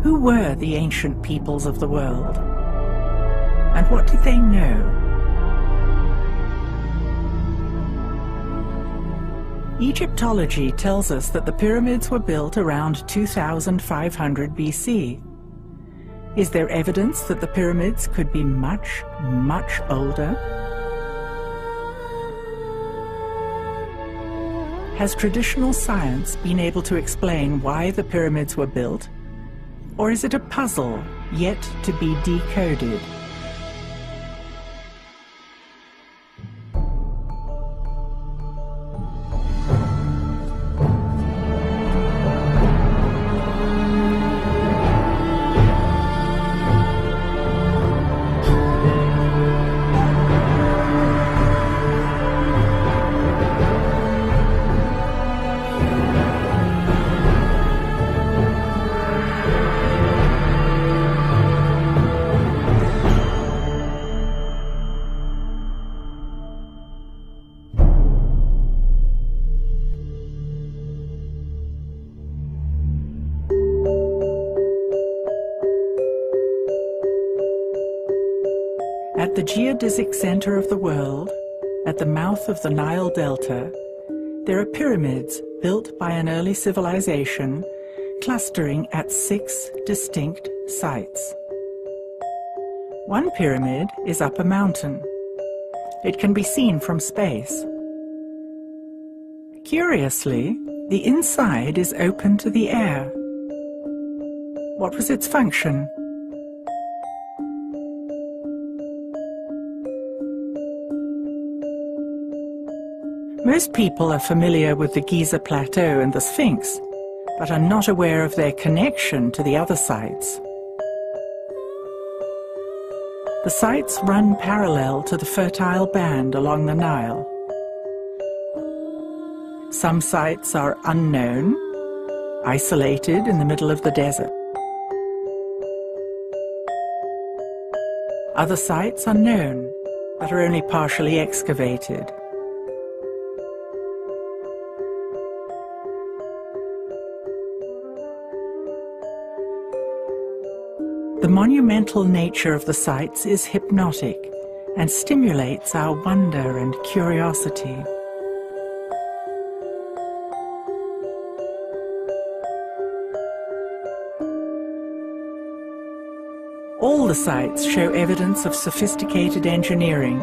Who were the ancient peoples of the world? And what did they know? Egyptology tells us that the pyramids were built around 2500 BC. Is there evidence that the pyramids could be much, much older? Has traditional science been able to explain why the pyramids were built? Or is it a puzzle yet to be decoded? At the geodesic center of the world, at the mouth of the Nile Delta, there are pyramids built by an early civilization clustering at 6 distinct sites. One pyramid is up a mountain. It can be seen from space. Curiously, the inside is open to the air. What was its function? Most people are familiar with the Giza Plateau and the Sphinx, but are not aware of their connection to the other sites. The sites run parallel to the fertile band along the Nile. Some sites are unknown, isolated in the middle of the desert. Other sites are known, but are only partially excavated. The monumental nature of the sites is hypnotic and stimulates our wonder and curiosity. All the sites show evidence of sophisticated engineering,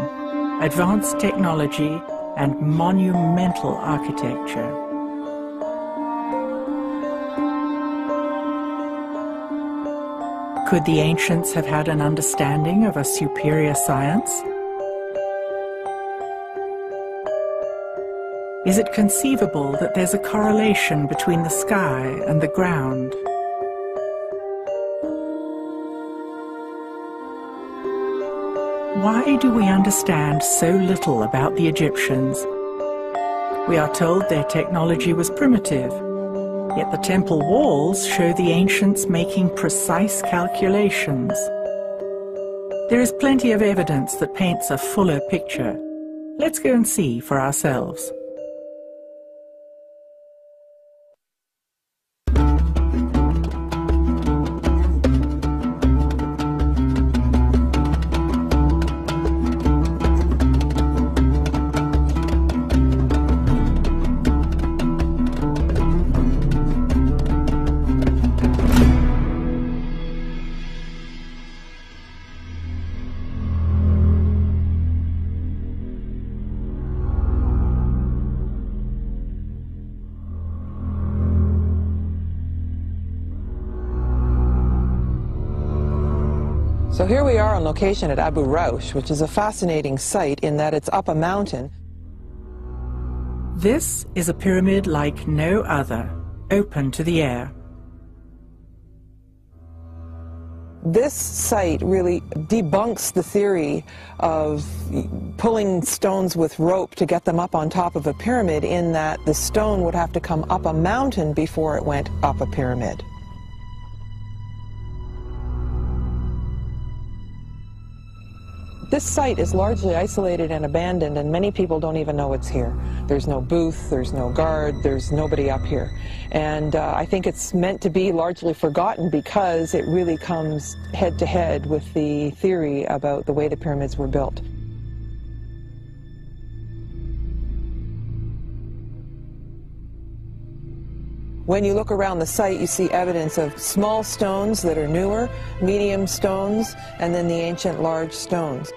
advanced technology, and monumental architecture. Could the ancients have had an understanding of a superior science? Is it conceivable that there's a correlation between the sky and the ground? Why do we understand so little about the Egyptians? We are told their technology was primitive. Yet the temple walls show the ancients making precise calculations. There is plenty of evidence that paints a fuller picture. Let's go and see for ourselves. So here we are on location at Abu Raush, which is a fascinating site in that it's up a mountain. This is a pyramid like no other, open to the air. This site really debunks the theory of pulling stones with rope to get them up on top of a pyramid, in that the stone would have to come up a mountain before it went up a pyramid. This site is largely isolated and abandoned, and many people don't even know it's here. There's no booth, there's no guard, there's nobody up here. And I think it's meant to be largely forgotten because it really comes head to head with the theory about the way the pyramids were built. When you look around the site, you see evidence of small stones that are newer, medium stones, and then the ancient large stones.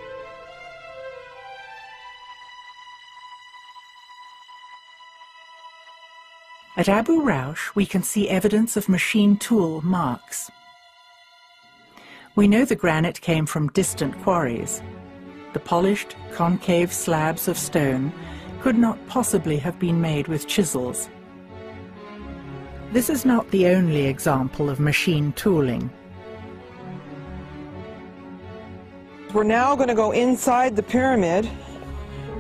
At Abu Raush, we can see evidence of machine tool marks. We know the granite came from distant quarries. The polished, concave slabs of stone could not possibly have been made with chisels. This is not the only example of machine tooling. We're now going to go inside the pyramid.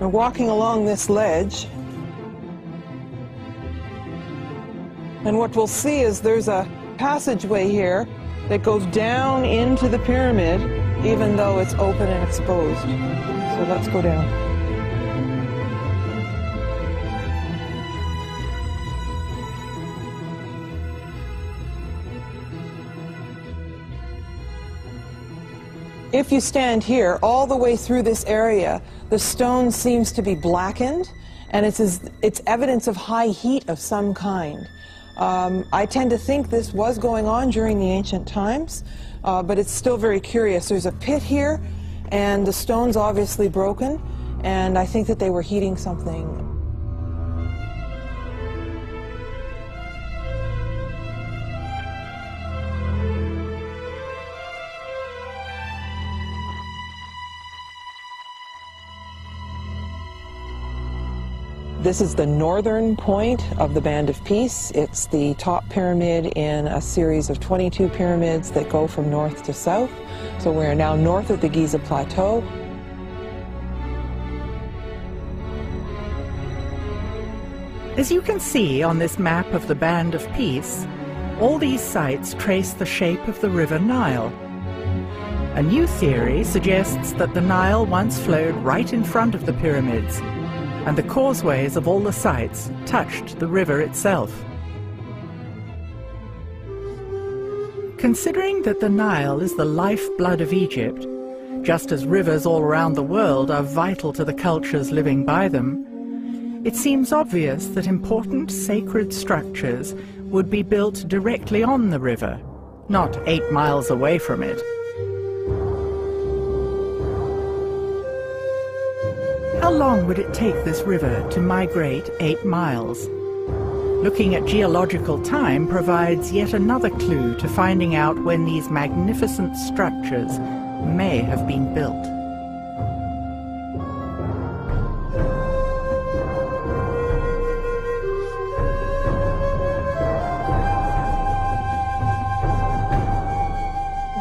We're walking along this ledge. And what we'll see is there's a passageway here that goes down into the pyramid, even though it's open and exposed. So let's go down. If you stand here, all the way through this area, the stone seems to be blackened, and it's evidence of high heat of some kind. I tend to think this was going on during the ancient times, but it's still very curious. There's a pit here, and the stone's obviously broken, and I think that they were heating something. This is the northern point of the Band of Peace. It's the top pyramid in a series of 22 pyramids that go from north to south. So we're now north of the Giza Plateau. As you can see on this map of the Band of Peace, all these sites trace the shape of the River Nile. A new theory suggests that the Nile once flowed right in front of the pyramids, and the causeways of all the sites touched the river itself. Considering that the Nile is the lifeblood of Egypt, just as rivers all around the world are vital to the cultures living by them, it seems obvious that important sacred structures would be built directly on the river, not 8 miles away from it. How long would it take this river to migrate 8 miles? Looking at geological time provides yet another clue to finding out when these magnificent structures may have been built.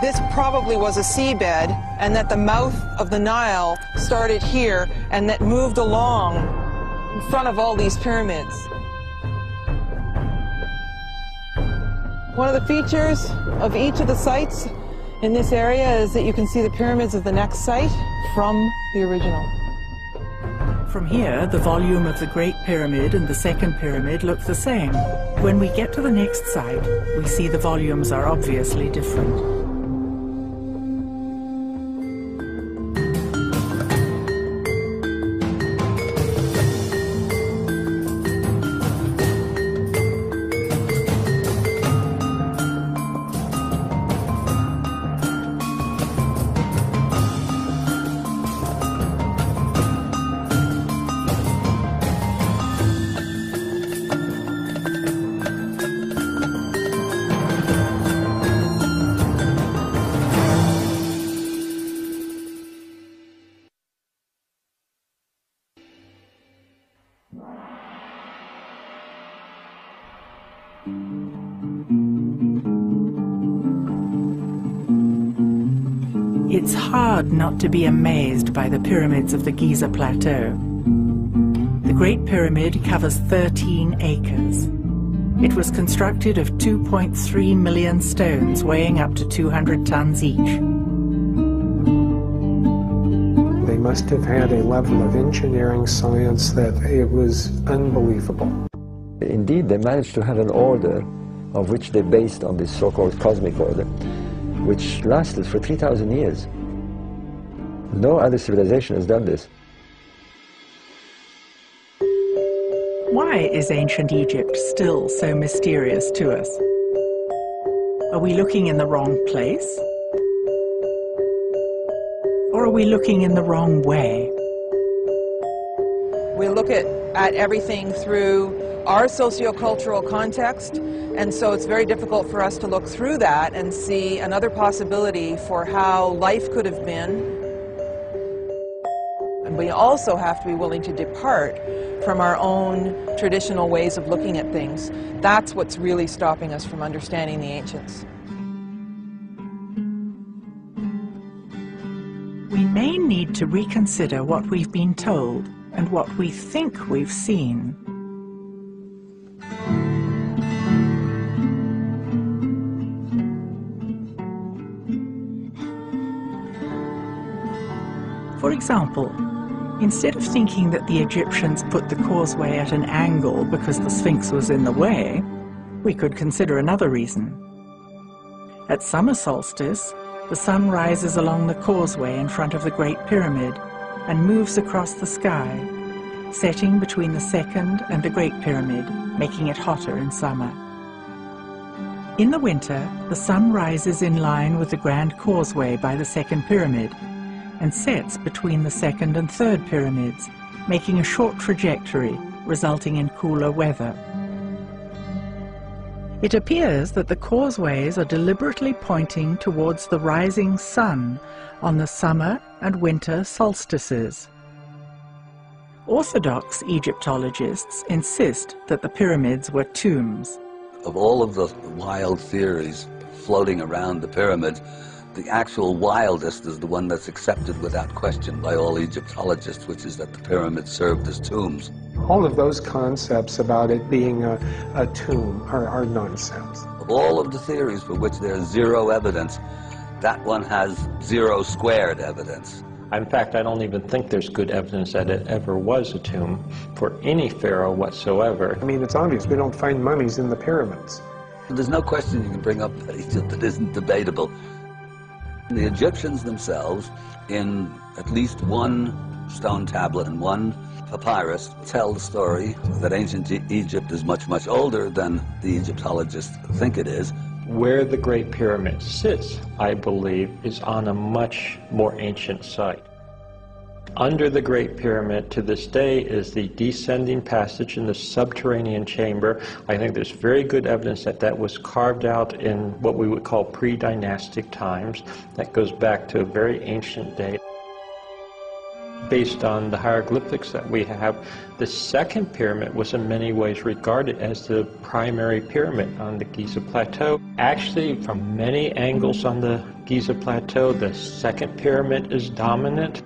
This probably was a seabed, and that the mouth of the Nile started here and that moved along in front of all these pyramids. One of the features of each of the sites in this area is that you can see the pyramids of the next site from the original. From here, the volume of the Great Pyramid and the Second Pyramid look the same. When we get to the next site, we see the volumes are obviously different. It's hard not to be amazed by the pyramids of the Giza Plateau. The Great Pyramid covers 13 acres. It was constructed of 2.3 million stones weighing up to 200 tons each. must have had a level of engineering science that it was unbelievable. Indeed, they managed to have an order of which they based on this so-called cosmic order, which lasted for 3,000 years. No other civilization has done this. Why is ancient Egypt still so mysterious to us? Are we looking in the wrong place? Or are we looking in the wrong way? We look at everything through our sociocultural context, and so it's very difficult for us to look through that and see another possibility for how life could have been. And we also have to be willing to depart from our own traditional ways of looking at things. That's what's really stopping us from understanding the ancients. We may need to reconsider what we've been told and what we think we've seen. For example, instead of thinking that the Egyptians put the causeway at an angle because the Sphinx was in the way, we could consider another reason. At summer solstice, the sun rises along the causeway in front of the Great Pyramid and moves across the sky, setting between the Second and the Great Pyramid, making it hotter in summer. In the winter, the sun rises in line with the Grand Causeway by the Second Pyramid and sets between the Second and Third Pyramids, making a short trajectory, resulting in cooler weather. It appears that the causeways are deliberately pointing towards the rising sun on the summer and winter solstices. Orthodox Egyptologists insist that the pyramids were tombs. Of all of the wild theories floating around the pyramid, the actual wildest is the one that's accepted without question by all Egyptologists, which is that the pyramids served as tombs. All of those concepts about it being a tomb are nonsense. Of all of the theories for which there's zero evidence, that one has zero squared evidence. In fact, I don't even think there's good evidence that it ever was a tomb for any pharaoh whatsoever. I mean, it's obvious we don't find mummies in the pyramids. There's no question you can bring up that isn't debatable. The Egyptians themselves, in at least one stone tablet and one papyrus, tell the story that ancient Egypt is much, much older than the Egyptologists think it is. Where the Great Pyramid sits, I believe, is on a much more ancient site. Under the Great Pyramid to this day is the descending passage in the subterranean chamber. I think there's very good evidence that that was carved out in what we would call pre-dynastic times. That goes back to a very ancient date. Based on the hieroglyphics that we have, the second pyramid was in many ways regarded as the primary pyramid on the Giza Plateau. Actually, from many angles on the Giza Plateau, the second pyramid is dominant.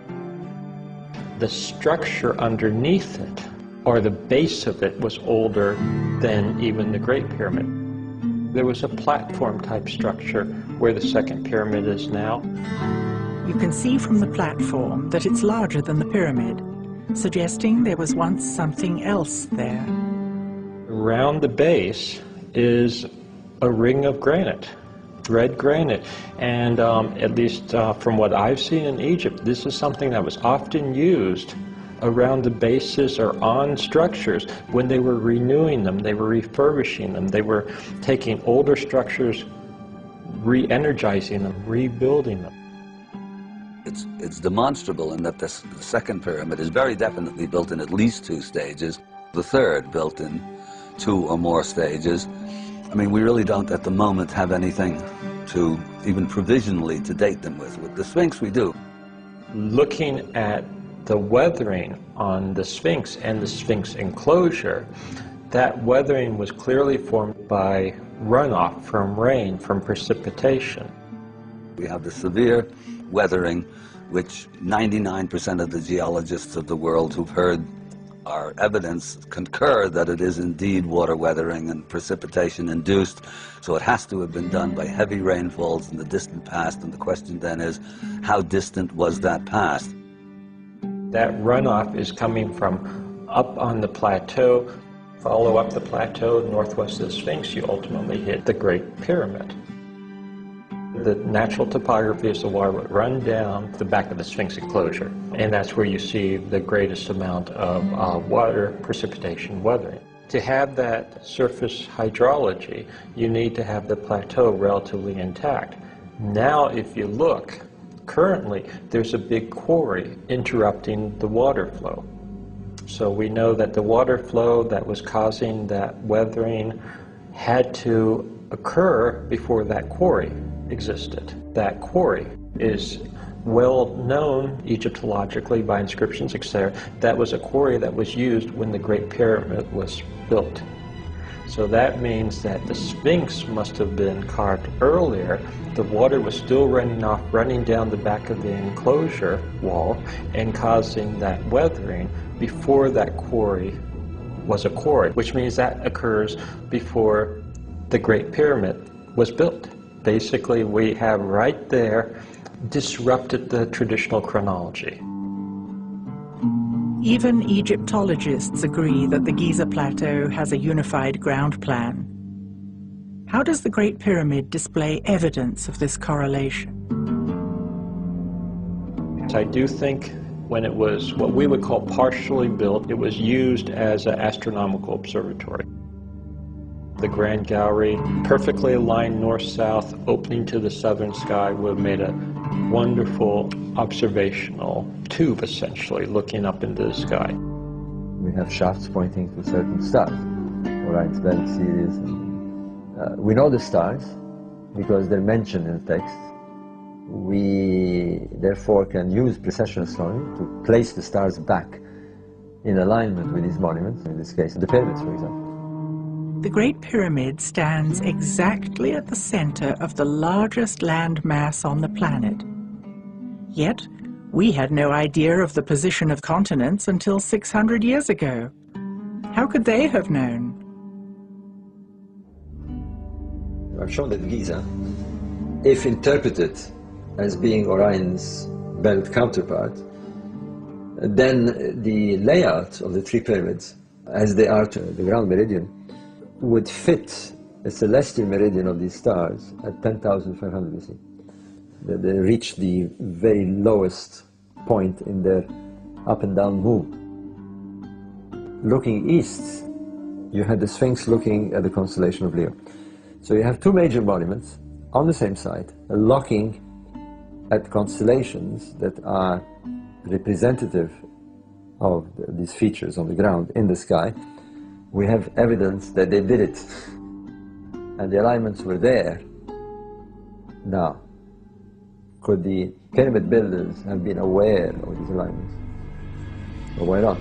The structure underneath it, or the base of it, was older than even the Great Pyramid. There was a platform-type structure where the second pyramid is now. You can see from the platform that it's larger than the pyramid, suggesting there was once something else there. Around the base is a ring of granite, red granite, and at least from what I've seen in Egypt, this is something that was often used around the bases or on structures when they were renewing them, they were refurbishing them, they were taking older structures, re-energizing them, rebuilding them. It's demonstrable in that the second pyramid is very definitely built in at least 2 stages, the third built in 2 or more stages. I mean, we really don't at the moment have anything to even provisionally to date them with. With the Sphinx we do. Looking at the weathering on the Sphinx and the Sphinx enclosure, that weathering was clearly formed by runoff from rain, from precipitation. We have the severe weathering, which 99% of the geologists of the world who've heard our evidence concur that it is indeed water weathering and precipitation induced. So it has to have been done by heavy rainfalls in the distant past, and the question then is, how distant was that past? That runoff is coming from up on the plateau. Follow up the plateau northwest of the Sphinx, you ultimately hit the Great Pyramid. The natural topography is the water would run down the back of the Sphinx enclosure, and that's where you see the greatest amount of water precipitation weathering. To have that surface hydrology, you need to have the plateau relatively intact. Now, if you look, currently there's a big quarry interrupting the water flow. So we know that the water flow that was causing that weathering had to occur before that quarry existed. That quarry is well known Egyptologically by inscriptions, etc. That was a quarry that was used when the Great Pyramid was built. So that means that the Sphinx must have been carved earlier. The water was still running down the back of the enclosure wall and causing that weathering before that quarry was a quarry, which means that occurs before the Great Pyramid was built. Basically, we have right there disrupted the traditional chronology. Even Egyptologists agree that the Giza Plateau has a unified ground plan. How does the Great Pyramid display evidence of this correlation? I do think when it was what we would call partially built, it was used as an astronomical observatory. The Grand Gallery, perfectly aligned north-south, opening to the southern sky, would have made a wonderful observational tube, essentially, looking up into the sky. We have shafts pointing to certain stars, Orion's Belt series. We know the stars because they're mentioned in the text. We therefore can use precession astronomy to place the stars back in alignment with these monuments, in this case the pyramids, for example. The Great Pyramid stands exactly at the center of the largest land mass on the planet. Yet, we had no idea of the position of continents until 600 years ago. How could they have known? I've shown that Giza, if interpreted as being Orion's belt counterpart, then the layout of the three pyramids, as they are to the ground meridian, would fit a celestial meridian of these stars at 10,500 BC. They reach the very lowest point in their up and down move. Looking east, you had the Sphinx looking at the constellation of Leo. So you have two major monuments on the same site, looking at constellations that are representative of these features on the ground in the sky. We have evidence that they did it, and the alignments were there. Now, could the pyramid builders have been aware of these alignments? Or why not?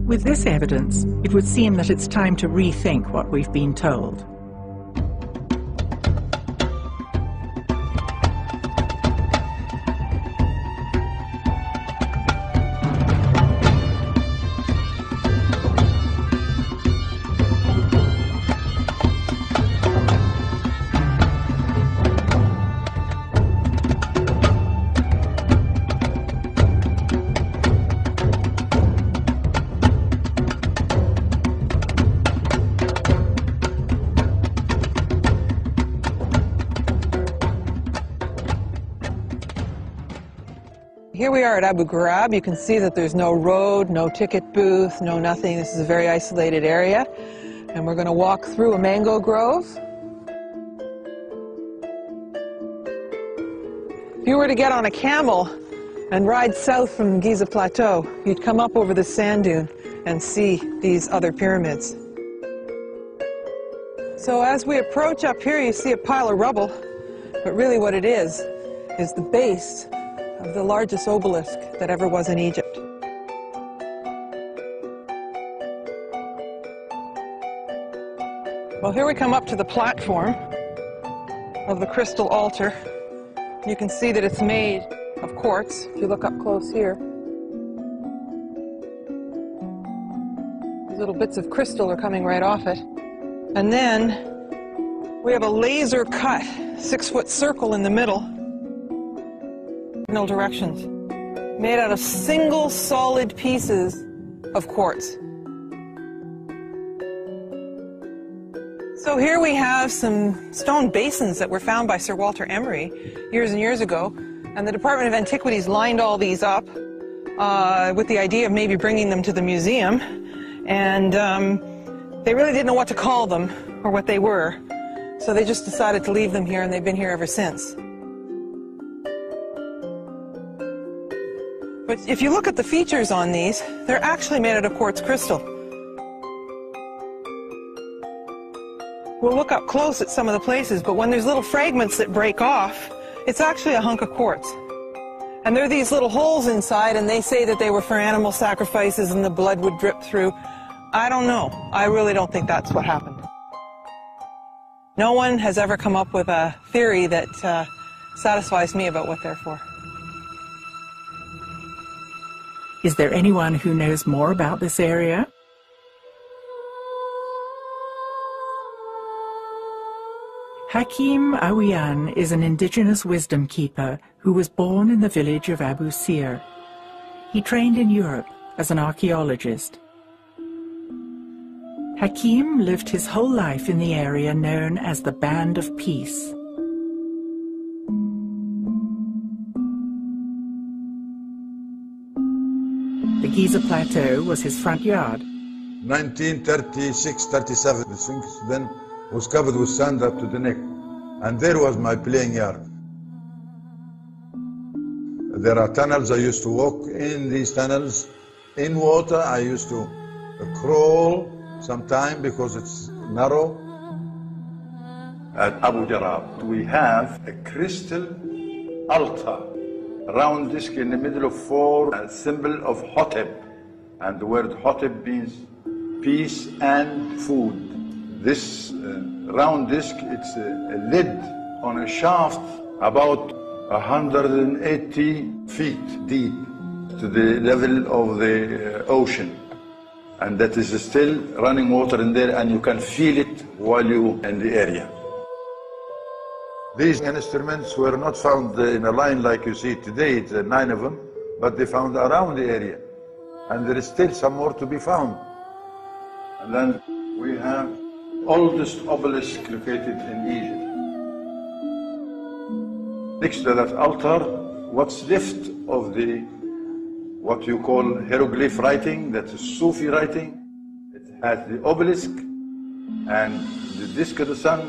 With this evidence, it would seem that it's time to rethink what we've been told. Here we are at Abu Ghurab. You can see that there's no road, no ticket booth, no nothing. This is a very isolated area. And we're going to walk through a mango grove. If you were to get on a camel and ride south from Giza Plateau, you'd come up over the sand dune and see these other pyramids. So as we approach up here, you see a pile of rubble, but really what it is the base of the largest obelisk that ever was in Egypt. Well, here we come up to the platform of the crystal altar. You can see that it's made of quartz, if you look up close here. These little bits of crystal are coming right off it. And then We have a laser cut 6-foot circle in the middle. No directions. Made out of single solid pieces of quartz. So here we have some stone basins that were found by Sir Walter Emery years and years ago, and the Department of Antiquities lined all these up with the idea of maybe bringing them to the museum, and they really didn't know what to call them or what they were, so they just decided to leave them here, and they've been here ever since. But if you look at the features on these, they're actually made out of quartz crystal. We'll look up close at some of the places, but when there's little fragments that break off, it's actually a hunk of quartz. And there are these little holes inside, and they say that they were for animal sacrifices and the blood would drip through. I don't know. I really don't think that's what happened. No one has ever come up with a theory that satisfies me about what they're for. Is there anyone who knows more about this area? Hakim Awiyan is an indigenous wisdom keeper who was born in the village of Abu Sir. He trained in Europe as an archaeologist. Hakim lived his whole life in the area known as the Band of Peace. The Giza Plateau was his front yard. 1936-37, the Sphinx then was covered with sand up to the neck, and there was my playing yard. There are tunnels. I used to walk in these tunnels. In water, I used to crawl sometime because it's narrow. At Abu Jarab, we have a crystal altar, a round disc in the middle of 4, a symbol of Hotep, and the word Hotep means peace and food. This round disc, it's a lid on a shaft about 180 feet deep to the level of the ocean. And that is still running water in there, and you can feel it while you're in the area. These instruments were not found in a line like you see today, it's 9 of them, but they found around the area. And there is still some more to be found. And then we have oldest obelisk located in Egypt. Next to that altar, what's left of the what you call hieroglyph writing, that is Sufi writing. It has the obelisk and the disk of the sun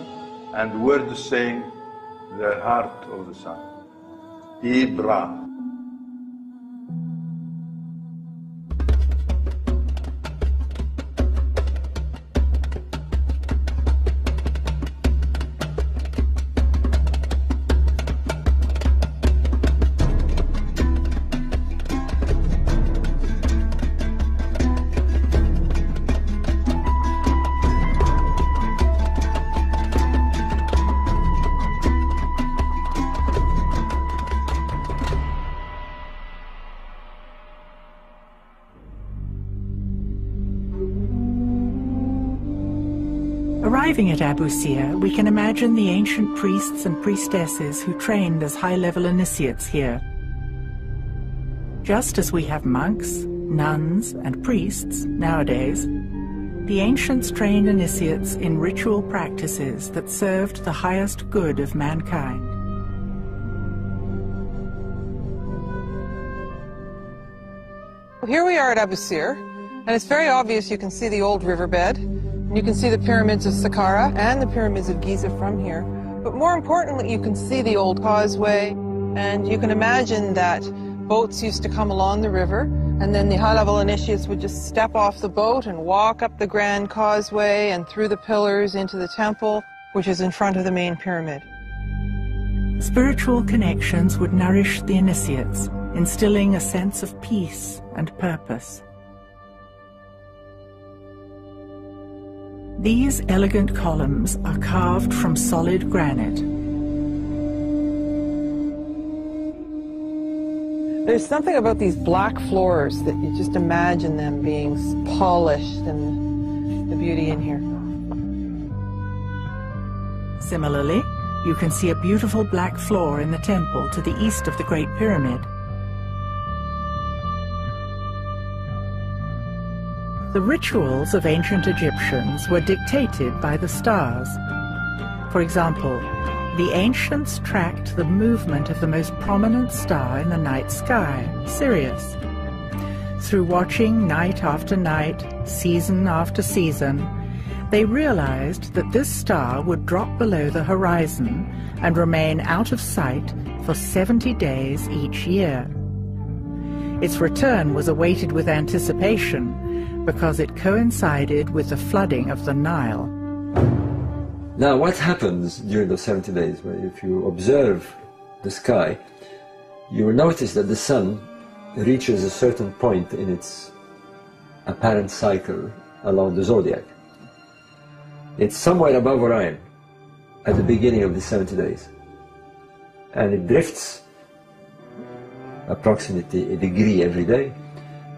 and words saying the heart of the sun. Ibra. Arriving at Abu Sir, we can imagine the ancient priests and priestesses who trained as high-level initiates here. Just as we have monks, nuns, and priests nowadays, the ancients trained initiates in ritual practices that served the highest good of mankind. Here we are at Abu Sir, and it's very obvious. You can see the old riverbed. You can see the pyramids of Saqqara and the pyramids of Giza from here. But more importantly, you can see the old causeway, and you can imagine that boats used to come along the river, and then the high-level initiates would just step off the boat and walk up the grand causeway and through the pillars into the temple, which is in front of the main pyramid. Spiritual connections would nourish the initiates, instilling a sense of peace and purpose. These elegant columns are carved from solid granite. There's something about these black floors that you just imagine them being polished, and the beauty in here. Similarly, you can see a beautiful black floor in the temple to the east of the Great Pyramid. The rituals of ancient Egyptians were dictated by the stars. For example, the ancients tracked the movement of the most prominent star in the night sky, Sirius. Through watching night after night, season after season, they realized that this star would drop below the horizon and remain out of sight for 70 days each year. Its return was awaited with anticipation because it coincided with the flooding of the Nile. Now, what happens during those 70 days? Well, if you observe the sky, you will notice that the sun reaches a certain point in its apparent cycle along the zodiac. It's somewhere above Orion at the beginning of the 70 days. And it drifts approximately a degree every day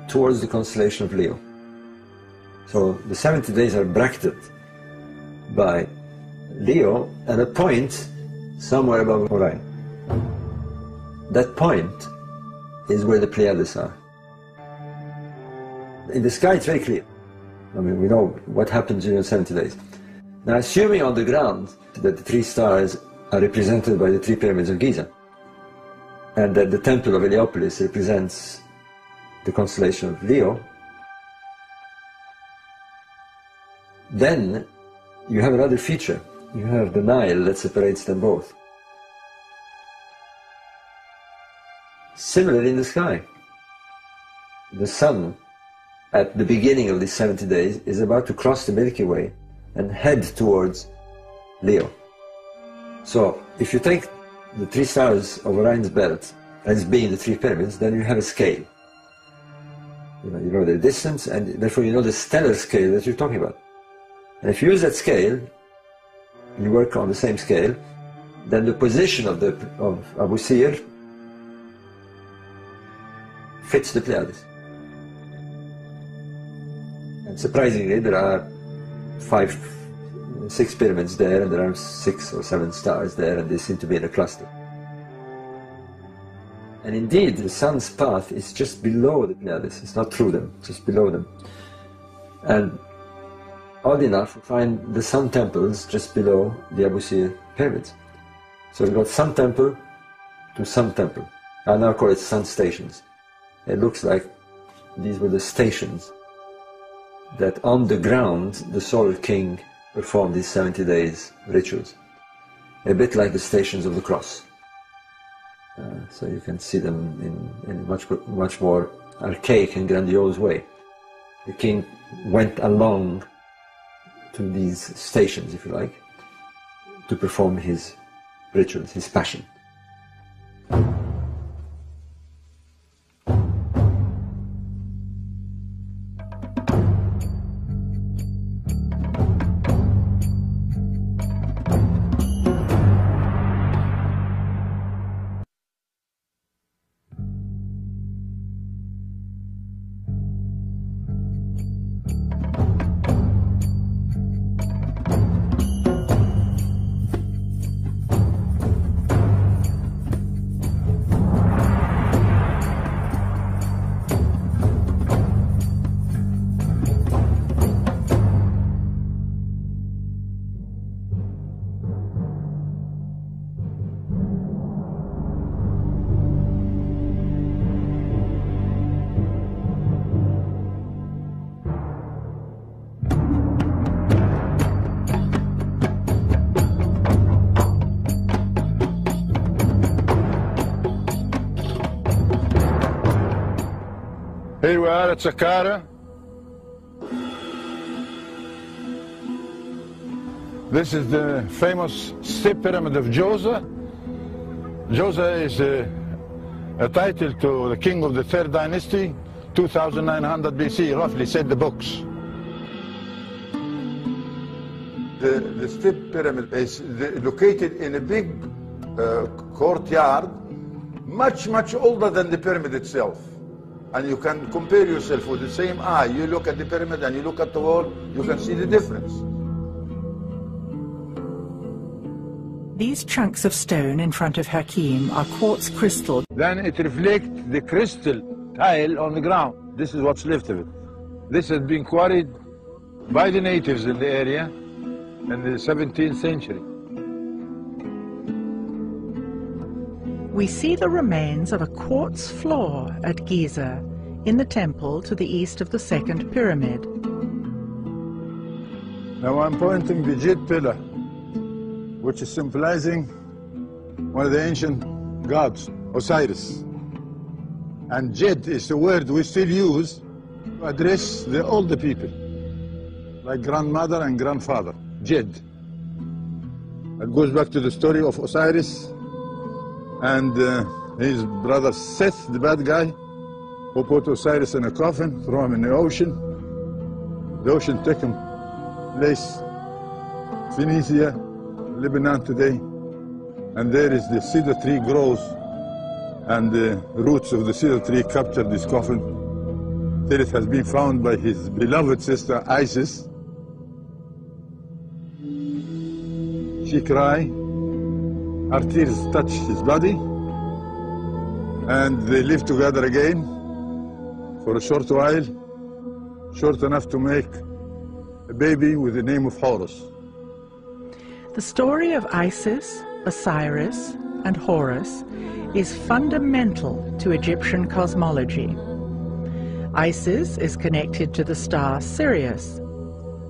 towards the constellation of Leo. So the 70 days are bracketed by Leo at a point somewhere above Orion. That point is where the Pleiades are. In the sky it's very clear. I mean, we know what happens during 70 days. Now, assuming on the ground that the three stars are represented by the three pyramids of Giza, and that the temple of Heliopolis represents the constellation of Leo, then you have another feature. You have the Nile that separates them both. Similarly in the sky, the sun at the beginning of these 70 days is about to cross the Milky Way and head towards Leo. So if you take the three stars of Orion's belt as being the three pyramids, then you have a scale. You know their distance, and therefore you know the stellar scale that you're talking about. And if you use that scale, you work on the same scale, then the position of Abu Sir fits the Pleiades. And surprisingly, there are 6 pyramids there, and there are 6 or 7 stars there, and they seem to be in a cluster. And indeed, the sun's path is just below the Pleiades. It's not through them, just below them. And odd enough, we find the sun temples just below the Abu Sir pyramids. So we've got sun temple to sun temple. I now call it sun stations. It looks like these were the stations that on the ground the solar king performed these 70 days rituals. A bit like the stations of the cross. So you can see them in a much more archaic and grandiose way. The king went along to these stations, if you like, to perform his rituals, his passion. Here we are at Saqqara. This is the famous Step Pyramid of Djoser. Djoser is a title to the king of the 3rd dynasty, 2900 BC, roughly, said the books. The Step Pyramid is located in a big courtyard, much older than the pyramid itself. And you can compare yourself with the same eye. You look at the pyramid and you look at the wall, you can see the difference. These chunks of stone in front of Hakim are quartz crystal. Then it reflects the crystal tile on the ground. This is what's left of it. This has been quarried by the natives in the area in the 17th century. We see the remains of a quartz floor at Giza, in the temple to the east of the second pyramid. Now I'm pointing the Jed pillar, which is symbolizing one of the ancient gods, Osiris. And Jed is the word we still use to address the older people, like grandmother and grandfather, Jed. It goes back to the story of Osiris and his brother Seth, the bad guy, who put Osiris in a coffin, throw him in the ocean. The ocean took him place Phoenicia, Lebanon today, and there is the cedar tree grows, and the roots of the cedar tree captured this coffin till it has been found by his beloved sister Isis. She cried, her tears touched his body, and they lived together again for a short while, short enough to make a baby with the name of Horus. The story of Isis, Osiris, and Horus is fundamental to Egyptian cosmology. Isis is connected to the star Sirius,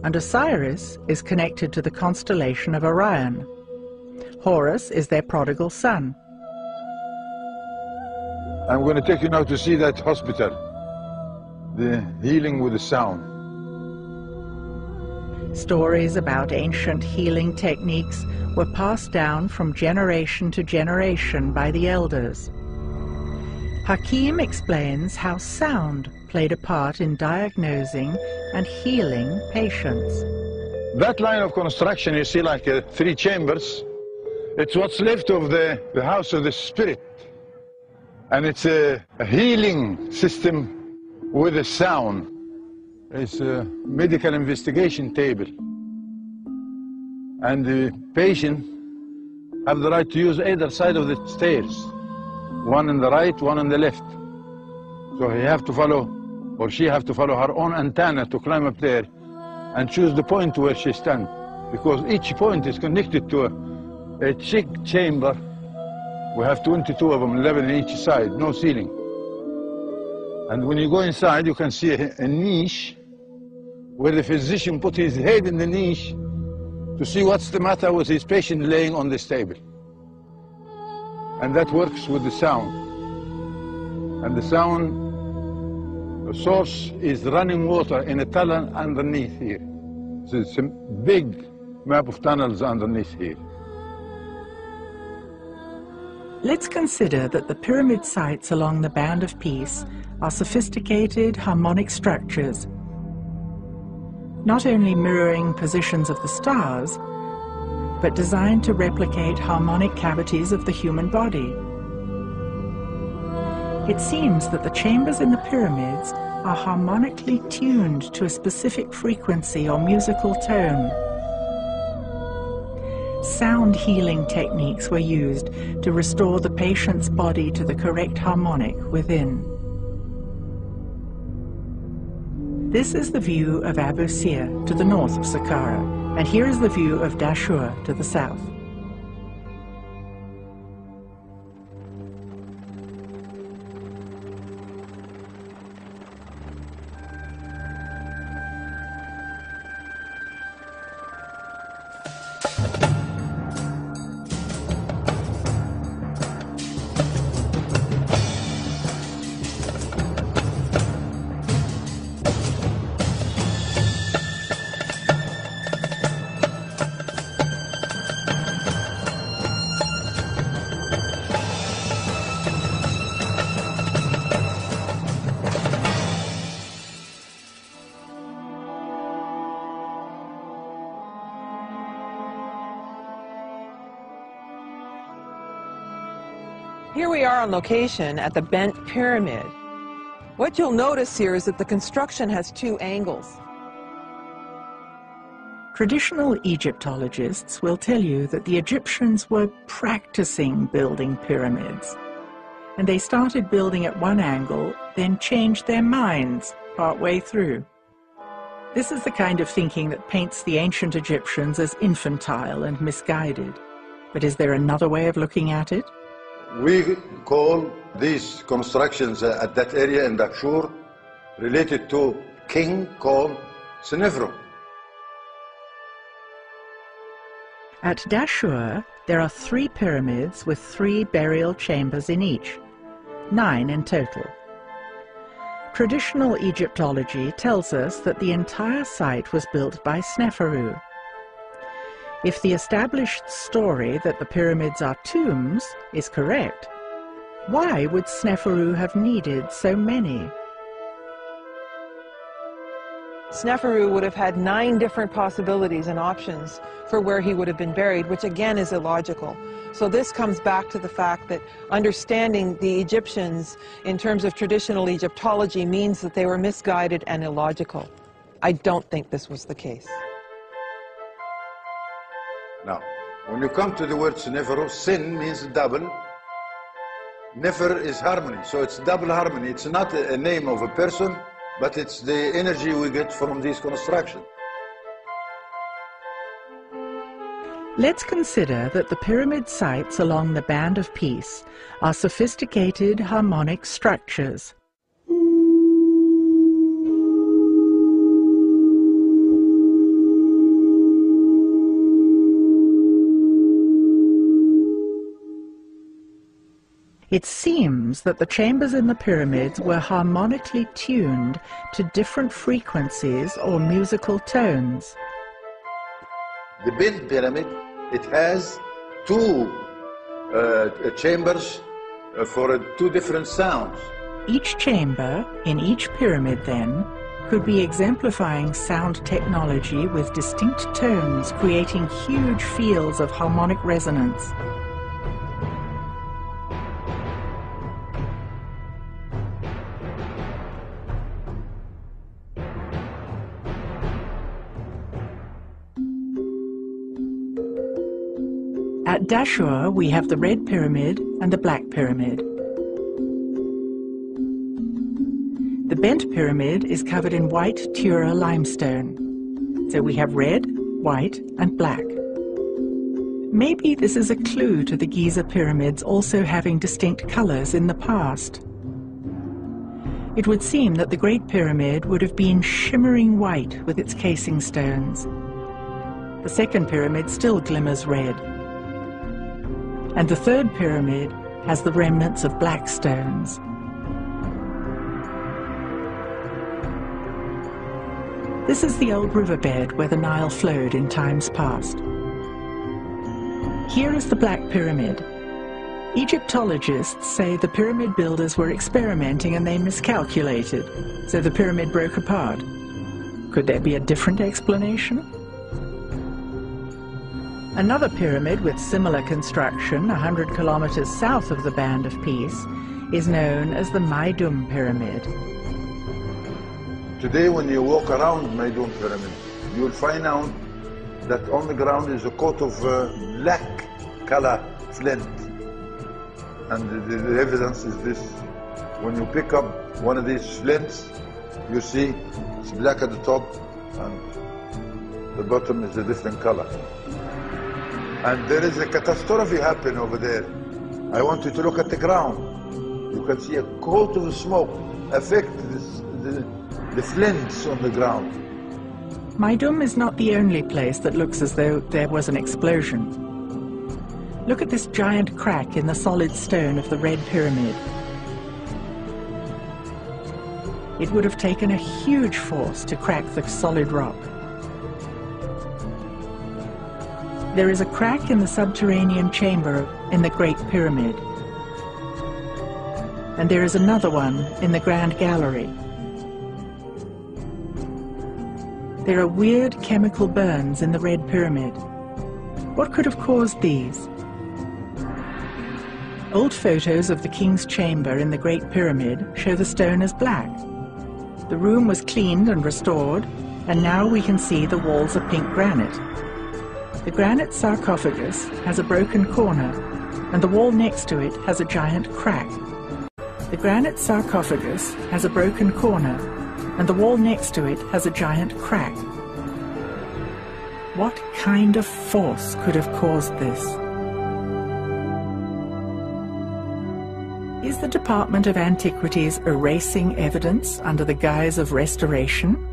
and Osiris is connected to the constellation of Orion. Horus is their prodigal son. I'm going to take you now to see that hospital, the healing with the sound. Stories about ancient healing techniques were passed down from generation to generation by the elders. Hakim explains how sound played a part in diagnosing and healing patients. That line of construction you see like 3 chambers, it's what's left of the house of the spirit. And it's a healing system with a sound. It's a medical investigation table. And the patient have the right to use either side of the stairs. One on the right, one on the left. So he have to follow, or she have to follow her own antenna to climb up there and choose the point where she stands. Because each point is connected to a cheek chamber. We have 22 of them, 11 on each side, no ceiling. And when you go inside, you can see a niche where the physician put his head in the niche to see what's the matter with his patient laying on this table. And that works with the sound. And the sound, the source is running water in a tunnel underneath here. So it's a big map of tunnels underneath here. Let's consider that the pyramid sites along the Band of Peace are sophisticated harmonic structures, not only mirroring positions of the stars, but designed to replicate harmonic cavities of the human body. It seems that the chambers in the pyramids are harmonically tuned to a specific frequency or musical tone. Sound healing techniques were used to restore the patient's body to the correct harmonic within. This is the view of Abu Sir to the north of Saqqara, and here is the view of Dashur to the south. Here we are on location at the Bent Pyramid. What you'll notice here is that the construction has 2 angles. Traditional Egyptologists will tell you that the Egyptians were practicing building pyramids, and they started building at one angle, then changed their minds partway through. This is the kind of thinking that paints the ancient Egyptians as infantile and misguided. But is there another way of looking at it? We call these constructions at that area in Dahshur related to king called Sneferu. At Dahshur, there are 3 pyramids with 3 burial chambers in each, 9 in total. Traditional Egyptology tells us that the entire site was built by Sneferu. If the established story that the pyramids are tombs is correct, why would Sneferu have needed so many? Sneferu would have had 9 different possibilities and options for where he would have been buried, which again is illogical. So this comes back to the fact that understanding the Egyptians in terms of traditional Egyptology means that they were misguided and illogical. I don't think this was the case. Now, when you come to the word Sneferu, sin means double. Nefer is harmony, so it's double harmony. It's not a name of a person, but it's the energy we get from these constructions. Let's consider that the pyramid sites along the Band of Peace are sophisticated harmonic structures. It seems that the chambers in the pyramids were harmonically tuned to different frequencies or musical tones. The Bent pyramid, it has 2 chambers for 2 different sounds. Each chamber in each pyramid, then, could be exemplifying sound technology with distinct tones, creating huge fields of harmonic resonance. At Dahshur, we have the Red Pyramid and the Black Pyramid. The Bent Pyramid is covered in white Tura limestone. So we have red, white, and black. Maybe this is a clue to the Giza pyramids also having distinct colors in the past. It would seem that the Great Pyramid would have been shimmering white with its casing stones. The second pyramid still glimmers red. And the third pyramid has the remnants of black stones. This is the old riverbed where the Nile flowed in times past. Here is the Black Pyramid. Egyptologists say the pyramid builders were experimenting and they miscalculated, so the pyramid broke apart. Could there be a different explanation? Another pyramid with similar construction, 100 kilometers south of the Band of Peace, is known as the Maidum Pyramid. Today, when you walk around Maidum Pyramid, you will find out that on the ground is a coat of black color flint. And the evidence is this. When you pick up one of these flints, you see it's black at the top and the bottom is a different color. And there is a catastrophe happening over there. I want you to look at the ground. You can see a coat of smoke affect the flints on the ground. Maidum is not the only place that looks as though there was an explosion. Look at this giant crack in the solid stone of the Red Pyramid. It would have taken a huge force to crack the solid rock. There is a crack in the subterranean chamber in the Great Pyramid. And there is another one in the Grand Gallery. There are weird chemical burns in the Red Pyramid. What could have caused these? Old photos of the King's Chamber in the Great Pyramid show the stone as black. The room was cleaned and restored, and now we can see the walls are pink granite. The granite sarcophagus has a broken corner, and the wall next to it has a giant crack. The granite sarcophagus has a broken corner, and the wall next to it has a giant crack. What kind of force could have caused this? Is the Department of Antiquities erasing evidence under the guise of restoration?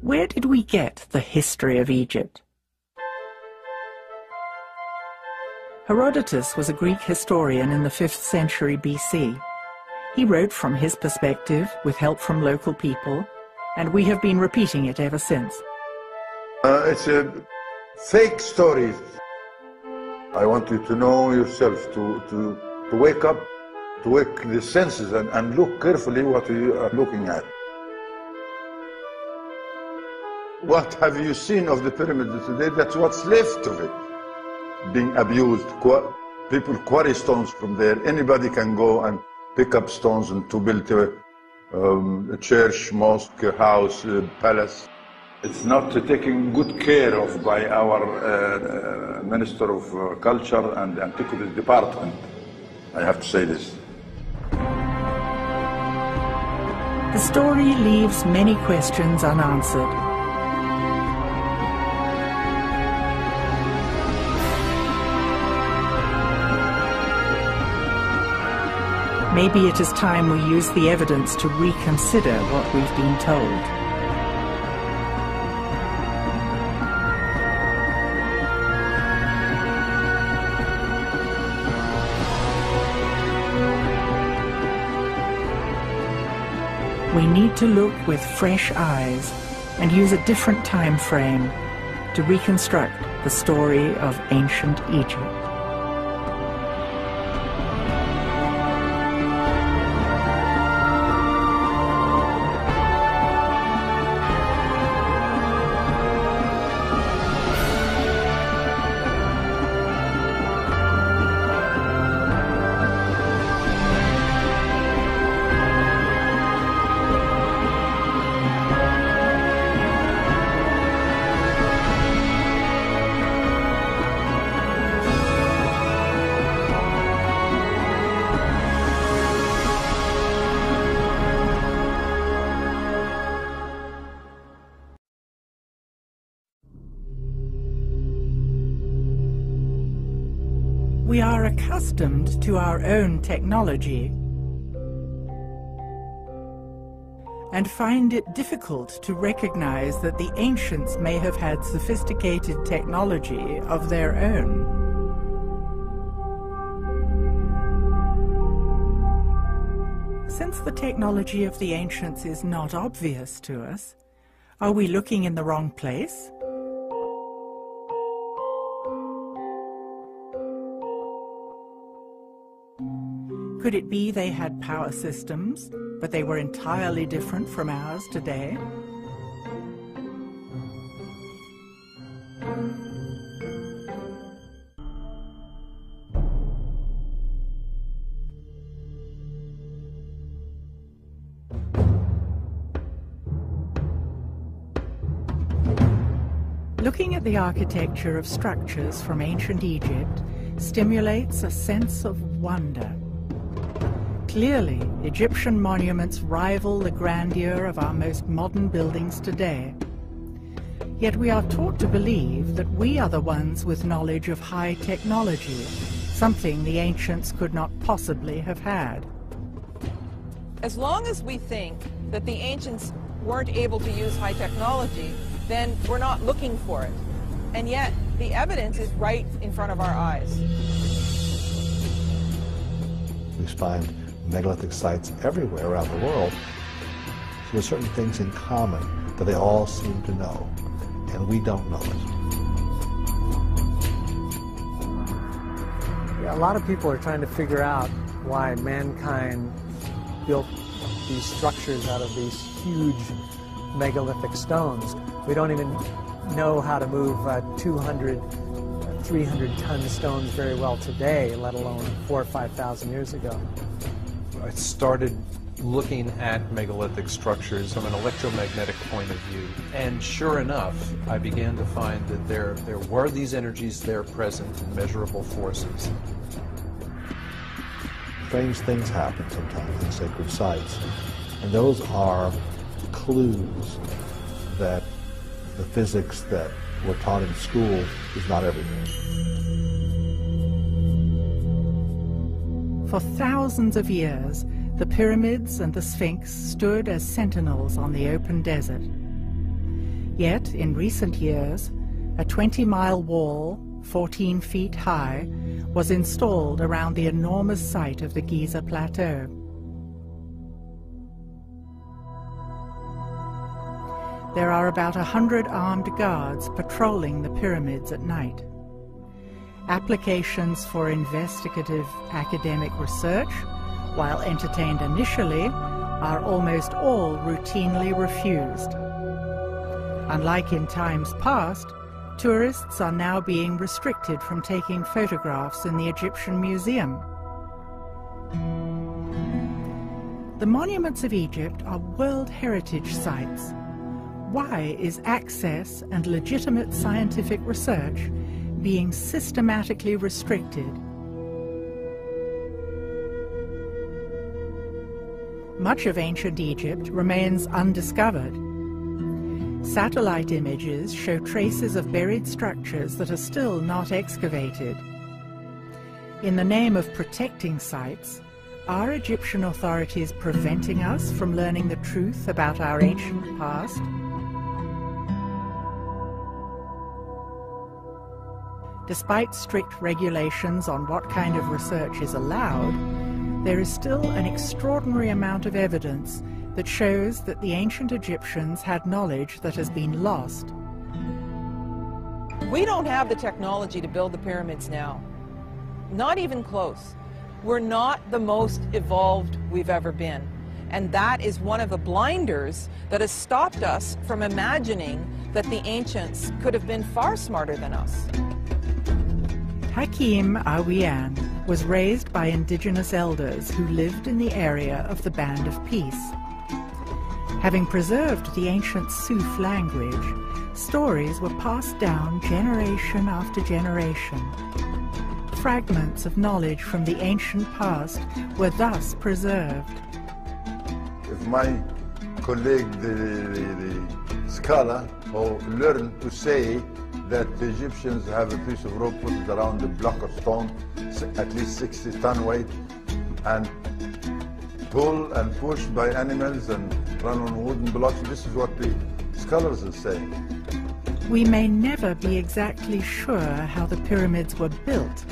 Where did we get the history of Egypt? Herodotus was a Greek historian in the 5th century BC. He wrote from his perspective with help from local people, and we have been repeating it ever since. It's a fake story. I want you to know yourself, to wake up, to wake the senses and look carefully what you are looking at. What have you seen of the pyramid today? That's what's left of it. Being abused. People quarry stones from there. Anybody can go and pick up stones and to build a church, mosque, house, palace. It's not taken good care of by our Minister of Culture and Antiquities Department. I have to say this. The story leaves many questions unanswered. Maybe it is time we use the evidence to reconsider what we've been told. We need to look with fresh eyes and use a different time frame to reconstruct the story of ancient Egypt. We are accustomed to our own technology and find it difficult to recognize that the ancients may have had sophisticated technology of their own. Since the technology of the ancients is not obvious to us, are we looking in the wrong place? Could it be they had power systems, but they were entirely different from ours today? Looking at the architecture of structures from ancient Egypt stimulates a sense of wonder. Clearly, Egyptian monuments rival the grandeur of our most modern buildings today. Yet we are taught to believe that we are the ones with knowledge of high technology, something the ancients could not possibly have had. As long as we think that the ancients weren't able to use high technology, then we're not looking for it. And yet, the evidence is right in front of our eyes. We find megalithic sites everywhere around the world. So there's certain things in common that they all seem to know, and we don't know it. Yeah, a lot of people are trying to figure out why mankind built these structures out of these huge megalithic stones. We don't even know how to move 200, 300-ton stones very well today, let alone 4,000 or 5,000 years ago. It started looking at megalithic structures from an electromagnetic point of view. And sure enough, I began to find that there were these energies there present in measurable forces. Strange things happen sometimes in sacred sites, and those are clues that the physics that we're taught in school is not everything. For thousands of years, the pyramids and the Sphinx stood as sentinels on the open desert. Yet, in recent years, a 20-mile wall, 14 feet high, was installed around the enormous site of the Giza Plateau. There are about 100 armed guards patrolling the pyramids at night. Applications for investigative academic research, while entertained initially, are almost all routinely refused. Unlike in times past, tourists are now being restricted from taking photographs in the Egyptian Museum. The monuments of Egypt are World Heritage Sites. Why is access and legitimate scientific research being systematically restricted? Much of ancient Egypt remains undiscovered. Satellite images show traces of buried structures that are still not excavated. In the name of protecting sites, are Egyptian authorities preventing us from learning the truth about our ancient past? Despite strict regulations on what kind of research is allowed, there is still an extraordinary amount of evidence that shows that the ancient Egyptians had knowledge that has been lost. We don't have the technology to build the pyramids now. Not even close. We're not the most evolved we've ever been. And that is one of the blinders that has stopped us from imagining that the ancients could have been far smarter than us. Hakim Awian was raised by indigenous elders who lived in the area of the Band of Peace. Having preserved the ancient Suf language, stories were passed down generation after generation. Fragments of knowledge from the ancient past were thus preserved. If my colleague, the scholar, who learned to say that the Egyptians have a piece of rope put around a block of stone, at least 60-ton weight, and pulled and pushed by animals and run on wooden blocks. This is what the scholars are saying. We may never be exactly sure how the pyramids were built.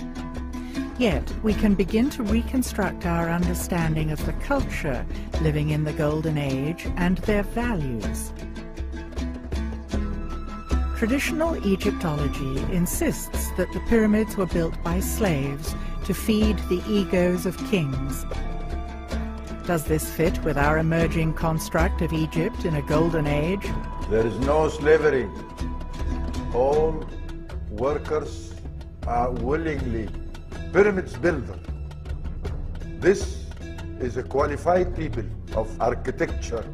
Yet we can begin to reconstruct our understanding of the culture living in the Golden Age and their values. Traditional Egyptology insists that the pyramids were built by slaves to feed the egos of kings. Does this fit with our emerging construct of Egypt in a golden age? There is no slavery. All workers are willingly pyramids builder. This is a qualified people of architecture,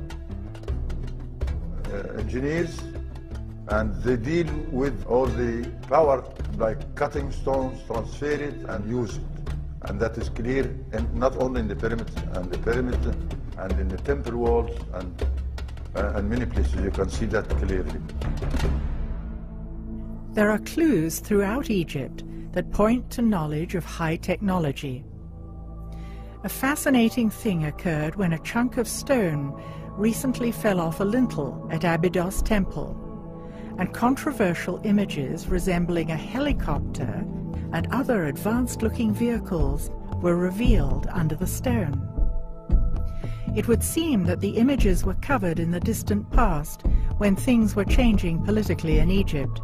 engineers, and they deal with all the power, like cutting stones, transfer it, and use it. And that is clear, and not only in the pyramids, and in the temple walls, and many places you can see that clearly. There are clues throughout Egypt that point to knowledge of high technology. A fascinating thing occurred when a chunk of stone recently fell off a lintel at Abydos Temple, and controversial images resembling a helicopter and other advanced-looking vehicles were revealed under the stone. It would seem that the images were covered in the distant past when things were changing politically in Egypt.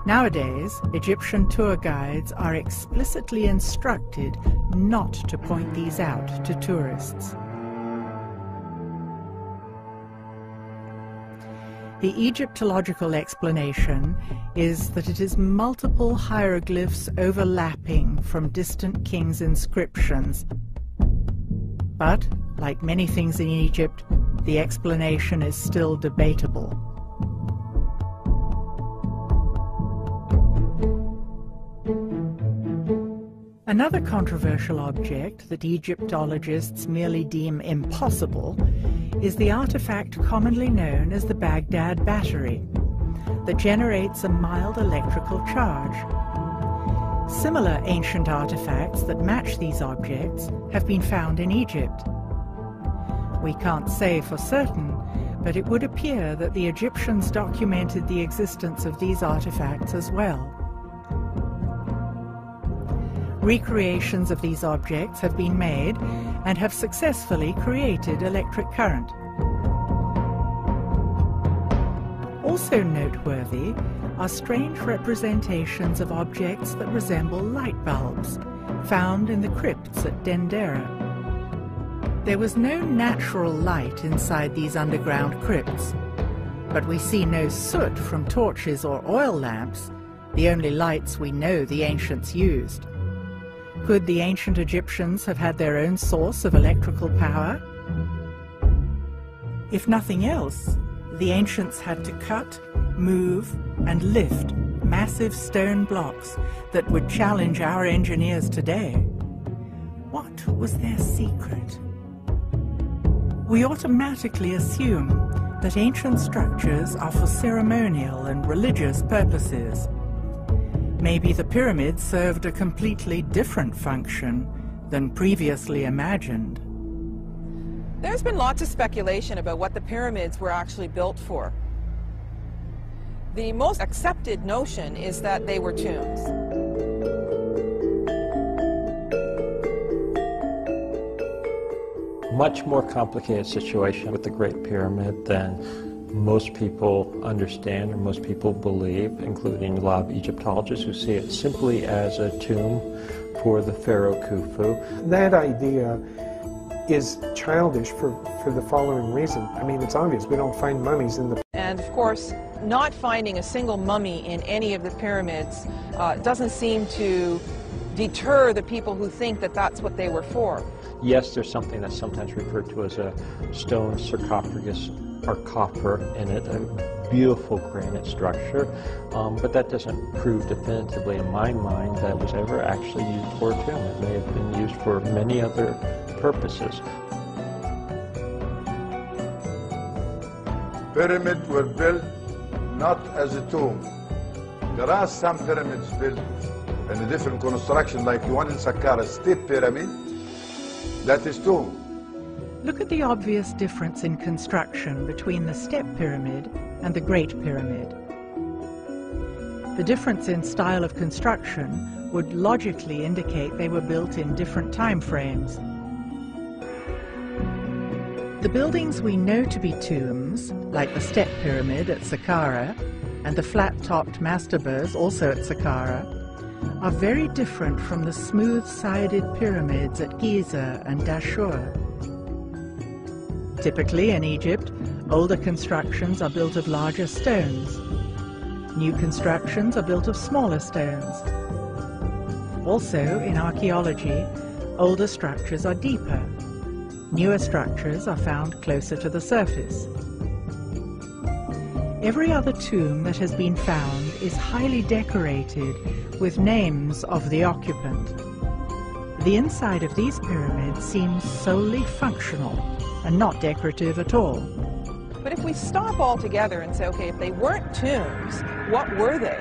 Nowadays, Egyptian tour guides are explicitly instructed not to point these out to tourists. The Egyptological explanation is that it is multiple hieroglyphs overlapping from distant kings' inscriptions. But, like many things in Egypt, the explanation is still debatable. Another controversial object that Egyptologists merely deem impossible is the artifact commonly known as the Baghdad Battery, that generates a mild electrical charge. Similar ancient artifacts that match these objects have been found in Egypt. We can't say for certain, but it would appear that the Egyptians documented the existence of these artifacts as well. Recreations of these objects have been made and have successfully created electric current. Also noteworthy are strange representations of objects that resemble light bulbs, found in the crypts at Dendera. There was no natural light inside these underground crypts, but we see no soot from torches or oil lamps, the only lights we know the ancients used. Could the ancient Egyptians have had their own source of electrical power? If nothing else, the ancients had to cut, move, and lift massive stone blocks that would challenge our engineers today. What was their secret? We automatically assume that ancient structures are for ceremonial and religious purposes. Maybe the pyramids served a completely different function than previously imagined. There's been lots of speculation about what the pyramids were actually built for. The most accepted notion is that they were tombs. Much more complicated situation with the Great Pyramid than most people understand or most people believe, including a lot of Egyptologists who see it simply as a tomb for the pharaoh Khufu. That idea is childish for the following reason. I mean, it's obvious, we don't find mummies in the... And of course, not finding a single mummy in any of the pyramids doesn't seem to deter the people who think that that's what they were for. Yes, there's something that's sometimes referred to as a stone sarcophagus or copper in it, a beautiful granite structure, but that doesn't prove definitively in my mind that it was ever actually used for a tomb. It may have been used for many other purposes. Pyramids were built not as a tomb. There are some pyramids built in a different construction, like the one in Saqqara State Pyramid, that is tomb. Look at the obvious difference in construction between the Step Pyramid and the Great Pyramid. The difference in style of construction would logically indicate they were built in different time frames. The buildings we know to be tombs, like the Step Pyramid at Saqqara and the flat-topped mastabas also at Saqqara, are very different from the smooth-sided pyramids at Giza and Dashur. Typically in Egypt, older constructions are built of larger stones. New constructions are built of smaller stones. Also, in archaeology, older structures are deeper. Newer structures are found closer to the surface. Every other tomb that has been found is highly decorated with names of the occupant. The inside of these pyramids seems solely functional and not decorative at all. But if we stop altogether and say, okay, if they weren't tombs, what were they?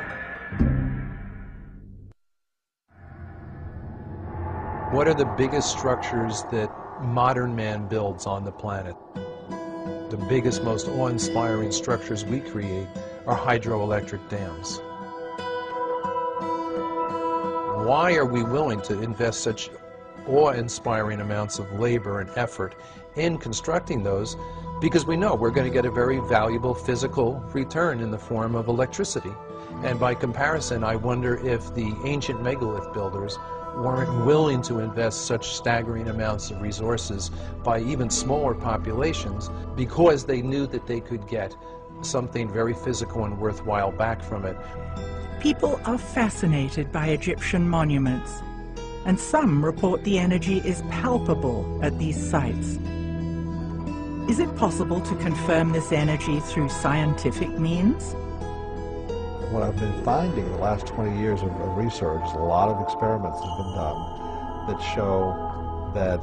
What are the biggest structures that modern man builds on the planet? The biggest, most awe-inspiring structures we create are hydroelectric dams. Why are we willing to invest such awe-inspiring amounts of labor and effort in constructing those? Because we know we're going to get a very valuable physical return in the form of electricity. And by comparison, I wonder if the ancient megalith builders weren't willing to invest such staggering amounts of resources by even smaller populations because they knew that they could get something very physical and worthwhile back from it. People are fascinated by Egyptian monuments. and some report the energy is palpable at these sites. Is it possible to confirm this energy through scientific means? What I've been finding in the last 20 years of research, a lot of experiments have been done that show that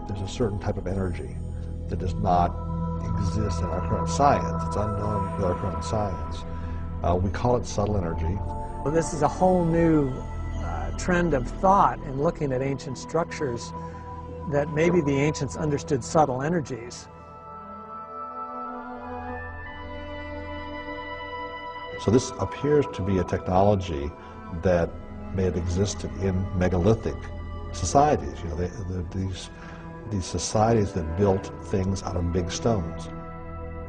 there's a certain type of energy that does not exist in our current science. It's unknown with our current science. We call it subtle energy. Well, this is a whole new trend of thought in looking at ancient structures, that maybe the ancients understood subtle energies. So this appears to be a technology that may have existed in megalithic societies. You know, these societies that built things out of big stones.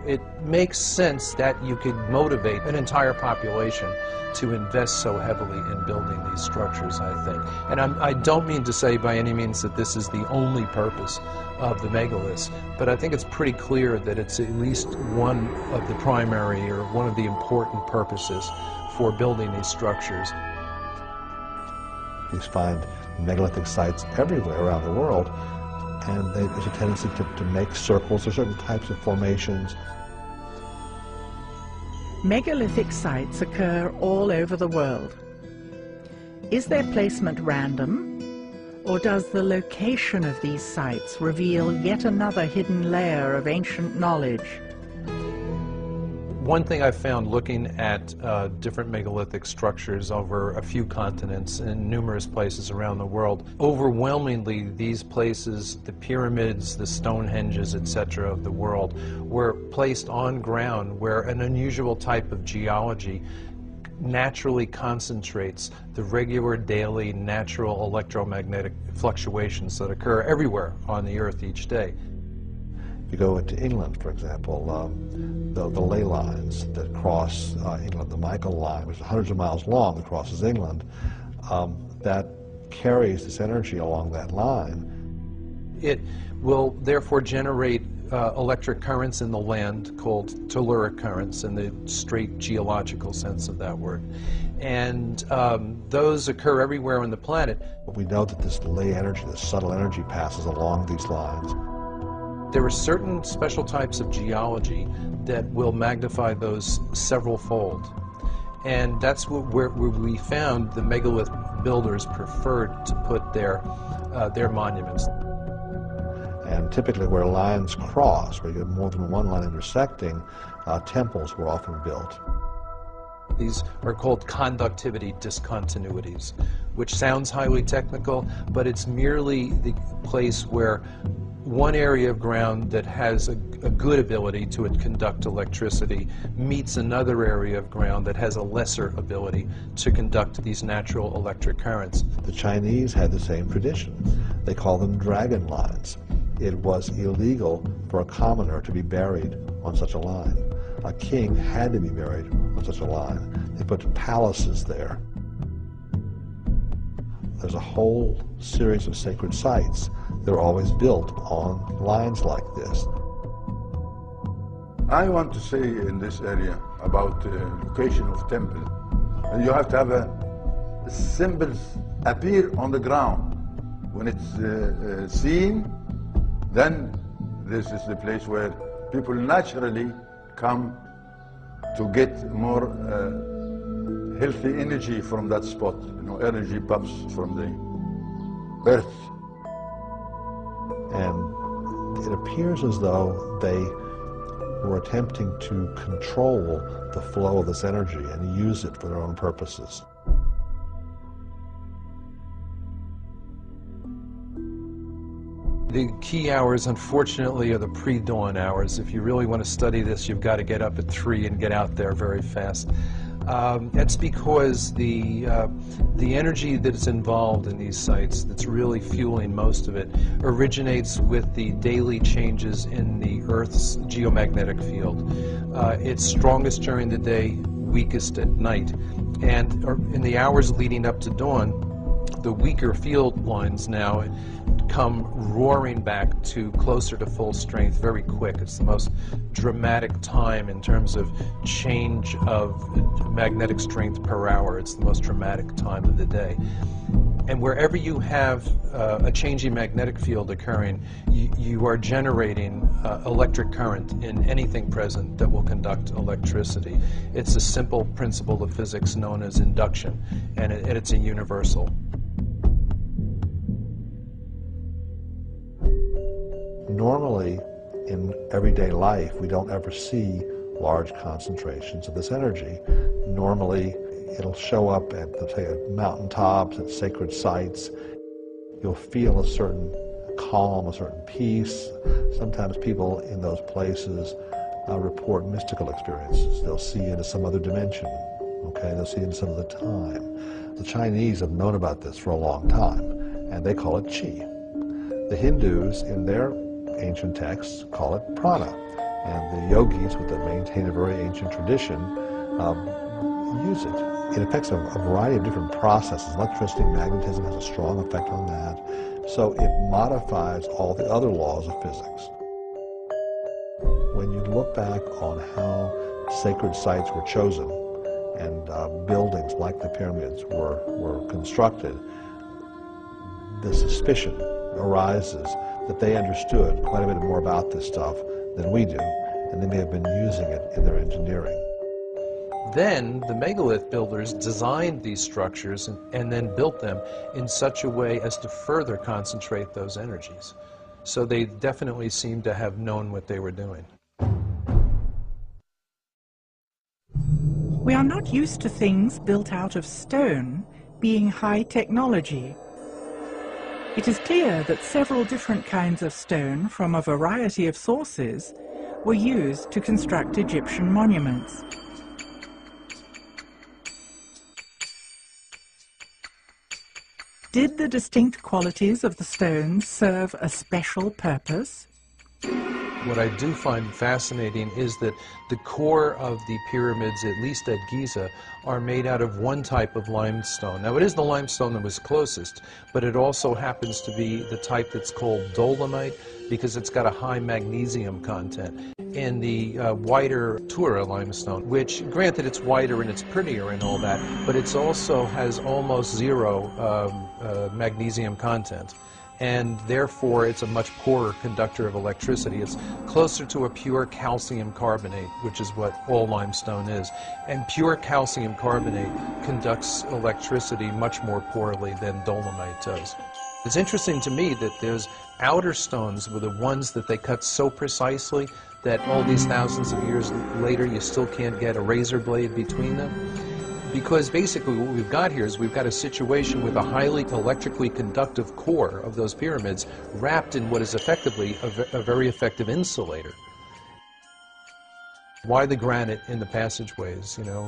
It makes sense that you could motivate an entire population to invest so heavily in building these structures, I think. And I don't mean to say by any means that this is the only purpose of the megaliths, but I think it's pretty clear that it's at least one of the primary or one of the important purposes for building these structures. You find megalithic sites everywhere around the world, and there's a tendency to make circles or certain types of formations. Megalithic sites occur all over the world. Is their placement random, or does the location of these sites reveal yet another hidden layer of ancient knowledge? One thing I've found looking at different megalithic structures over a few continents in numerous places around the world, overwhelmingly these places, the pyramids, the Stonehenges, etc. of the world, were placed on ground where an unusual type of geology naturally concentrates the regular daily natural electromagnetic fluctuations that occur everywhere on the Earth each day. You go into England, for example, the ley lines that cross England, the Michael line, which is hundreds of miles long, that crosses England, that carries this energy along that line. It will therefore generate electric currents in the land called telluric currents in the straight geological sense of that word. And those occur everywhere on the planet. We know that this ley energy, this subtle energy, passes along these lines. There are certain special types of geology that will magnify those several-fold. And that's where we found the megalith builders preferred to put their monuments. And typically where lines cross, where you have more than one line intersecting, temples were often built. These are called conductivity discontinuities, which sounds highly technical, but it's merely the place where one area of ground that has a good ability to conduct electricity meets another area of ground that has a lesser ability to conduct these natural electric currents. The Chinese had the same tradition. They call them dragon lines. It was illegal for a commoner to be buried on such a line. A king had to be buried on such a line. They put palaces there. There's a whole series of sacred sites that are always built on lines like this. I want to say in this area about the location of temple. You have to have symbols appear on the ground. When it's seen, then this is the place where people naturally come to get more healthy energy from that spot. You know, energy pumps from the earth. And it appears as though they were attempting to control the flow of this energy and use it for their own purposes. The key hours, unfortunately, are the pre-dawn hours. If you really want to study this, you've got to get up at 3 and get out there very fast. That's because the energy that's involved in these sites, that's really fueling most of it, originates with the daily changes in the Earth's geomagnetic field. It's strongest during the day, weakest at night. And in the hours leading up to dawn, the weaker field lines now come roaring back to closer to full strength very quick. It's the most dramatic time in terms of change of magnetic strength per hour. It's the most dramatic time of the day. And wherever you have a changing magnetic field occurring, you are generating electric current in anything present that will conduct electricity. It's a simple principle of physics known as induction, and it's a universal. Normally, in everyday life, we don't ever see large concentrations of this energy. Normally, it'll show up at, say, mountaintops, at sacred sites. You'll feel a certain calm, a certain peace. Sometimes people in those places report mystical experiences. They'll see into some other dimension, okay? They'll see into some other time. The Chinese have known about this for a long time, and they call it qi. The Hindus, in their ancient texts, call it prana, and the yogis, that maintain a very ancient tradition, use it. It affects a variety of different processes. Electricity and magnetism has a strong effect on that. So it modifies all the other laws of physics. When you look back on how sacred sites were chosen and buildings like the pyramids were constructed, the suspicion arises that they understood quite a bit more about this stuff than we do, and they may have been using it in their engineering. Then the megalith builders designed these structures and then built them in such a way as to further concentrate those energies. So they definitely seem to have known what they were doing. We are not used to things built out of stone being high technology. It is clear that several different kinds of stone from a variety of sources were used to construct Egyptian monuments. Did the distinct qualities of the stones serve a special purpose? What I do find fascinating is that the core of the pyramids, at least at Giza, are made out of one type of limestone. Now, it is the limestone that was closest, but it also happens to be the type that's called dolomite because it's got a high magnesium content. And the whiter Tura limestone, which, granted, it's whiter and it's prettier and all that, but it also has almost zero magnesium content. And therefore it's a much poorer conductor of electricity. It's closer to a pure calcium carbonate, which is what all limestone is. And pure calcium carbonate conducts electricity much more poorly than dolomite does. It's interesting to me that those outer stones were the ones that they cut so precisely that all these thousands of years later you still can't get a razor blade between them. Because basically what we've got here is we've got a situation with a highly electrically conductive core of those pyramids wrapped in what is effectively a very effective insulator. Why the granite in the passageways, you know?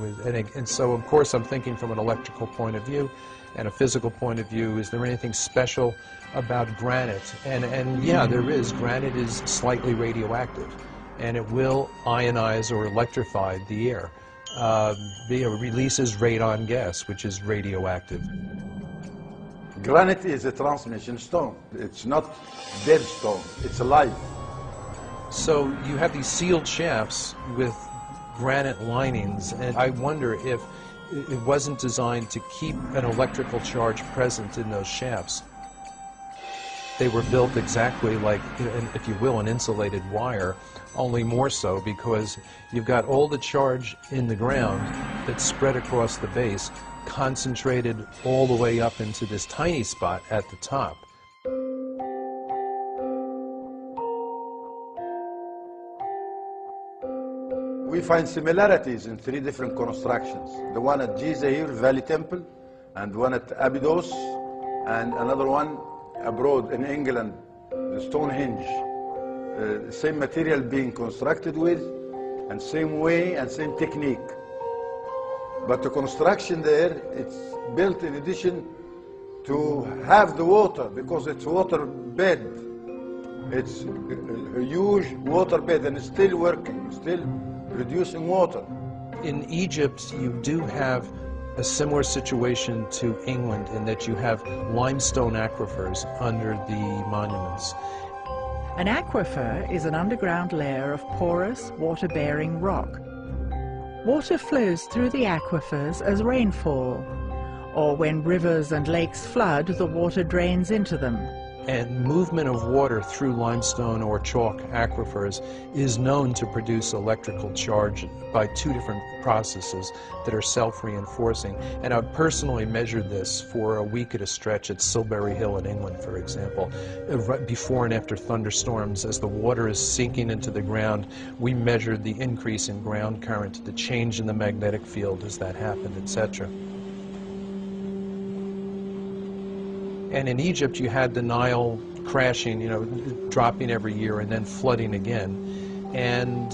And so, of course, I'm thinking from an electrical point of view and a physical point of view. Is there anything special about granite? And yeah, there is. Granite is slightly radioactive, and it will ionize or electrify the air. It releases radon gas, which is radioactive. Granite is a transmission stone. It's not dead stone, it's alive. So you have these sealed shafts with granite linings, and I wonder if it wasn't designed to keep an electrical charge present in those shafts. They were built exactly like, if you will, an insulated wire, only more so because you've got all the charge in the ground that's spread across the base, concentrated all the way up into this tiny spot at the top. We find similarities in three different constructions. The one at Giza here, Valley Temple, and one at Abydos, and another one abroad in England, the Stonehenge. Same material being constructed with, and same way and same technique. But the construction there, it's built in addition to have the water, because it's water bed. It's a huge water bed, and it's still working, still producing water. In Egypt, you do have a similar situation to England in that you have limestone aquifers under the monuments. An aquifer is an underground layer of porous, water-bearing rock. Water flows through the aquifers as rainfall, or when rivers and lakes flood, the water drains into them. And movement of water through limestone or chalk aquifers is known to produce electrical charge by two different processes that are self-reinforcing. And I've personally measured this for a week at a stretch at Silbury Hill in England, for example. Right before and after thunderstorms, as the water is sinking into the ground, we measured the increase in ground current, the change in the magnetic field as that happened, etc. And in Egypt, you had the Nile crashing, dropping every year and then flooding again. And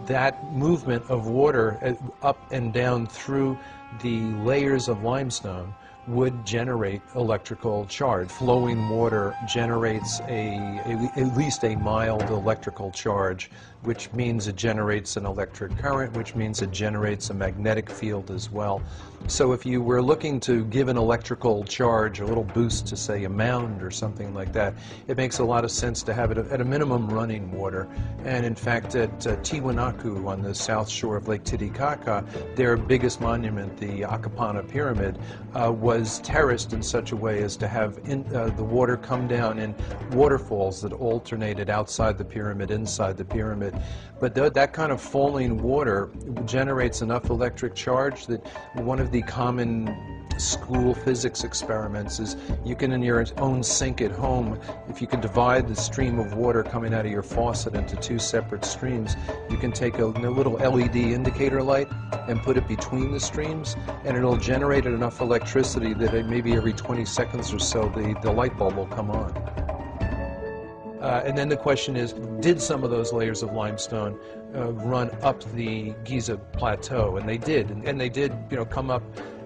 that movement of water up and down through the layers of limestone would generate electrical charge. Flowing water generates at least a mild electrical charge, which means it generates an electric current, which means it generates a magnetic field as well. So if you were looking to give an electrical charge, a little boost to, say, a mound or something like that, it makes a lot of sense to have it at a minimum running water. And in fact, at Tiwanaku on the south shore of Lake Titicaca, their biggest monument, the Akapana Pyramid, was terraced in such a way as to have the water come down in waterfalls that alternated outside the pyramid, inside the pyramid. But that kind of falling water generates enough electric charge that one of the common school physics experiments is you can, in your own sink at home, if you can divide the stream of water coming out of your faucet into two separate streams, you can take a little LED indicator light and put it between the streams, and it'll generate enough electricity that maybe every 20 seconds or so the light bulb will come on. And then the question is, did some of those layers of limestone run up the Giza Plateau? And they did. And they did, come up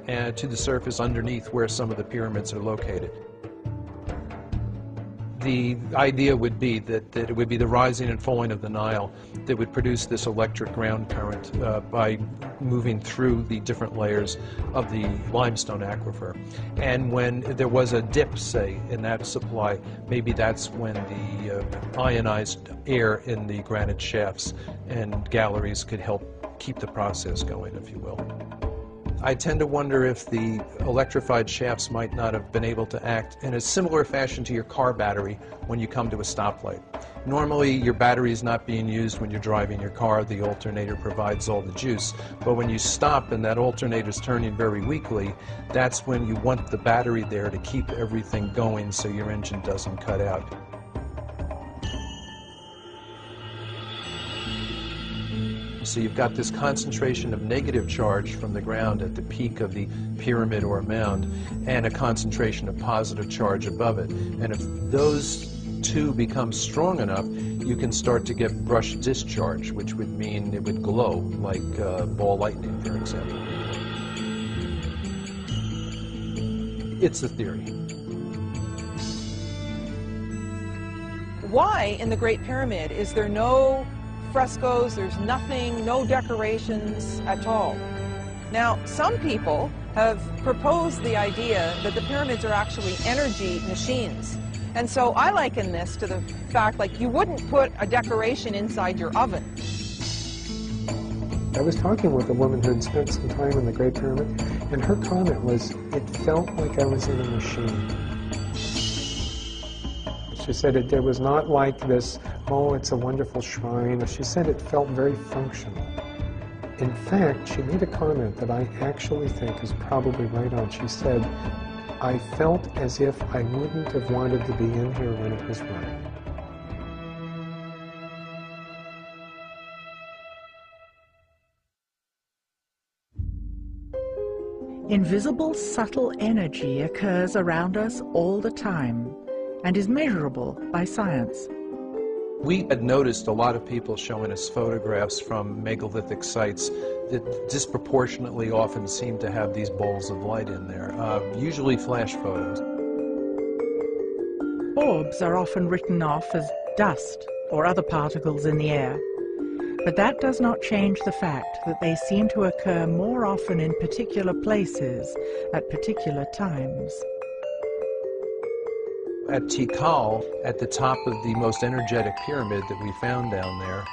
to the surface underneath where some of the pyramids are located. The idea would be that it would be the rising and falling of the Nile that would produce this electric ground current by moving through the different layers of the limestone aquifer. And when there was a dip, say, in that supply, maybe that's when the ionized air in the granite shafts and galleries could help keep the process going, if you will. I tend to wonder if the electrified shafts might not have been able to act in a similar fashion to your car battery when you come to a stoplight. Normally, your battery is not being used when you're driving your car. The alternator provides all the juice. But when you stop and that alternator is turning very weakly, that's when you want the battery there to keep everything going so your engine doesn't cut out. So you've got this concentration of negative charge from the ground at the peak of the pyramid or mound, and a concentration of positive charge above it. And if those two become strong enough, you can start to get brush discharge, which would mean it would glow, like ball lightning, for example. It's a theory. Why in the Great Pyramid is there no frescoes, there's nothing, no decorations at all? Now, some people have proposed the idea that the pyramids are actually energy machines. And so I liken this to the fact, like, you wouldn't put a decoration inside your oven. I was talking with a woman who had spent some time in the Great Pyramid, and her comment was, it felt like I was in a machine. She said it was not like this, oh, it's a wonderful shrine. She said it felt very functional. In fact, she made a comment that I actually think is probably right on. She said, I felt as if I wouldn't have wanted to be in here when it was running. Invisible, subtle energy occurs around us all the time and is measurable by science. We had noticed a lot of people showing us photographs from megalithic sites that disproportionately often seem to have these balls of light in there, usually flash photos. Orbs are often written off as dust or other particles in the air. But that does not change the fact that they seem to occur more often in particular places at particular times. At Tikal, at the top of the most energetic pyramid that we found down there,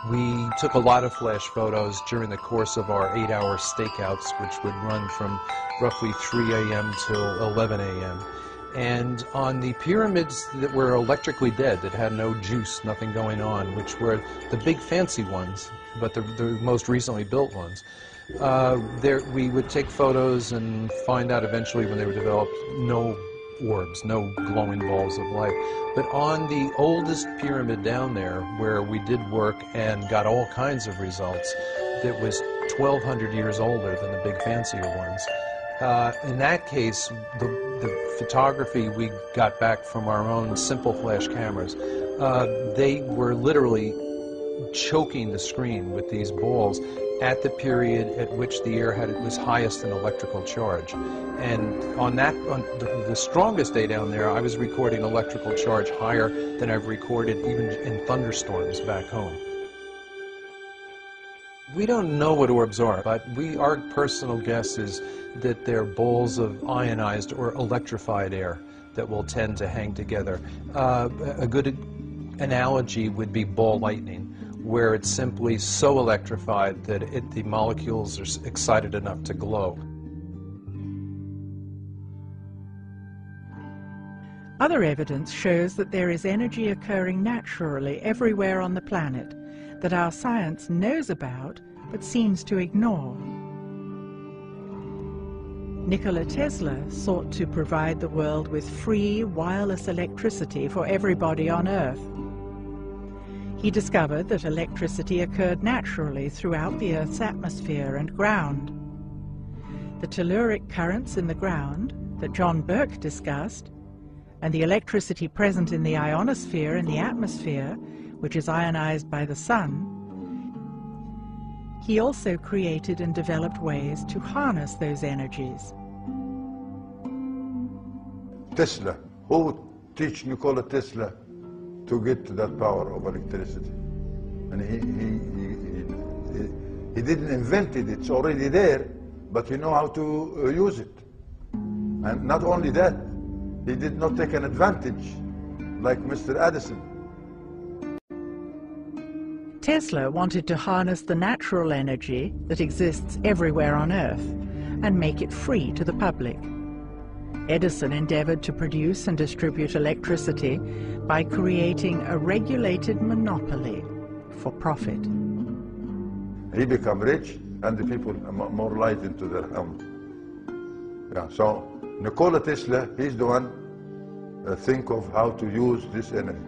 we took a lot of flash photos during the course of our 8-hour stakeouts, which would run from roughly 3 a.m. till 11 a.m. And on the pyramids that were electrically dead, that had no juice, nothing going on, which were the big fancy ones, but the most recently built ones, we would take photos and find out eventually when they were developed, no orbs, no glowing balls of light. But on the oldest pyramid down there, where we did work and got all kinds of results, that was 1,200 years older than the big fancier ones. In that case, the photography we got back from our own simple flash cameras, they were literally choking the screen with these balls at the period at which the air had its highest in electrical charge. And on the strongest day down there, I was recording electrical charge higher than I've recorded even in thunderstorms back home. We don't know what orbs are, but our personal guess is that they're balls of ionized or electrified air that will tend to hang together. A good analogy would be ball lightning, where it's simply so electrified that the molecules are excited enough to glow. Other evidence shows that there is energy occurring naturally everywhere on the planet that our science knows about but seems to ignore. Nikola Tesla sought to provide the world with free wireless electricity for everybody on Earth. He discovered that electricity occurred naturally throughout the Earth's atmosphere and ground. The telluric currents in the ground that John Burke discussed, and the electricity present in the ionosphere in the atmosphere, which is ionized by the sun. He also created and developed ways to harness those energies. Tesla, who teach Nikola Tesla to get to that power of electricity? And he didn't invent it, it's already there, but he know how to use it. And not only that, he did not take an advantage like Mr. Edison. Tesla wanted to harness the natural energy that exists everywhere on Earth and make it free to the public. Edison endeavored to produce and distribute electricity by creating a regulated monopoly for profit. He became rich and the people more light into their homes. Yeah, so Nikola Tesla, he's the one think of how to use this energy.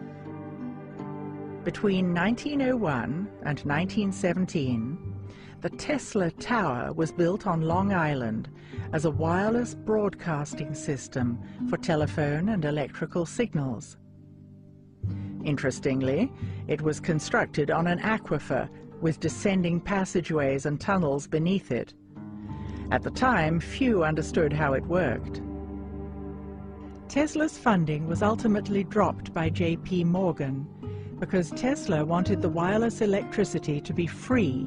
Between 1901 and 1917, the Tesla Tower was built on Long Island as a wireless broadcasting system for telephone and electrical signals. Interestingly, it was constructed on an aquifer with descending passageways and tunnels beneath it. At the time, few understood how it worked. Tesla's funding was ultimately dropped by J.P. Morgan because Tesla wanted the wireless electricity to be free,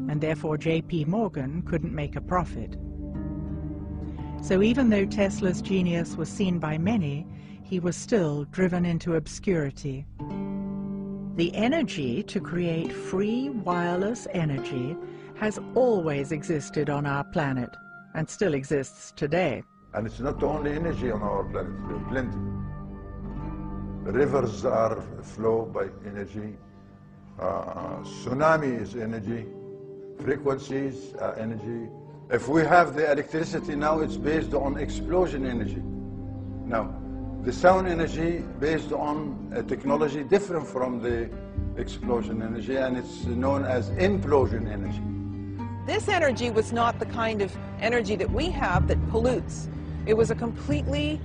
and therefore J.P. Morgan couldn't make a profit. So even though Tesla's genius was seen by many, he was still driven into obscurity. The energy to create free wireless energy has always existed on our planet, and still exists today. And it's not only energy on our planet, there's plenty. Rivers are flow by energy, tsunami is energy, frequencies are energy. If we have the electricity now, it's based on explosion energy. Now, the sound energy based on a technology different from the explosion energy, and it's known as implosion energy. This energy was not the kind of energy that we have that pollutes. It was a completely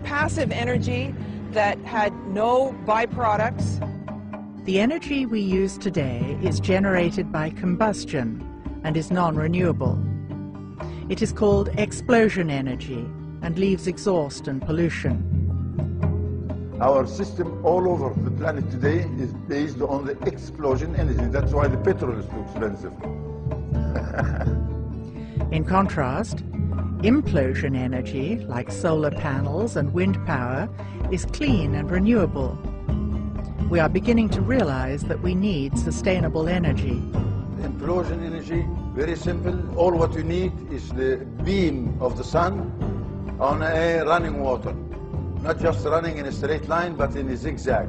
passive energy that had no byproducts. The energy we use today is generated by combustion and is non-renewable. It is called explosion energy and leaves exhaust and pollution. Our system all over the planet today is based on the explosion energy. That's why the petrol is too expensive. In contrast, implosion energy, like solar panels and wind power, is clean and renewable. We are beginning to realize that we need sustainable energy. Implosion energy, very simple. All what you need is the beam of the sun on a running water. Not just running in a straight line, but in a zigzag.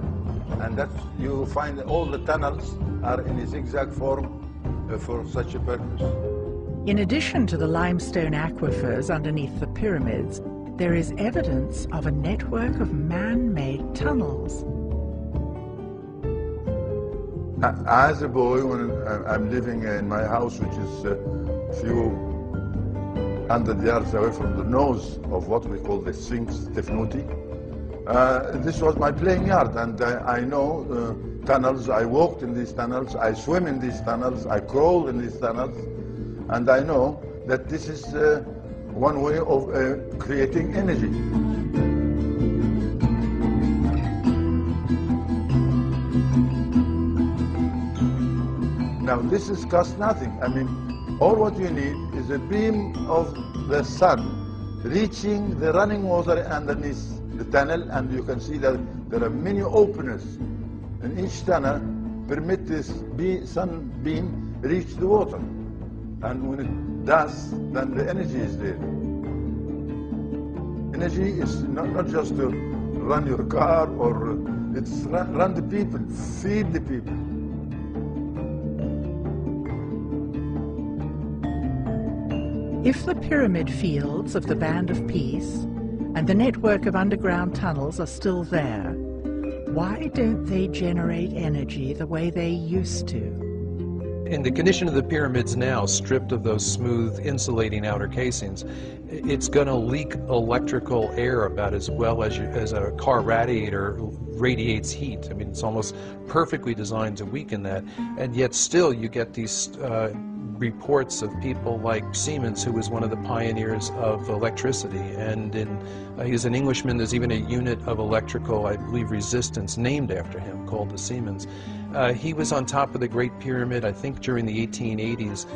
And that's, you find all the tunnels are in a zigzag form for such a purpose. In addition to the limestone aquifers underneath the pyramids, there is evidence of a network of man-made tunnels. As a boy, when I'm living in my house, which is a few 100 yards away from the nose of what we call the Sphinx Tefnuti, this was my playing yard, and I know tunnels. I walked in these tunnels, I swim in these tunnels, I crawl in these tunnels, and I know that this is one way of creating energy. Now this is cost nothing. I mean, all what you need is a beam of the sun reaching the running water underneath the tunnel, and you can see that there are many openers in each tunnel permit this sun beam reach the water. And when it does, then the energy is there. Energy is not just to run your car, or it's run the people, feed the people. If the pyramid fields of the Band of Peace and the network of underground tunnels are still there, why don't they generate energy the way they used to? In the condition of the pyramids now, stripped of those smooth insulating outer casings, it's going to leak electrical air about as well as a car radiator radiates heat. I mean, it's almost perfectly designed to weaken that, and yet still you get these reports of people like Siemens, who was one of the pioneers of electricity, and he's an Englishman. There's even a unit of electrical, I believe, resistance named after him called the Siemens. He was on top of the Great Pyramid, I think, during the 1880s,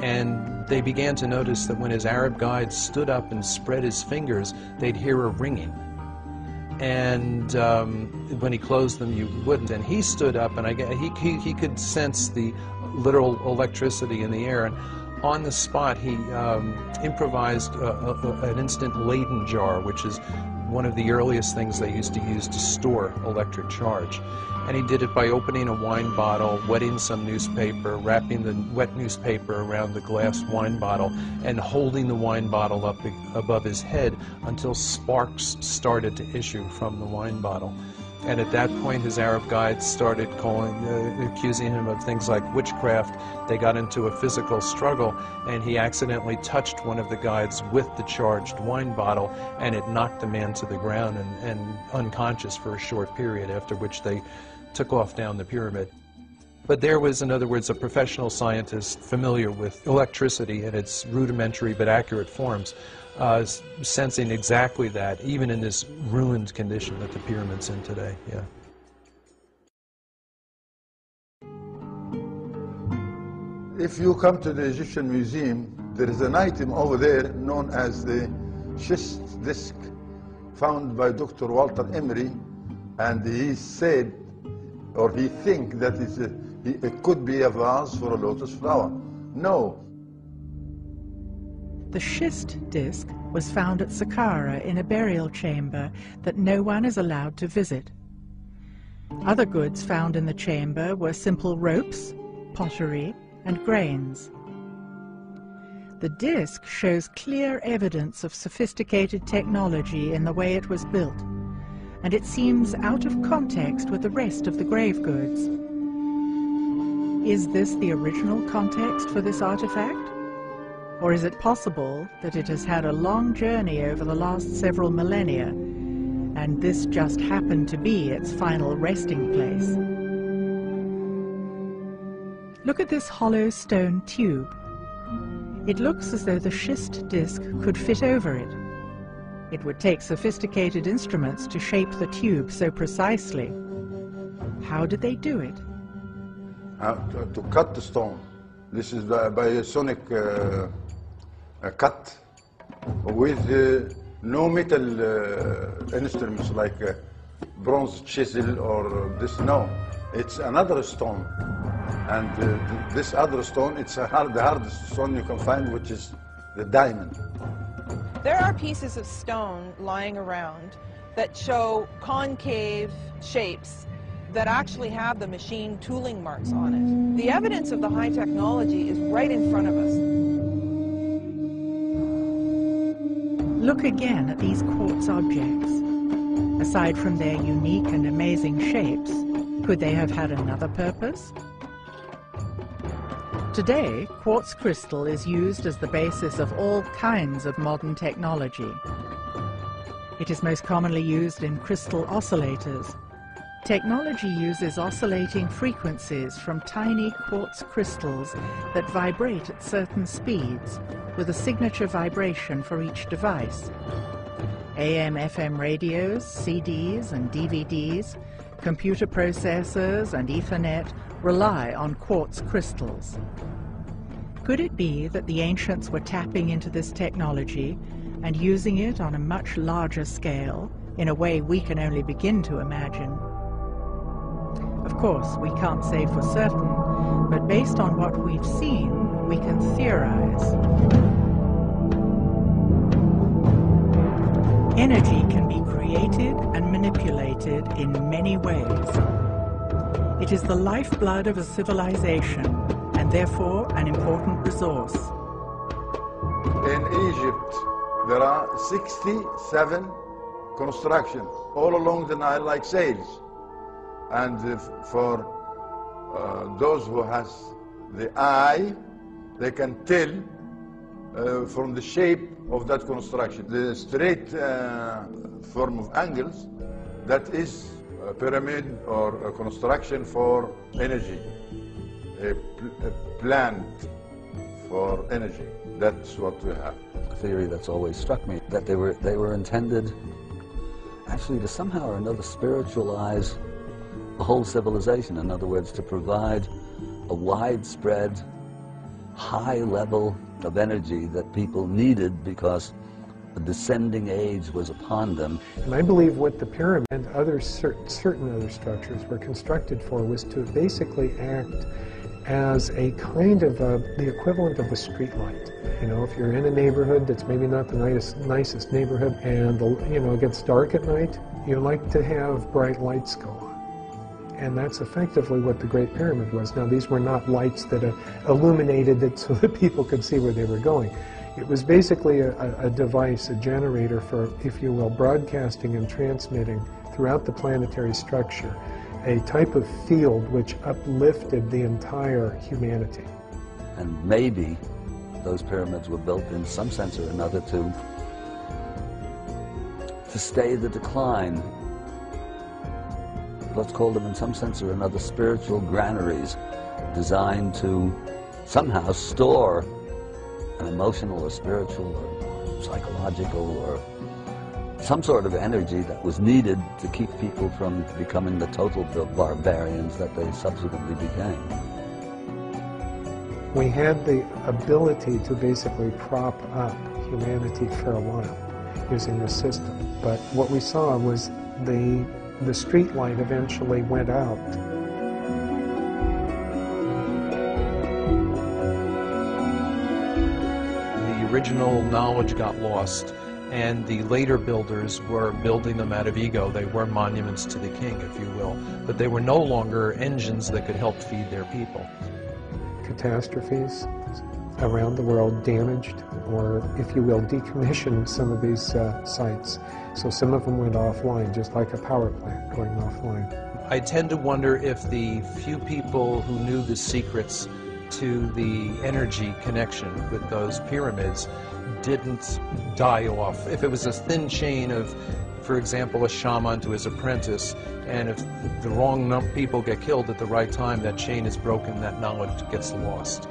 and they began to notice that when his Arab guides stood up and spread his fingers, they'd hear a ringing. And when he closed them, you wouldn't. And he stood up, and he could sense the literal electricity in the air. And on the spot, he improvised an instant Leyden jar, which is one of the earliest things they used to use to store electric charge. And he did it by opening a wine bottle, wetting some newspaper, wrapping the wet newspaper around the glass wine bottle, and holding the wine bottle up above his head until sparks started to issue from the wine bottle. And at that point, his Arab guides started accusing him of things like witchcraft. They got into a physical struggle, and he accidentally touched one of the guides with the charged wine bottle, and it knocked the man to the ground and unconscious for a short period, after which they took off down the pyramid. But there was, in other words, a professional scientist familiar with electricity in its rudimentary but accurate forms, sensing exactly that, even in this ruined condition that the pyramid's in today. Yeah. If you come to the Egyptian Museum, there is an item over there known as the schist disc, found by Dr. Walter Emery, and he said, or he thinks that it could be a vase for a lotus flower. No. The schist disc was found at Saqqara in a burial chamber that no one is allowed to visit. Other goods found in the chamber were simple ropes, pottery, and grains. The disc shows clear evidence of sophisticated technology in the way it was built, and it seems out of context with the rest of the grave goods. Is this the original context for this artifact? Or is it possible that it has had a long journey over the last several millennia, and this just happened to be its final resting place? Look at this hollow stone tube. It looks as though the schist disc could fit over it. It would take sophisticated instruments to shape the tube so precisely. How did they do it? To cut the stone. This is by a sonic cut with no metal instruments like bronze chisel or this. No, it's another stone. And this other stone, it's the hardest stone you can find, which is the diamond. There are pieces of stone lying around that show concave shapes that actually have the machine tooling marks on it. The evidence of the high technology is right in front of us. Look again at these quartz objects. Aside from their unique and amazing shapes, could they have had another purpose? Today, quartz crystal is used as the basis of all kinds of modern technology. It is most commonly used in crystal oscillators. Technology uses oscillating frequencies from tiny quartz crystals that vibrate at certain speeds, with a signature vibration for each device. AM/FM radios, CDs and DVDs, computer processors and Ethernet rely on quartz crystals. Could it be that the ancients were tapping into this technology and using it on a much larger scale, in a way we can only begin to imagine? Of course, we can't say for certain, but based on what we've seen, we can theorize. Energy can be created and manipulated in many ways. It is the lifeblood of a civilization, and therefore an important resource. In Egypt, there are 67 constructions all along the Nile like sails. And for those who has the eye, they can tell from the shape of that construction. The straight form of angles, that is a pyramid or a construction for energy, a plant for energy. That's what we have. A theory that's always struck me, that they were intended actually to somehow or another spiritualize the whole civilization. In other words, to provide a widespread, high level of energy that people needed because a descending age was upon them. And I believe what the pyramid and other certain other structures were constructed for was to basically act as a kind of the equivalent of a street light. You know, if you're in a neighborhood that's maybe not the nicest neighborhood, and it gets dark at night, you like to have bright lights go on. And that's effectively what the Great Pyramid was. Now, these were not lights that illuminated it so that people could see where they were going. It was basically a device, a generator for, if you will, broadcasting and transmitting throughout the planetary structure a type of field which uplifted the entire humanity. And maybe those pyramids were built in some sense or another to stay the decline. Let's call them in some sense or another spiritual granaries designed to somehow store an emotional or spiritual or psychological or some sort of energy that was needed to keep people from becoming the total barbarians that they subsequently became. We had the ability to basically prop up humanity for a while using the system, but what we saw was the street light eventually went out. The original knowledge got lost, and the later builders were building them out of ego. They were monuments to the king, if you will, but they were no longer engines that could help feed their people. Catastrophes around the world damaged, or if you will, decommissioned some of these sites. So some of them went offline, just like a power plant going offline. I tend to wonder if the few people who knew the secrets to the energy connection with those pyramids didn't die off. If it was a thin chain of, for example, a shaman to his apprentice, and if the wrong people get killed at the right time, that chain is broken, that knowledge gets lost.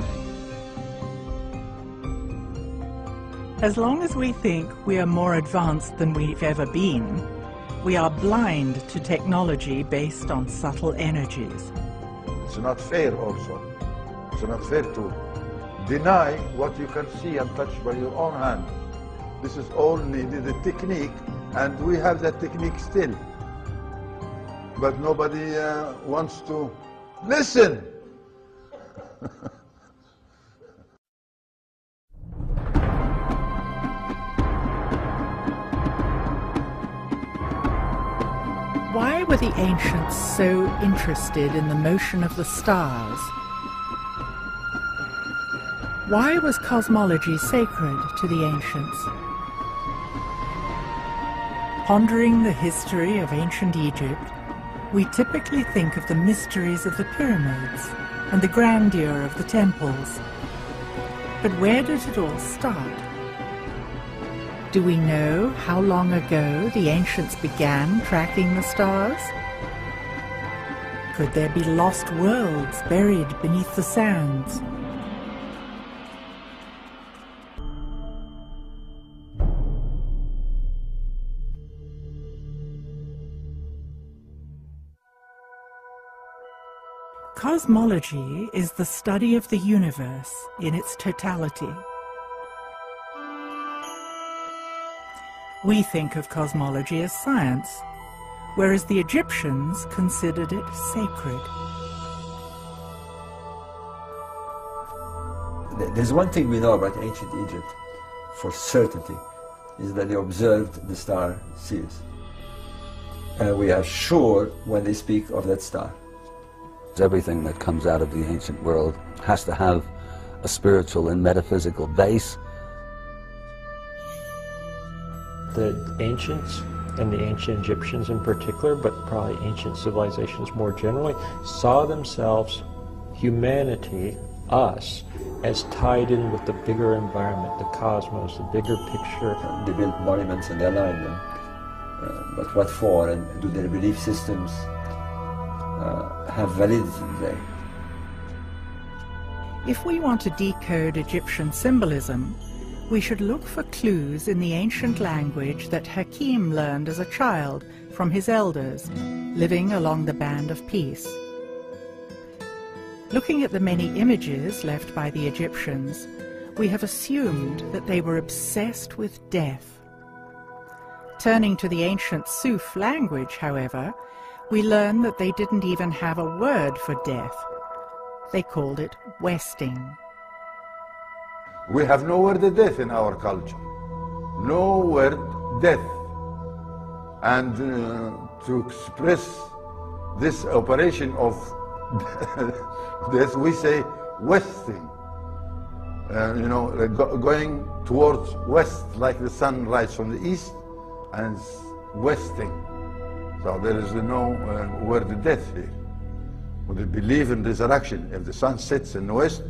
As long as we think we are more advanced than we've ever been, we are blind to technology based on subtle energies. It's not fair also. It's not fair to deny what you can see and touch by your own hand. This is all needed, a technique, and we have that technique still. But nobody wants to listen. Why were the ancients so interested in the motion of the stars? Why was cosmology sacred to the ancients? Pondering the history of ancient Egypt, we typically think of the mysteries of the pyramids and the grandeur of the temples. But where did it all start? Do we know how long ago the ancients began tracking the stars? Could there be lost worlds buried beneath the sands? Cosmology is the study of the universe in its totality. We think of cosmology as science, whereas the Egyptians considered it sacred. There's one thing we know about ancient Egypt for certainty, is that they observed the star Sirius. And we are sure when they speak of that star. Everything that comes out of the ancient world has to have a spiritual and metaphysical base. The ancients, and the ancient Egyptians in particular, but probably ancient civilizations more generally, saw themselves, humanity, us, as tied in with the bigger environment, the cosmos, the bigger picture. They built monuments and they aligned them. But what for? And do their belief systems have validity today? If we want to decode Egyptian symbolism, we should look for clues in the ancient language that Hakim learned as a child from his elders, living along the Band of Peace. Looking at the many images left by the Egyptians, we have assumed that they were obsessed with death. Turning to the ancient Suf language, however, we learn that they didn't even have a word for death. They called it westing. We have no word of death in our culture. No word death. And to express this operation of death, we say westing. You know, going towards west, like the sun rises from the east, and it's westing. So there is no word of death here. We believe in resurrection. If the sun sets in the west,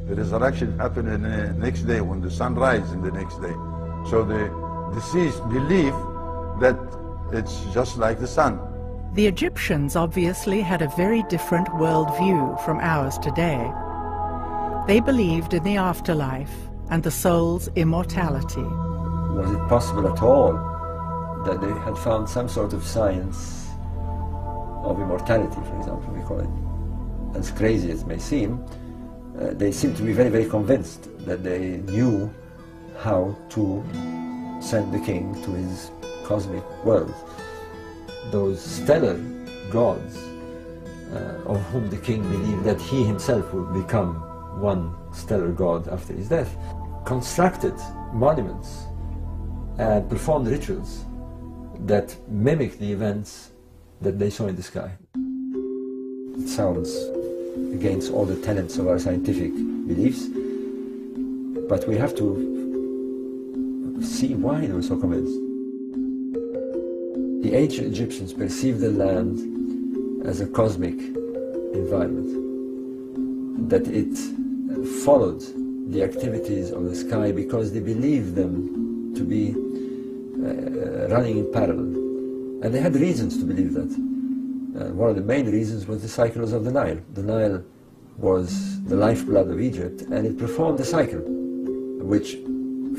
the resurrection happens in the next day when the sun rises in the next day. So the deceased believe that it's just like the sun. The Egyptians obviously had a very different worldview from ours today. They believed in the afterlife and the soul's immortality. Was it possible at all that they had found some sort of science of immortality, for example, we call it? As crazy as it may seem, they seem to be very, very convinced that they knew how to send the king to his cosmic world. Those stellar gods, of whom the king believed that he himself would become one stellar god after his death, constructed monuments and performed rituals that mimic the events that they saw in the sky. It sounds against all the tenets of our scientific beliefs, but we have to see why they were so convinced. The ancient Egyptians perceived the land as a cosmic environment, that it followed the activities of the sky because they believed them to be running in parallel. And they had reasons to believe that. One of the main reasons was the cycles of the Nile. The Nile was the lifeblood of Egypt, and it performed a cycle which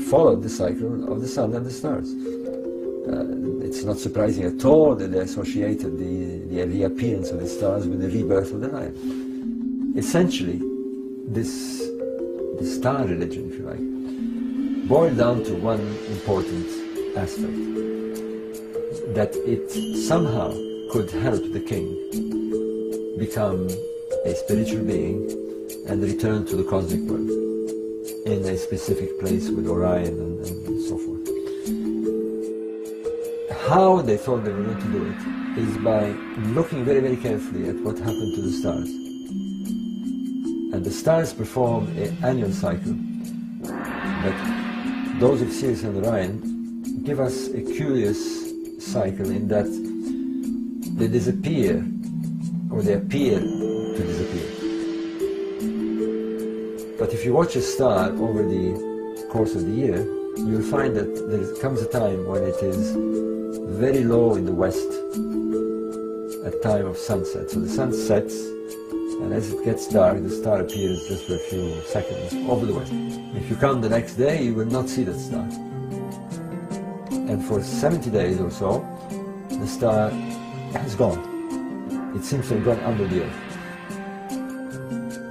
followed the cycle of the sun and the stars. It's not surprising at all that they associated the reappearance of the stars with the rebirth of the Lion. Essentially, the star religion, if you like, boiled down to one important aspect, that it somehow could help the king become a spiritual being and return to the cosmic world in a specific place with Orion and so forth. How they thought they were going to do it is by looking very, very carefully at what happened to the stars. And the stars perform an annual cycle, but those of Sirius and Orion give us a curious cycle in that they disappear, or they appear to disappear. But if you watch a star over the course of the year, you'll find that there comes a time when it is very low in the west at time of sunset. So the sun sets, and as it gets dark, the star appears just for a few seconds over the west. If you come the next day, you will not see that star. And for 70 days or so, the star has gone. It seems to have gone under the earth.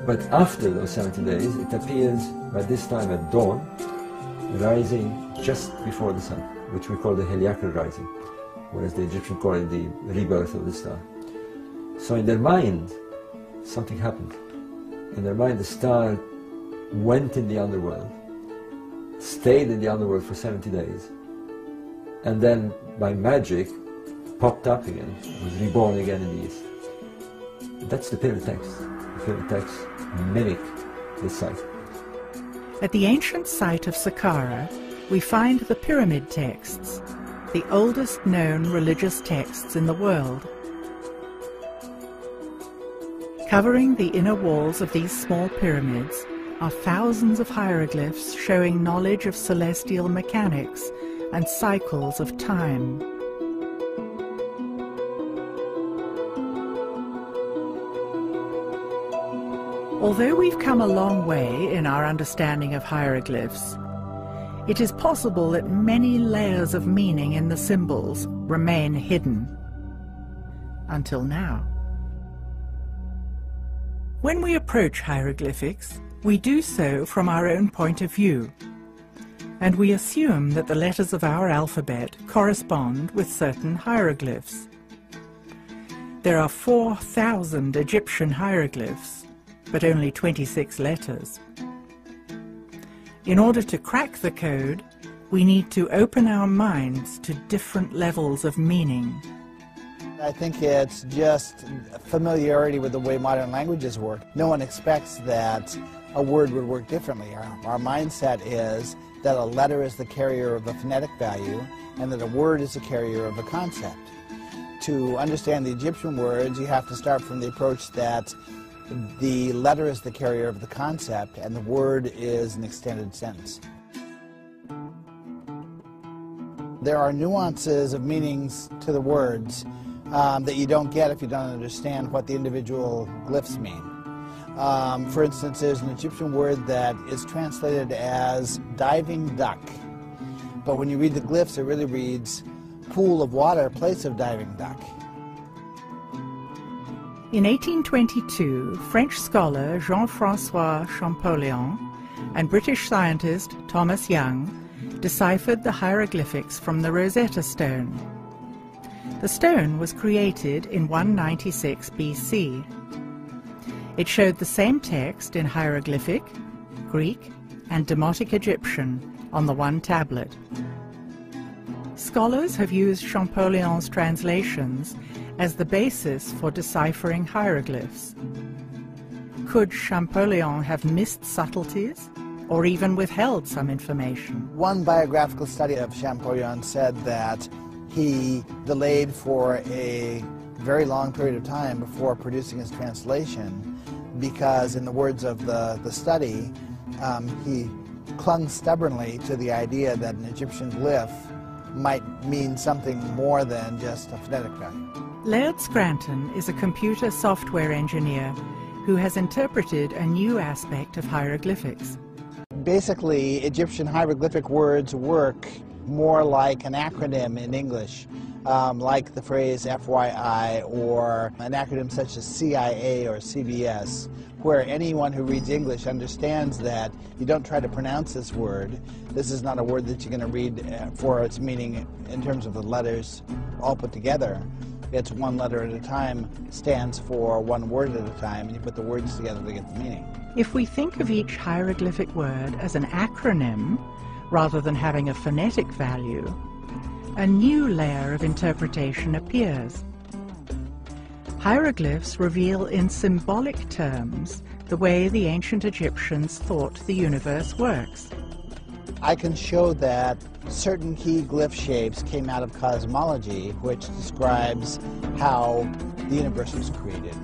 But after those 70 days, it appears by this time at dawn, rising just before the sun, which we call the heliacal rising, whereas the Egyptians call it the rebirth of the star. So in their mind, something happened. In their mind, the star went in the underworld, stayed in the underworld for 70 days, and then by magic popped up again, was reborn again in the east. That's the pyramid text. The pyramid texts mimic this site. At the ancient site of Saqqara, we find the pyramid texts, the oldest known religious texts in the world. Covering the inner walls of these small pyramids are thousands of hieroglyphs showing knowledge of celestial mechanics and cycles of time. Although we've come a long way in our understanding of hieroglyphs, it is possible that many layers of meaning in the symbols remain hidden. Until now. When we approach hieroglyphics, we do so from our own point of view, and we assume that the letters of our alphabet correspond with certain hieroglyphs. There are 4,000 Egyptian hieroglyphs, but only 26 letters. In order to crack the code, we need to open our minds to different levels of meaning. I think it's just familiarity with the way modern languages work. No one expects that a word would work differently. Our mindset is that a letter is the carrier of a phonetic value and that a word is the carrier of a concept. To understand the Egyptian words, you have to start from the approach that the letter is the carrier of the concept and the word is an extended sentence. There are nuances of meanings to the words that you don't get if you don't understand what the individual glyphs mean. For instance, there's an Egyptian word that is translated as diving duck, but when you read the glyphs, it really reads pool of water, place of diving duck. In 1822, French scholar Jean-François Champollion and British scientist Thomas Young deciphered the hieroglyphics from the Rosetta Stone. The stone was created in 196 BC. It showed the same text in hieroglyphic, Greek, and Demotic Egyptian on the one tablet. Scholars have used Champollion's translations as the basis for deciphering hieroglyphs. Could Champollion have missed subtleties, or even withheld some information? One biographical study of Champollion said that he delayed for a very long period of time before producing his translation because, in the words of the study, he clung stubbornly to the idea that an Egyptian glyph might mean something more than just a phonetic value. Laird Scranton is a computer software engineer who has interpreted a new aspect of hieroglyphics. Basically, Egyptian hieroglyphic words work more like an acronym in English, like the phrase FYI, or an acronym such as CIA or CBS, where anyone who reads English understands that you don't try to pronounce this word. This is not a word that you're going to read for its meaning in terms of the letters all put together. It's one letter at a time, stands for one word at a time, and you put the words together to get the meaning. If we think of each hieroglyphic word as an acronym, rather than having a phonetic value, a new layer of interpretation appears. Hieroglyphs reveal in symbolic terms the way the ancient Egyptians thought the universe works. I can show that certain key glyph shapes came out of cosmology, which describes how the universe was created.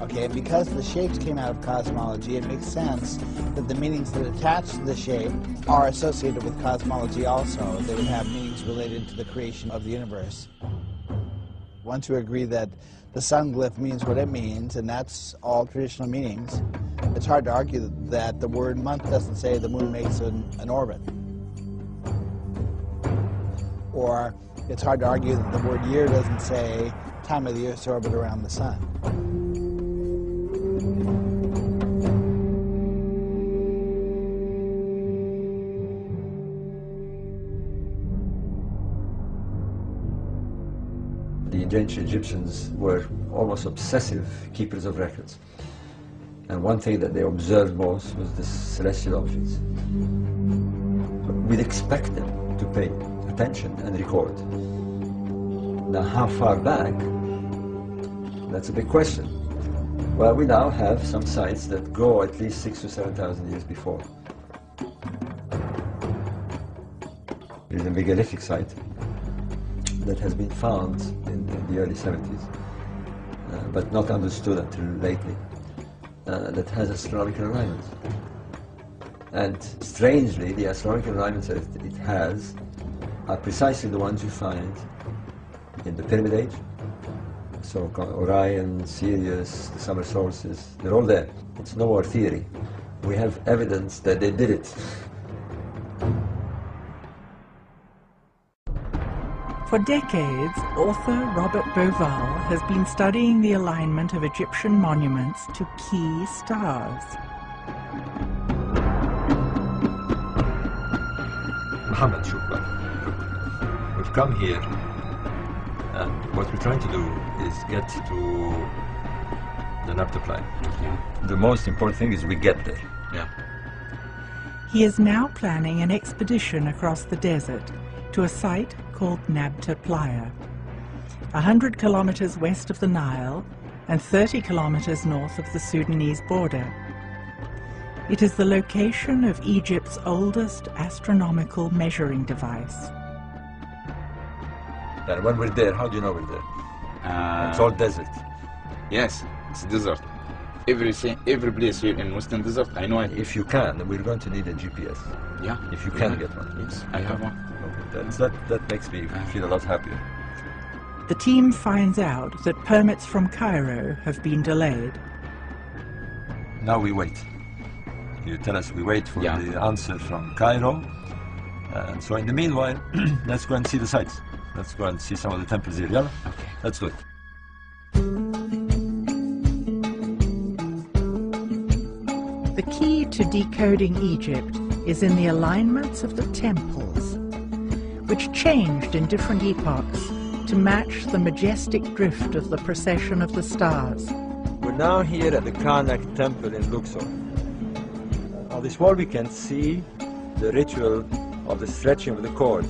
Okay, and because the shapes came out of cosmology, it makes sense that the meanings that attach to the shape are associated with cosmology also. They would have meanings related to the creation of the universe. Once you agree that the sun glyph means what it means, and that's all traditional meanings, it's hard to argue that the word month doesn't say the moon makes an orbit. Or it's hard to argue that the word year doesn't say time of the Earth's orbit around the sun. The ancient Egyptians were almost obsessive keepers of records. And one thing that they observed most was the celestial objects. We'd expect them to pay attention and record. Now, how far back? That's a big question. Well, we now have some sites that go at least 6,000 to 7,000 years before. There's a megalithic site that has been found in the early 70s, but not understood until lately, that has astronomical alignments. And strangely, the astronomical alignments that it has are precisely the ones you find in the Pyramid Age. So Orion, Sirius, the summer solstice, they're all there. It's no more theory. We have evidence that they did it. For decades, author Robert Bauval has been studying the alignment of Egyptian monuments to key stars. Muhammad, shukran. We've come here, and what we're trying to do is get to the Nabta Plain. The most important thing is we get there. Yeah. He is now planning an expedition across the desert to a site called Nabta Playa, 100 kilometers west of the Nile and 30 kilometers north of the Sudanese border. It is the location of Egypt's oldest astronomical measuring device. And when we're there, how do you know we're there? It's all desert. Yes, it's desert. Every place here in Western Desert, I know it. If you can, we're going to need a GPS. Yeah. If you can get one. Yes, I have one. Okay, that makes me feel a lot happier. The team finds out that permits from Cairo have been delayed. Now we wait. You tell us we wait for the answer from Cairo. And so in the meanwhile, let's go and see the sites. Let's go and see some of the temples here. Yeah? Okay. Let's do it. The key to decoding Egypt is in the alignments of the temples, which changed in different epochs to match the majestic drift of the procession of the stars. We're now here at the Karnak temple in Luxor. On this wall we can see the ritual of the stretching of the cord.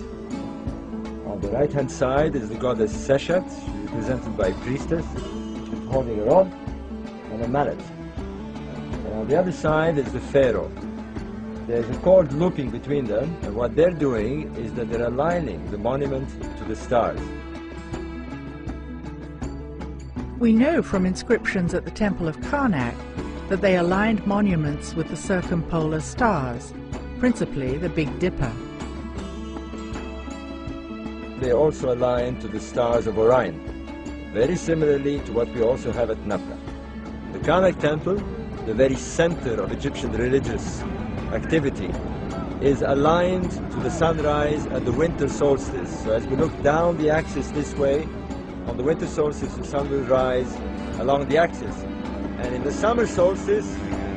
On the right hand side is the goddess Seshat, represented by a priestess. She's holding a rod and a mallet. And on the other side is the pharaoh. There's a cord looping between them, and what they're doing is that they're aligning the monument to the stars. We know from inscriptions at the Temple of Karnak that they aligned monuments with the circumpolar stars, principally the Big Dipper. They also align to the stars of Orion, very similarly to what we also have at Nabta. The Karnak temple, the very center of Egyptian religious activity is aligned to the sunrise and the winter solstice. So as we look down the axis this way, on the winter solstice the sun will rise along the axis. And in the summer solstice,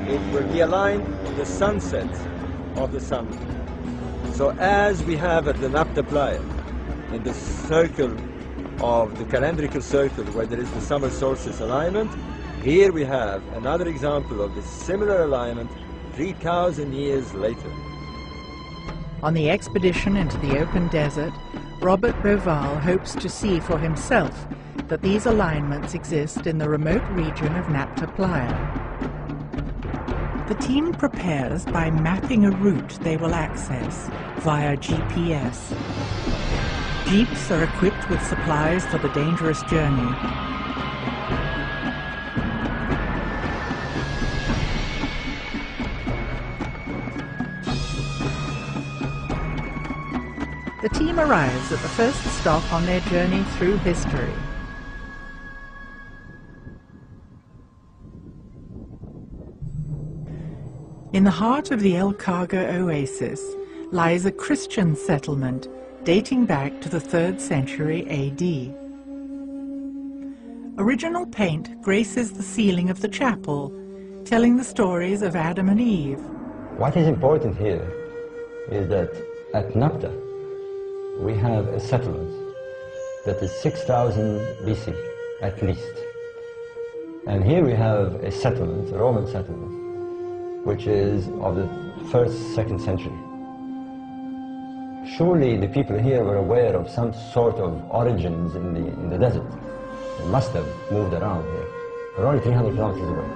it will be aligned to the sunset of the sun. So as we have at the Nabta Playa, in the circle of the calendrical circle where there is the summer solstice alignment, here we have another example of this similar alignment 3,000 years later. On the expedition into the open desert, Robert Bauval hopes to see for himself that these alignments exist in the remote region of Nabta Playa. The team prepares by mapping a route they will access via GPS. Jeeps are equipped with supplies for the dangerous journey. The team arrives at the first stop on their journey through history. In the heart of the El Khaga oasis lies a Christian settlement dating back to the 3rd century AD. Original paint graces the ceiling of the chapel, telling the stories of Adam and Eve. What is important here is that at Nabta we have a settlement that is 6,000 BC at least. And here we have a settlement, a Roman settlement, which is of the 1st, 2nd century. Surely the people here were aware of some sort of origins in the desert. They must have moved around here. They're only 300 kilometers away.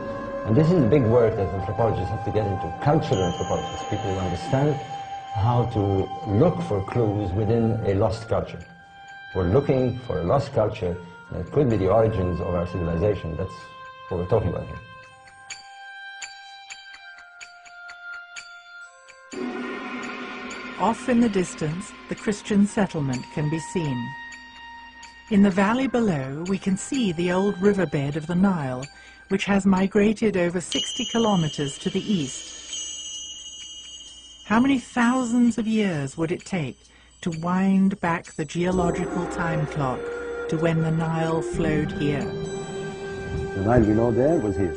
And this is the big work that anthropologists have to get into, cultural anthropologists, people who understand how to look for clues within a lost culture. We're looking for a lost culture that could be the origins of our civilization. That's what we're talking about here. Off in the distance, the Christian settlement can be seen. In the valley below, we can see the old riverbed of the Nile, which has migrated over 60 kilometers to the east. How many thousands of years would it take to wind back the geological time clock to when the Nile flowed here? The Nile we know there was here.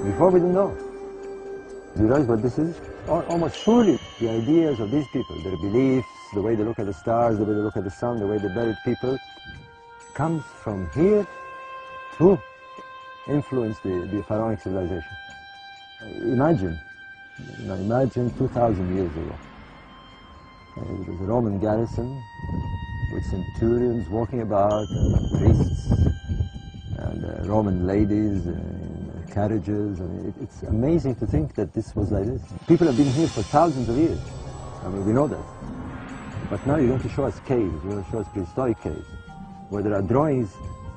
Before we didn't know. Do you realize what this is? Almost surely the ideas of these people, their beliefs, the way they look at the stars, the way they look at the sun, the way they buried people, comes from here to influence the pharaonic civilization. Imagine 2,000 years ago. There was a Roman garrison with centurions walking about, and priests, and Roman ladies in carriages. I mean, it's amazing to think that this was like this. People have been here for thousands of years. I mean, we know that. But now you're going to show us caves, you're going to show us prehistoric caves, where there are drawings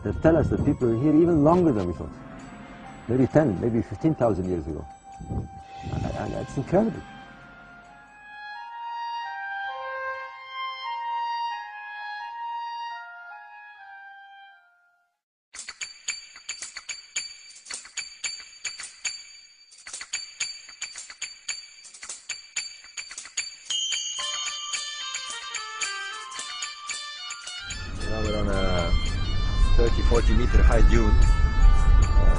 that tell us that people were here even longer than we thought. Maybe 10, maybe 15,000 years ago. And that's incredible. Now we're on a 30, 40 meter high dune,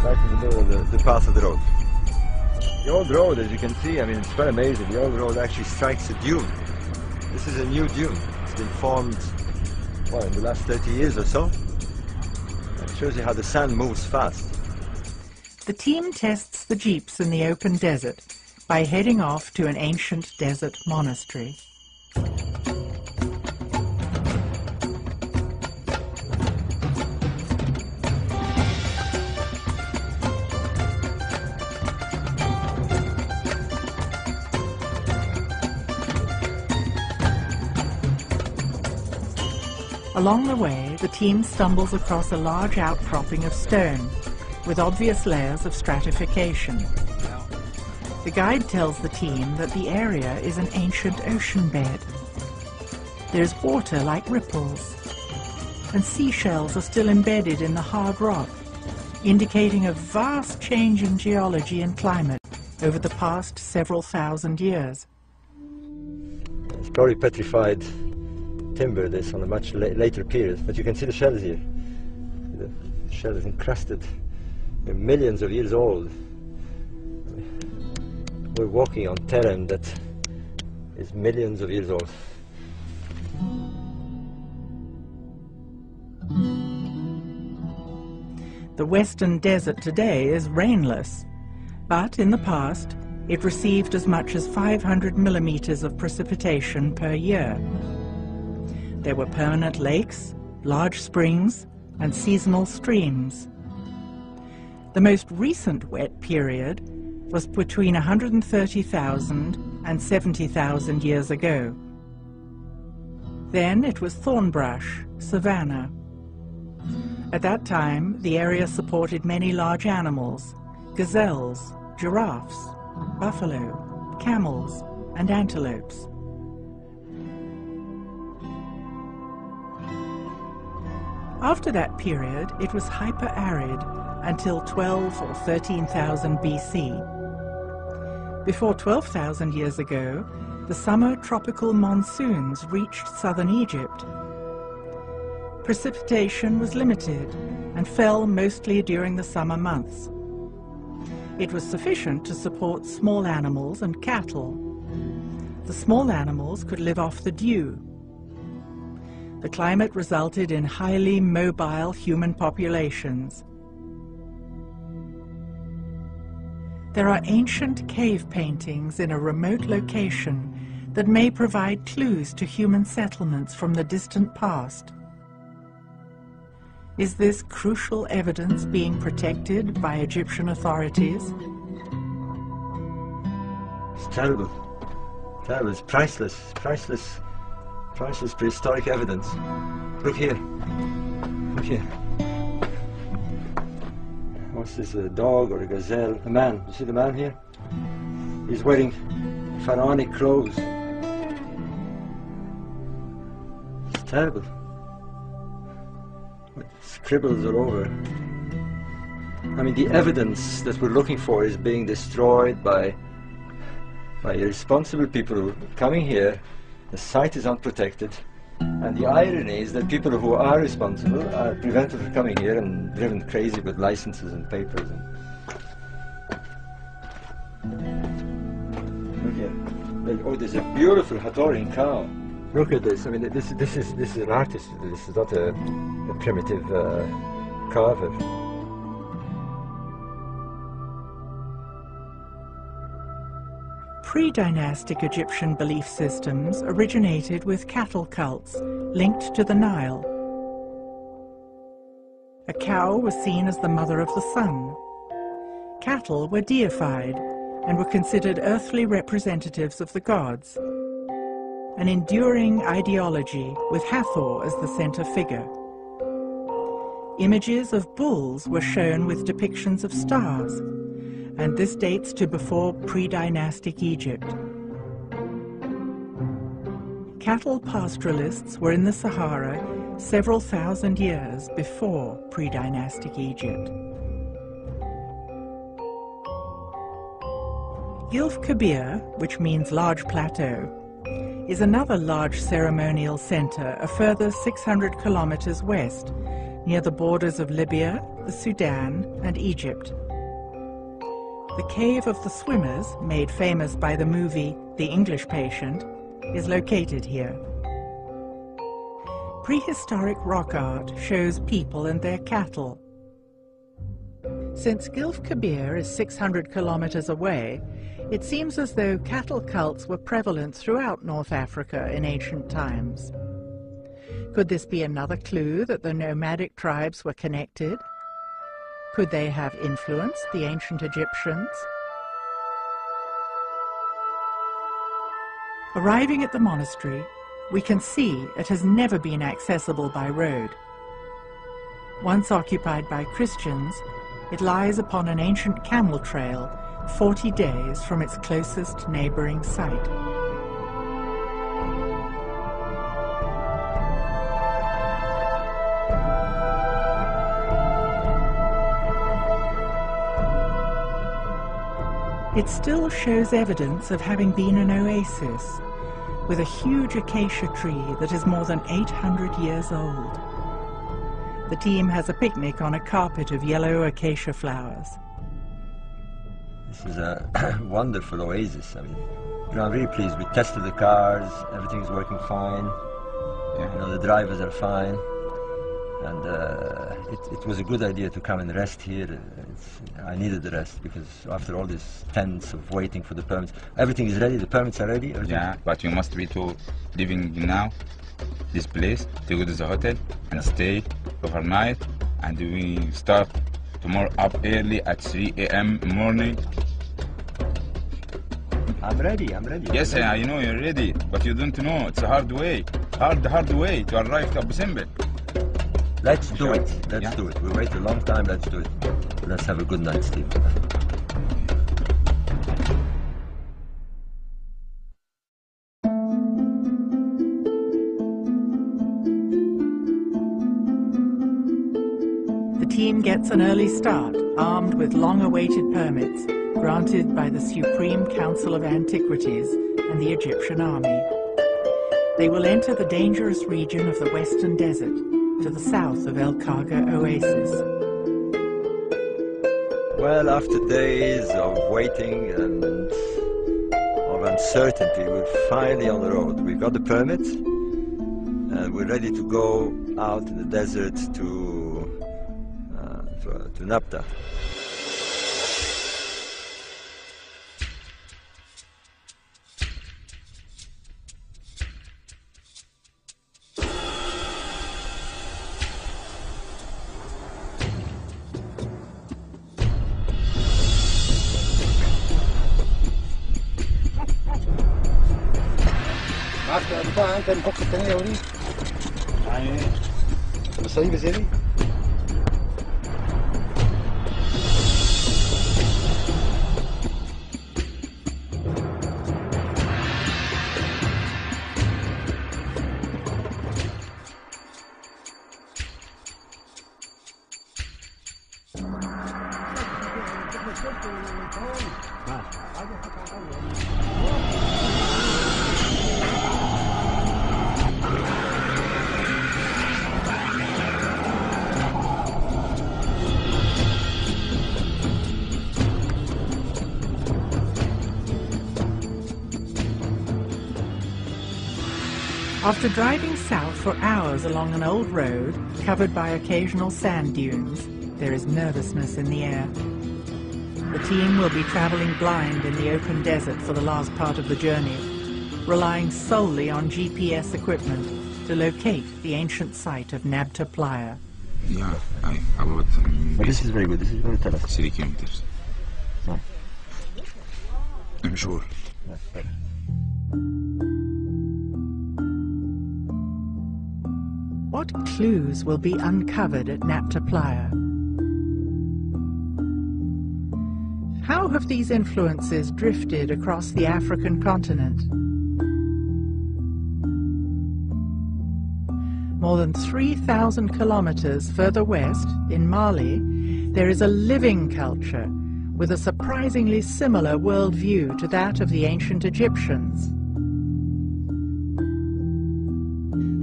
right in the middle of the path of the road. The old road, as you can see, I mean, it's quite amazing. The old road actually strikes a dune. This is a new dune. It's been formed, well, in the last 30 years or so. It shows you how the sand moves fast. The team tests the jeeps in the open desert by heading off to an ancient desert monastery. Along the way, the team stumbles across a large outcropping of stone, with obvious layers of stratification. The guide tells the team that the area is an ancient ocean bed. There's water like ripples, and seashells are still embedded in the hard rock, indicating a vast change in geology and climate over the past several thousand years. It's probably petrified timber, this, on a much later period, but you can see the shells here. The shell is encrusted. They're millions of years old. We're walking on terrain that is millions of years old. The Western Desert today is rainless, but in the past it received as much as 500 millimeters of precipitation per year. There were permanent lakes, large springs, and seasonal streams. The most recent wet period was between 130,000 and 70,000 years ago. Then it was thornbrush, savanna. At that time, the area supported many large animals: gazelles, giraffes, buffalo, camels, and antelopes. After that period, it was hyper-arid until 12 or 13,000 BC. Before 12,000 years ago, the summer tropical monsoons reached southern Egypt. Precipitation was limited and fell mostly during the summer months. It was sufficient to support small animals and cattle. The small animals could live off the dew. The climate resulted in highly mobile human populations. There are ancient cave paintings in a remote location that may provide clues to human settlements from the distant past. Is this crucial evidence being protected by Egyptian authorities? It's terrible. Terrible. It's priceless. Priceless prehistoric evidence. Look here. Look here. What's this, a dog or a gazelle? A man. You see the man here? He's wearing pharaonic clothes. It's terrible. Scribbles all over. I mean, the evidence that we're looking for is being destroyed by irresponsible people coming here. The site is unprotected, and the irony is that people who are responsible are prevented from coming here and driven crazy with licenses and papers. Look here. Oh, there's a beautiful Hatorian cow. Look at this. I mean, this is an artist. This is not a primitive carver. Pre-dynastic Egyptian belief systems originated with cattle cults linked to the Nile. A cow was seen as the mother of the sun. Cattle were deified and were considered earthly representatives of the gods. An enduring ideology with Hathor as the center figure. Images of bulls were shown with depictions of stars, and this dates to before pre-dynastic Egypt. Cattle pastoralists were in the Sahara several thousand years before pre-dynastic Egypt. Gilf Kebir, which means large plateau, is another large ceremonial center a further 600 kilometers west, near the borders of Libya, the Sudan, and Egypt. The Cave of the Swimmers, made famous by the movie The English Patient, is located here. Prehistoric rock art shows people and their cattle. Since Gilf Kebir is 600 kilometers away, it seems as though cattle cults were prevalent throughout North Africa in ancient times. Could this be another clue that the nomadic tribes were connected? Could they have influenced the ancient Egyptians? Arriving at the monastery, we can see it has never been accessible by road. Once occupied by Christians, it lies upon an ancient camel trail 40 days from its closest neighboring site. It still shows evidence of having been an oasis, with a huge acacia tree that is more than 800 years old. The team has a picnic on a carpet of yellow acacia flowers. This is a wonderful oasis. I mean, I'm really pleased. We tested the cars, everything is working fine. Yeah. You know, the drivers are fine. And it was a good idea to come and rest here. I needed the rest because after all these tents of waiting for the permits, everything is ready, the permits are ready. Yeah, but you must be to living now, this place, to go to the hotel and stay overnight. And we start tomorrow up early at 3 a.m. morning. I'm ready. Yes, I know you're ready, but you don't know. It's a hard way to arrive to Abu Simbel. Let's do it. Let's do it. We wait a long time. Let's do it. Let's have a good night, Steve. The team gets an early start, armed with long-awaited permits granted by the Supreme Council of Antiquities and the Egyptian Army. They will enter the dangerous region of the Western Desert, to the south of El Khaga Oasis. Well, after days of waiting and of uncertainty, we're finally on the road. We got the permit and we're ready to go out in the desert to Nabta. انت المحطة الثانية يا وليد يعني مصاريف زيادة After driving south for hours along an old road covered by occasional sand dunes, there is nervousness in the air. The team will be traveling blind in the open desert for the last part of the journey, relying solely on GPS equipment to locate the ancient site of Nabta Playa. Yeah, about but this is very good. This is very tough. 3 kilometers. No. I'm sure. What clues will be uncovered at Nabta Playa? How have these influences drifted across the African continent? More than 3,000 kilometers further west, in Mali, there is a living culture with a surprisingly similar worldview to that of the ancient Egyptians.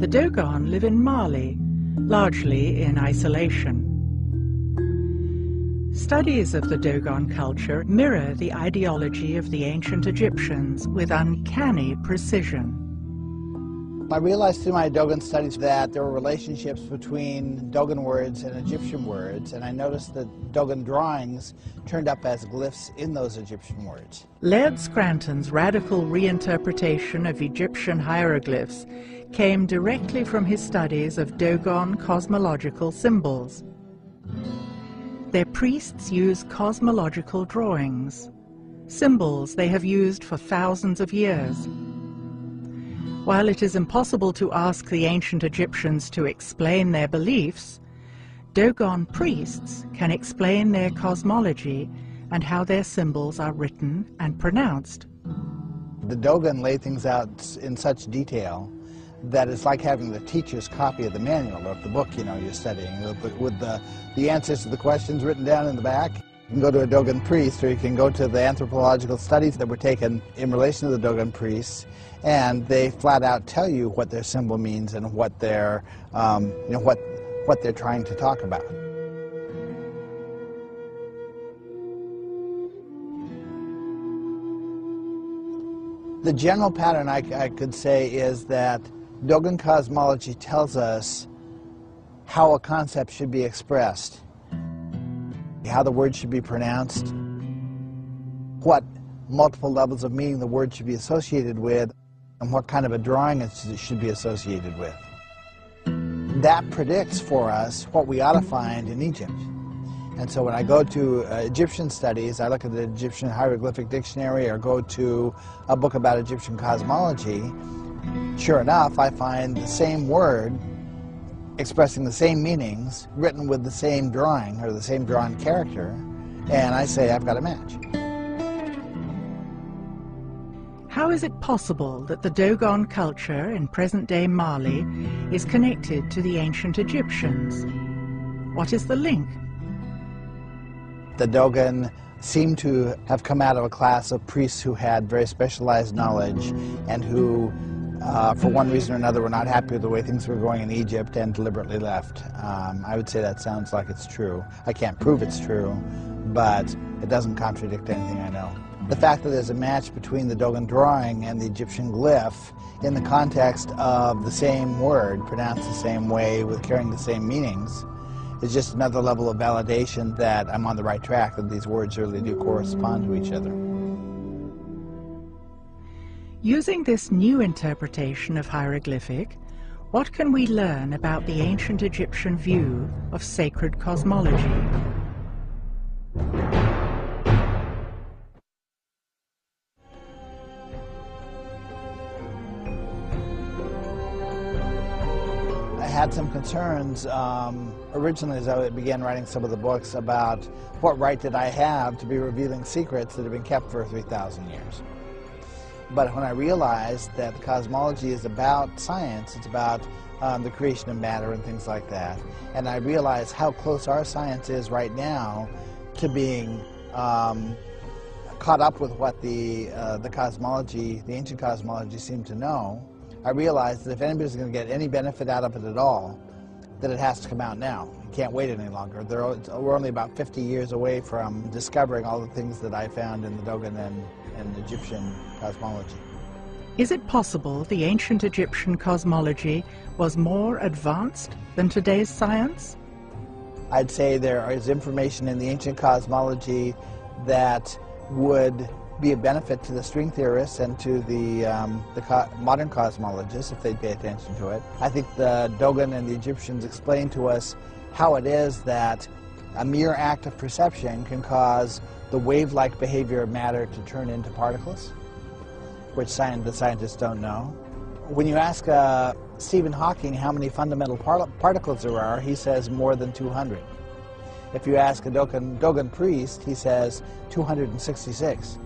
The Dogon live in Mali, largely in isolation. Studies of the Dogon culture mirror the ideology of the ancient Egyptians with uncanny precision. I realized through my Dogon studies that there were relationships between Dogon words and Egyptian words, and I noticed that Dogon drawings turned up as glyphs in those Egyptian words. Laird Scranton's radical reinterpretation of Egyptian hieroglyphs came directly from his studies of Dogon cosmological symbols. Their priests use cosmological drawings, symbols they have used for thousands of years. While it is impossible to ask the ancient Egyptians to explain their beliefs, Dogon priests can explain their cosmology and how their symbols are written and pronounced. The Dogon lay things out in such detail that it's like having the teacher's copy of the manual of the book, you're studying, with the answers to the questions written down in the back. You can go to a Dogon priest, or you can go to the anthropological studies that were taken in relation to the Dogon priests, and they flat out tell you what their symbol means and what they're, what they're trying to talk about. The general pattern I could say is that Dogon cosmology tells us how a concept should be expressed, how the word should be pronounced, what multiple levels of meaning the word should be associated with, and what kind of a drawing it should be associated with. That predicts for us what we ought to find in Egypt. And so when I go to Egyptian studies, I look at the Egyptian Hieroglyphic Dictionary or go to a book about Egyptian cosmology, sure enough, I find the same word expressing the same meanings, written with the same drawing, or the same drawn character, and I say I've got a match. How is it possible that the Dogon culture in present-day Mali is connected to the ancient Egyptians? What is the link? The Dogon seem to have come out of a class of priests who had very specialized knowledge and who for one reason or another, were not happy with the way things were going in Egypt and deliberately left. I would say that sounds like it's true. I can't prove it's true, but it doesn't contradict anything I know. The fact that there's a match between the Dogon drawing and the Egyptian glyph in the context of the same word, pronounced the same way, with carrying the same meanings, is just another level of validation that I'm on the right track, that these words really do correspond to each other. Using this new interpretation of hieroglyphic, what can we learn about the ancient Egyptian view of sacred cosmology? I had some concerns originally as I began writing some of the books about what right did I have to be revealing secrets that have been kept for 3,000 years. But when I realized that the cosmology is about science, it's about the creation of matter and things like that, and I realized how close our science is right now to being caught up with what the cosmology, the ancient cosmology, seemed to know, I realized that if anybody's going to get any benefit out of it at all, that it has to come out now. You can't wait any longer. We're only about 50 years away from discovering all the things that I found in the Dogon and Egyptian cosmology. Is it possible the ancient Egyptian cosmology was more advanced than today's science? I'd say there is information in the ancient cosmology that would be a benefit to the string theorists and to the modern cosmologists if they'd pay attention to it. I think the Dogon and the Egyptians explain to us how it is that a mere act of perception can cause the wave-like behavior of matter to turn into particles, which the scientists don't know. When you ask Stephen Hawking how many fundamental particles there are, he says more than 200. If you ask a Dogon priest, he says 266.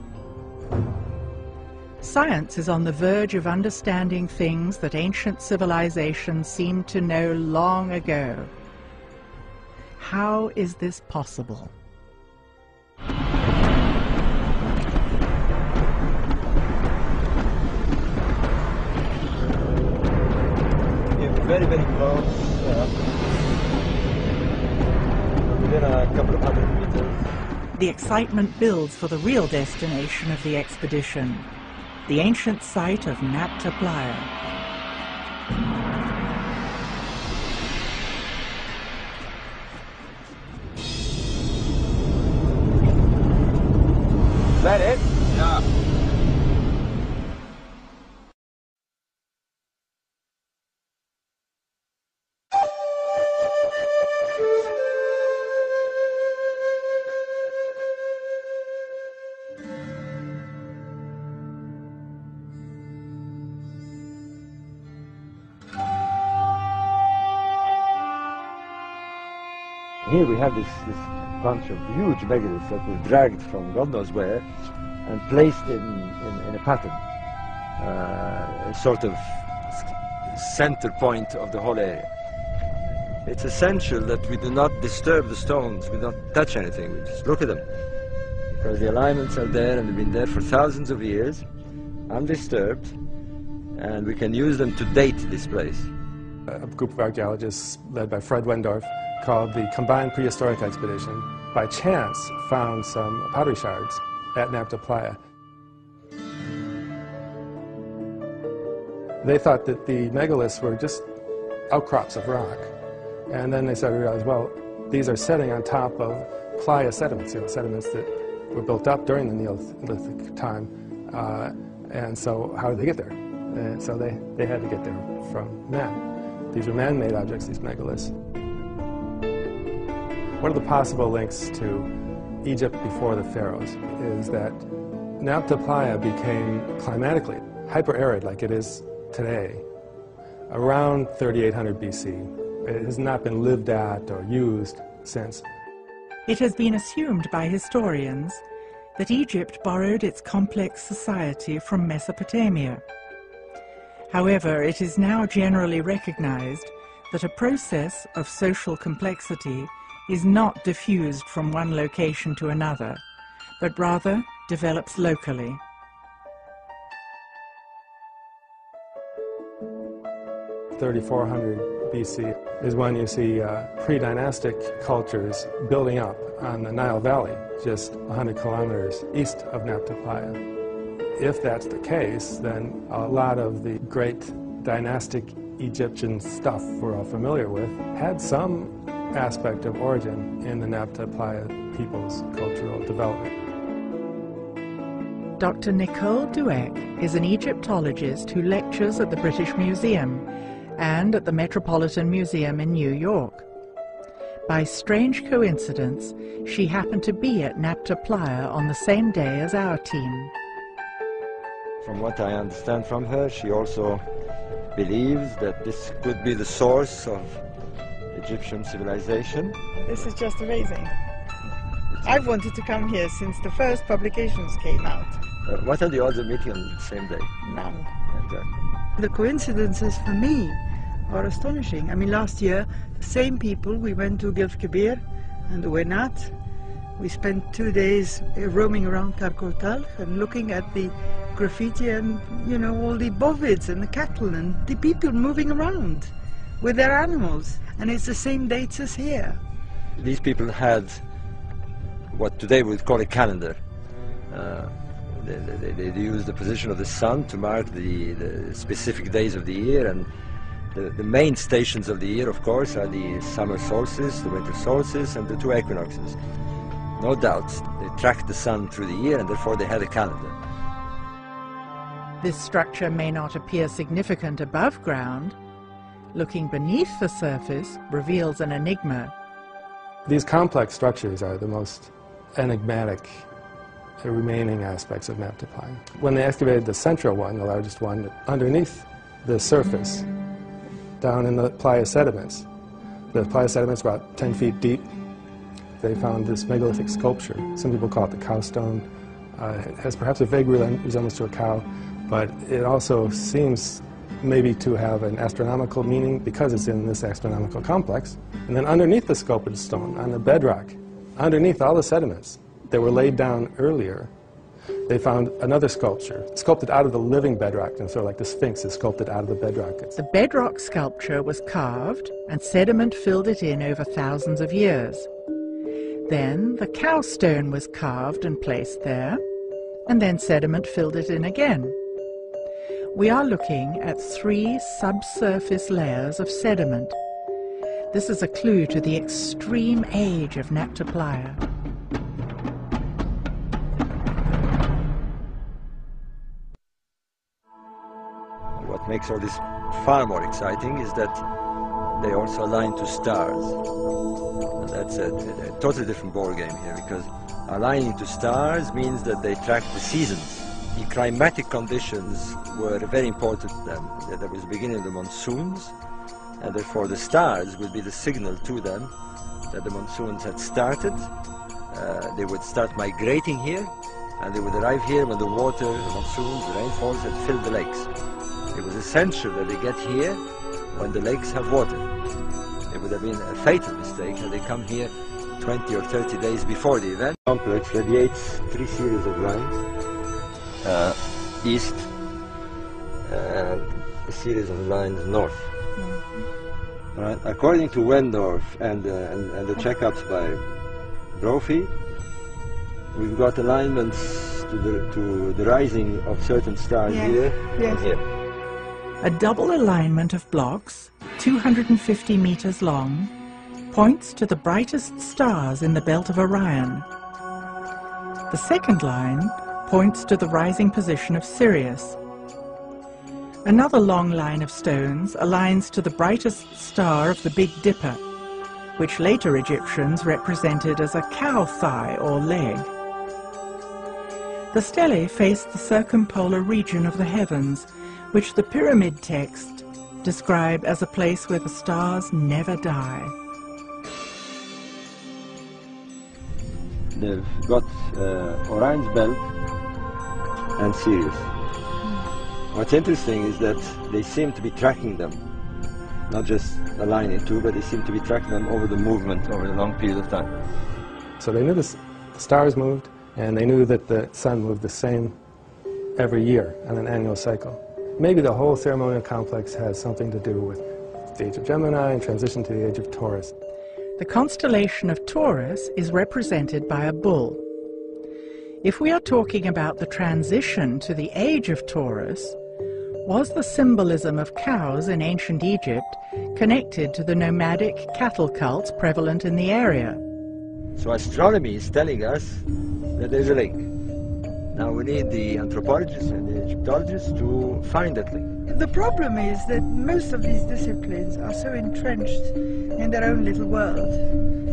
Science is on the verge of understanding things that ancient civilizations seemed to know long ago. How is this possible? Very, very close. Within a couple of 100 meters. The excitement builds for the real destination of the expedition, the ancient site of Nabta Playa. Is that it? Yeah. Here we have this bunch of huge megaliths that were dragged from God knows where and placed in a pattern, a sort of center point of the whole area. It's essential that we do not disturb the stones, we don't touch anything, we just look at them. Because the alignments are there and they've been there for thousands of years, undisturbed, and we can use them to date this place. A group of archaeologists led by Fred Wendorf, called the Combined Prehistoric Expedition, by chance found some pottery shards at Nabta Playa. They thought that the megaliths were just outcrops of rock. And then they started to realize, well, these are setting on top of playa sediments, sediments that were built up during the Neolithic time. And so how did they get there? And so they had to get there from man. These are man-made objects, these megaliths. One of the possible links to Egypt before the pharaohs is that Nabta Playa became climatically hyper-arid like it is today around 3800 BC. It has not been lived at or used since. It has been assumed by historians that Egypt borrowed its complex society from Mesopotamia. However, it is now generally recognized that a process of social complexity is not diffused from one location to another, but rather develops locally. (3400 BC is when you see pre-dynastic cultures building up on the Nile Valley, just 100 kilometers east of Nabta Playa. If that's the case, then a lot of the great dynastic Egyptian stuff we're all familiar with had some aspect of origin in the Nabta Playa people's cultural development. Dr. Nicole Dweck is an Egyptologist who lectures at the British Museum and at the Metropolitan Museum in New York. By strange coincidence, she happened to be at Nabta Playa on the same day as our team. From what I understand from her, she also believes that this could be the source of Egyptian civilization. This is just amazing. I've wanted to come here since the first publications came out. What are the odds of meeting on the same day? None. Exactly. The coincidences for me are astonishing. I mean, last year, the same people, we went to Gilf Kebir and Uenat. We spent 2 days roaming around Karkotal and looking at the graffiti and, you know, all the bovids and the cattle and the people moving around with their animals. And it's the same dates as here. These people had what today we would call a calendar. They used the position of the sun to mark the specific days of the year, and the main stations of the year, of course, are the summer solstice, the winter solstice, and the two equinoxes. No doubt, they tracked the sun through the year, and therefore they had a calendar. This structure may not appear significant above ground. Looking beneath the surface reveals an enigma. These complex structures are the most enigmatic remaining aspects of Nabta Playa. When they excavated the central one, the largest one, underneath the surface, down in the playa sediments, the playa sediments were about 10 feet deep. They found this megalithic sculpture. Some people call it the cow stone. It has perhaps a vague resemblance to a cow, but it also seems maybe to have an astronomical meaning because it's in this astronomical complex. And then underneath the sculpted stone, on the bedrock, underneath all the sediments that were laid down earlier, they found another sculpture, sculpted out of the living bedrock, and so like the Sphinx is sculpted out of the bedrock. The bedrock sculpture was carved, and sediment filled it in over thousands of years. Then the cow stone was carved and placed there, and then sediment filled it in again. We are looking at 3 subsurface layers of sediment. This is a clue to the extreme age of Nabta Playa. What makes all this far more exciting is that they also align to stars. And that's a totally different ballgame here, because aligning to stars means that they track the seasons. The climatic conditions were very important to them. There was the beginning of the monsoons, and therefore the stars would be the signal to them that the monsoons had started. They would start migrating here, and they would arrive here when the water, the monsoons, the rainfalls had filled the lakes. It was essential that they get here when the lakes have water. They would would have been a fatal mistake had they come here 20 or 30 days before the event. The complex radiates 3 series of lines, east, and a series of lines north. Right. According to Wendorf and the checkups by Brophy, we've got alignments to the rising of certain stars here and here. A double alignment of blocks, 250 meters long, points to the brightest stars in the belt of Orion. The second line points to the rising position of Sirius. Another long line of stones aligns to the brightest star of the Big Dipper, which later Egyptians represented as a cow thigh or leg. The stelae face the circumpolar region of the heavens, which the pyramid text describe as a place where the stars never die. They've got Orion's belt and Sirius. What's interesting is that they seem to be tracking them, not just aligning two, but they seem to be tracking them over the movement over a long period of time. So they knew the stars moved, and they knew that the sun moved the same every year on an annual cycle. Maybe the whole ceremonial complex has something to do with the age of Gemini and transition to the age of Taurus. The constellation of Taurus is represented by a bull. If we are talking about the transition to the age of Taurus, was the symbolism of cows in ancient Egypt connected to the nomadic cattle cults prevalent in the area? So astronomy is telling us that there's a link. Now we need the anthropologists and the Egyptologists to find that link. The problem is that most of these disciplines are so entrenched in their own little world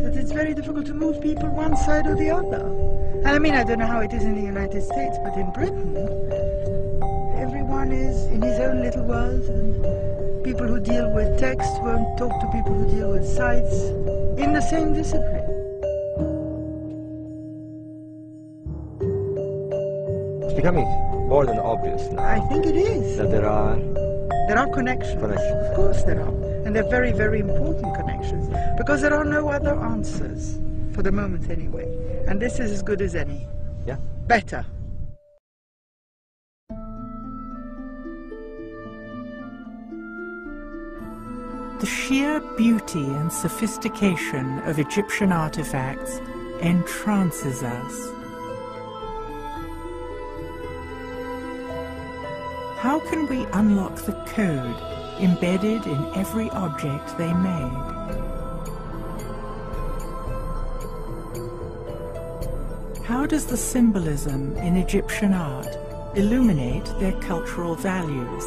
that it's very difficult to move people one side or the other. And I mean, I don't know how it is in the United States, but in Britain, everyone is in his own little world, and people who deal with text won't talk to people who deal with sites in the same discipline. It's becoming more than obvious now. I think it is. That there are connections. Of course there are. And they're very, very important connections, because there are no other answers, for the moment anyway. And this is as good as any. Yeah. Better. The sheer beauty and sophistication of Egyptian artifacts entrances us. How can we unlock the code embedded in every object they made? How does the symbolism in Egyptian art illuminate their cultural values?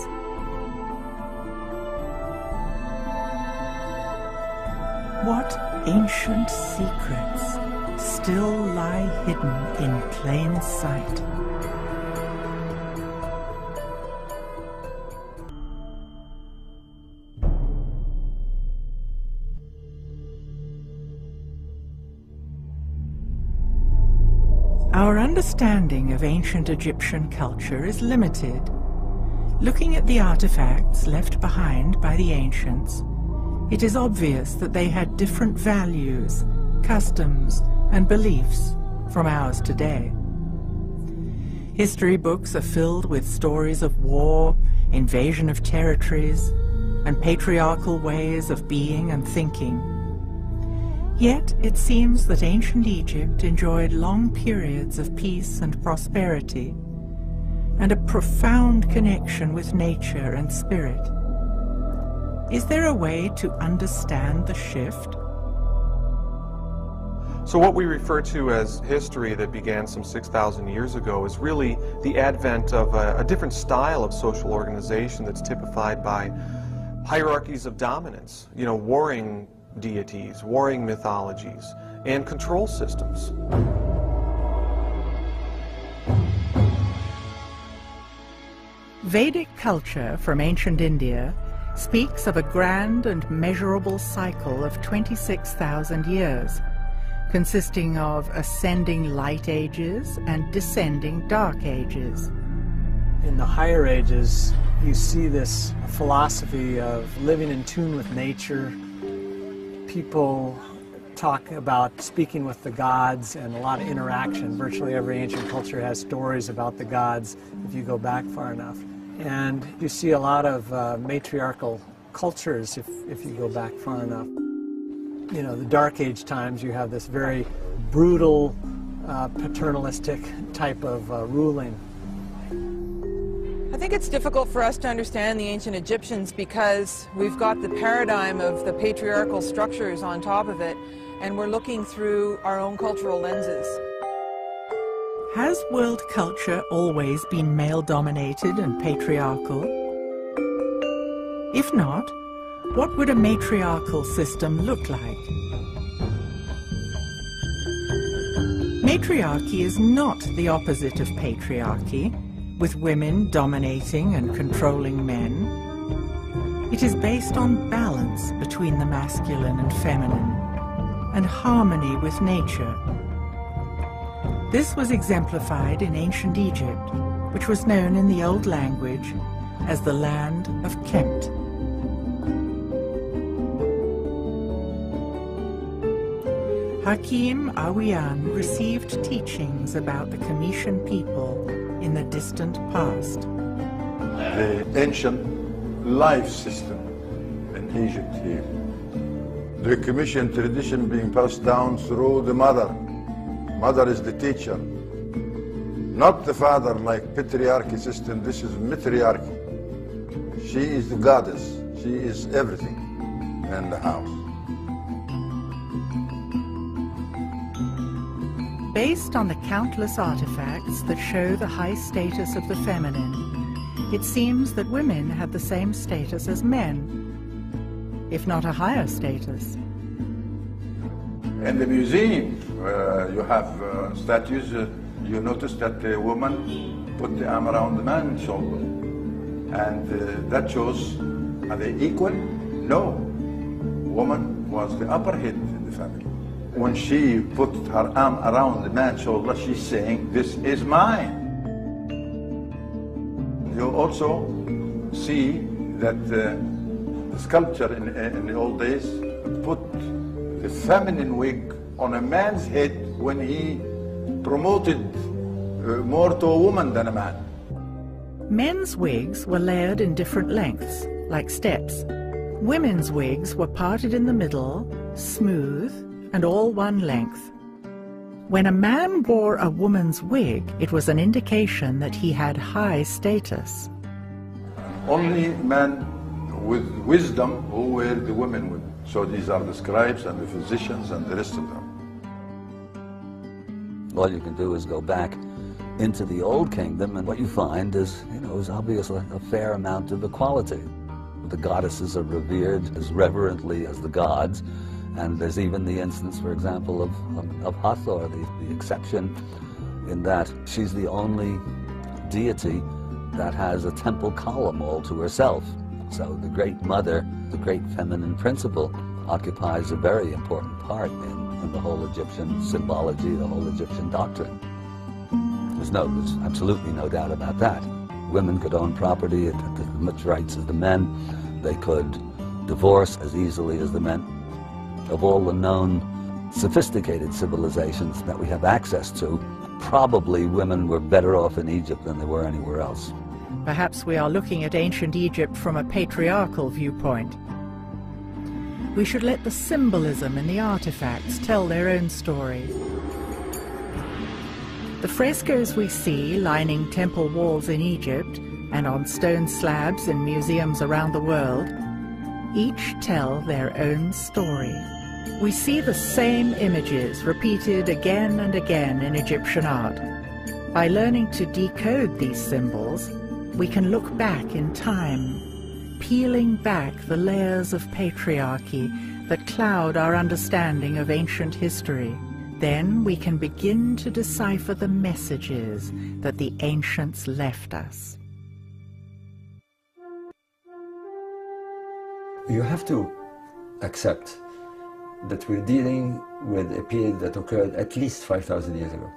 What ancient secrets still lie hidden in plain sight? Our understanding of ancient Egyptian culture is limited. Looking at the artifacts left behind by the ancients, it is obvious that they had different values, customs, and beliefs from ours today. History books are filled with stories of war, invasion of territories, and patriarchal ways of being and thinking. Yet it seems that ancient Egypt enjoyed long periods of peace and prosperity, and a profound connection with nature and spirit. Is there a way to understand the shift? So what we refer to as history that began some 6,000 years ago is really the advent of a different style of social organization that's typified by hierarchies of dominance, warring deities, warring mythologies, and control systems. Vedic culture from ancient India speaks of a grand and measurable cycle of 26,000 years, consisting of ascending light ages and descending dark ages. In the higher ages, you see this philosophy of living in tune with nature, people talk about speaking with the gods and a lot of interaction. Virtually every ancient culture has stories about the gods if you go back far enough. And you see a lot of matriarchal cultures if you go back far enough. You know, the Dark Age times, you have this very brutal, paternalistic type of ruling. I think it's difficult for us to understand the ancient Egyptians because we've got the paradigm of the patriarchal structures on top of it, and we're looking through our own cultural lenses. Has world culture always been male-dominated and patriarchal? If not, what would a matriarchal system look like? Matriarchy is not the opposite of patriarchy, with women dominating and controlling men. It is based on balance between the masculine and feminine, and harmony with nature. This was exemplified in ancient Egypt, which was known in the old language as the land of Kemet. Hakim Awiyan received teachings about the Kemetian people in the distant past. The ancient life system in Egypt here. The Kemetian tradition being passed down through the mother. Mother is the teacher, not the father like patriarchy system. This is matriarchy. She is the goddess. She is everything in the house. Based on the countless artifacts that show the high status of the feminine, it seems that women had the same status as men, if not a higher status. In the museum, you have statues. You notice that the woman put the arm around the man's shoulder. And that shows, are they equal? No. Woman was the upper head in the family. When she put her arm around the man's shoulder, she's saying, this is mine. You also see that the sculpture in the old days put the feminine wig on a man's head when he promoted more to a woman than a man. Men's wigs were layered in different lengths, like steps. Women's wigs were parted in the middle, smooth, and all one length. When a man wore a woman's wig, it was an indication that he had high status. Only men with wisdom who wear the women wig. So these are the scribes and the physicians and the rest of them. All you can do is go back into the Old Kingdom, and what you find is, is obviously a fair amount of equality. The goddesses are revered as reverently as the gods, and there's even the instance, for example, of Hathor, the exception in that she's the only deity that has a temple column all to herself. So the Great Mother, the great feminine principle, occupies a very important part in the whole Egyptian symbology, the whole Egyptian doctrine. There's absolutely no doubt about that. Women could own property at as much rights as the men. They could divorce as easily as the men. Of all the known sophisticated civilizations that we have access to, probably women were better off in Egypt than they were anywhere else. Perhaps we are looking at ancient Egypt from a patriarchal viewpoint. We should let the symbolism in the artifacts tell their own story. The frescoes we see lining temple walls in Egypt and on stone slabs in museums around the world each tell their own story. We see the same images repeated again and again in Egyptian art. By learning to decode these symbols, we can look back in time, peeling back the layers of patriarchy that cloud our understanding of ancient history. Then we can begin to decipher the messages that the ancients left us. You have to accept that we're dealing with a period that occurred at least 5,000 years ago.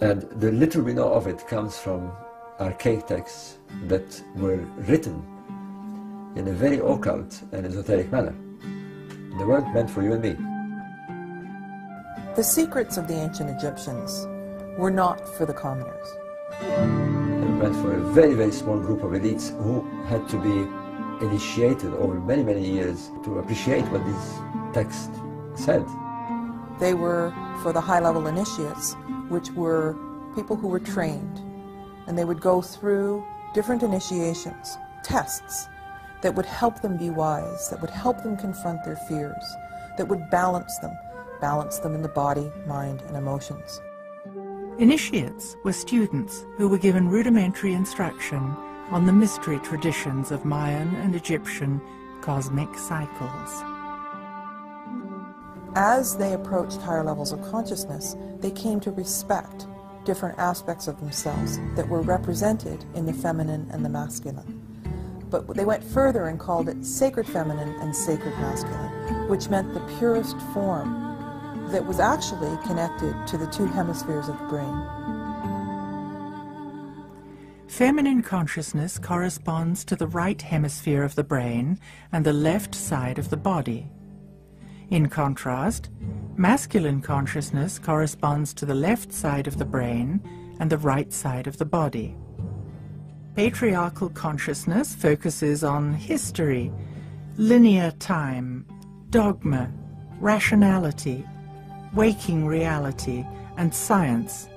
And the little we know of it comes from archaic texts that were written in a very occult and esoteric manner. They weren't meant for you and me. The secrets of the ancient Egyptians were not for the commoners. They were meant for a very, very small group of elites who had to be initiated over many, many years to appreciate what these texts said. They were for the high-level initiates, which were people who were trained, and they would go through different initiations, tests, that would help them be wise, that would help them confront their fears, that would balance them in the body, mind, and emotions. Initiates were students who were given rudimentary instruction on the mystery traditions of Mayan and Egyptian cosmic cycles. As they approached higher levels of consciousness, they came to respect different aspects of themselves that were represented in the feminine and the masculine. But they went further and called it sacred feminine and sacred masculine, which meant the purest form that was actually connected to the two hemispheres of the brain. Feminine consciousness corresponds to the right hemisphere of the brain and the left side of the body. In contrast, masculine consciousness corresponds to the left side of the brain and the right side of the body. Patriarchal consciousness focuses on history, linear time, dogma, rationality, waking reality, and science.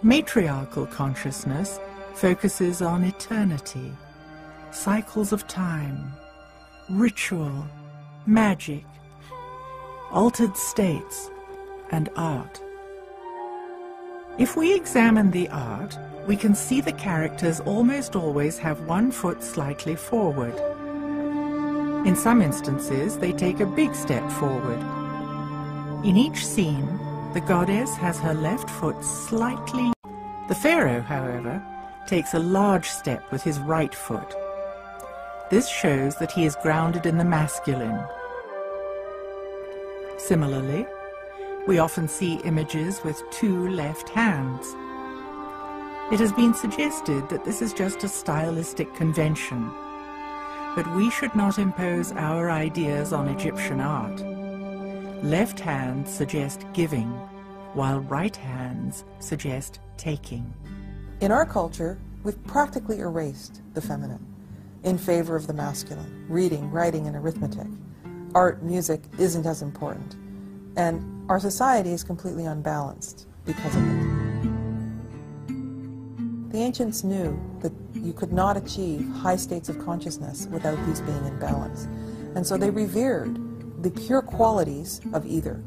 Matriarchal consciousness focuses on eternity, cycles of time, ritual, magic, altered states, and art. If we examine the art, we can see the characters almost always have one foot slightly forward. In some instances, they take a big step forward. In each scene, the goddess has her left foot slightly. The pharaoh, however, takes a large step with his right foot. This shows that he is grounded in the masculine. Similarly, we often see images with two left hands. It has been suggested that this is just a stylistic convention, but we should not impose our ideas on Egyptian art. Left hands suggest giving, while right hands suggest taking. In our culture, we've practically erased the feminine in favor of the masculine. Reading, writing, and arithmetic. Art, music isn't as important. And our society is completely unbalanced because of it. The ancients knew that you could not achieve high states of consciousness without these being in balance. And so they revered the pure qualities of either.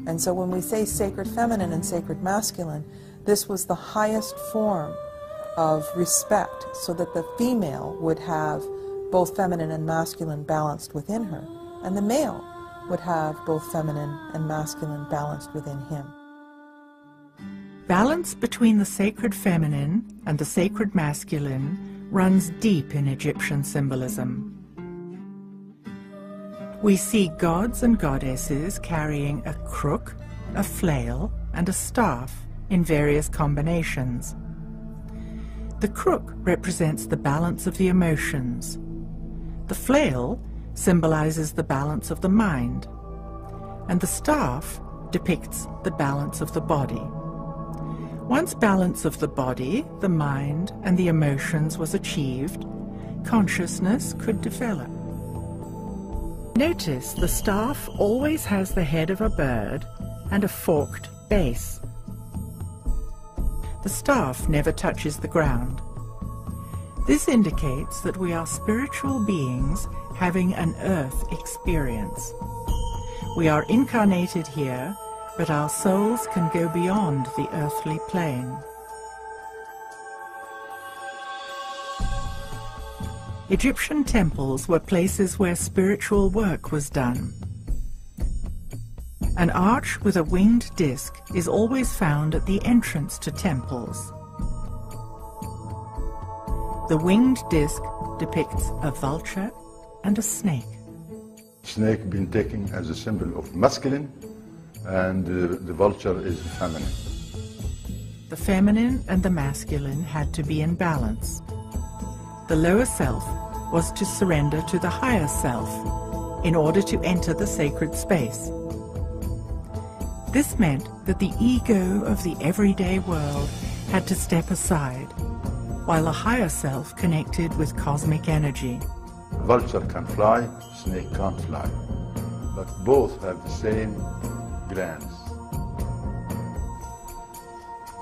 And so when we say sacred feminine and sacred masculine, this was the highest form of respect, so that the female would have both feminine and masculine balanced within her, and the male would have both feminine and masculine balanced within him. Balance between the sacred feminine and the sacred masculine runs deep in Egyptian symbolism. We see gods and goddesses carrying a crook, a flail, and a staff in various combinations. The crook represents the balance of the emotions. The flail symbolizes the balance of the mind, and the staff depicts the balance of the body. Once balance of the body, the mind, and the emotions was achieved, consciousness could develop. Notice the staff always has the head of a bird and a forked base. The staff never touches the ground. This indicates that we are spiritual beings having an earth experience. We are incarnated here, but our souls can go beyond the earthly plane. Egyptian temples were places where spiritual work was done. An arch with a winged disc is always found at the entrance to temples. The winged disc depicts a vulture and a snake. Snake been taken as a symbol of masculine, and the vulture is feminine. The feminine and the masculine had to be in balance. The lower self was to surrender to the higher self, in order to enter the sacred space. This meant that the ego of the everyday world had to step aside, while a higher self connected with cosmic energy. Vulture can fly, snake can't fly, but both have the same glands.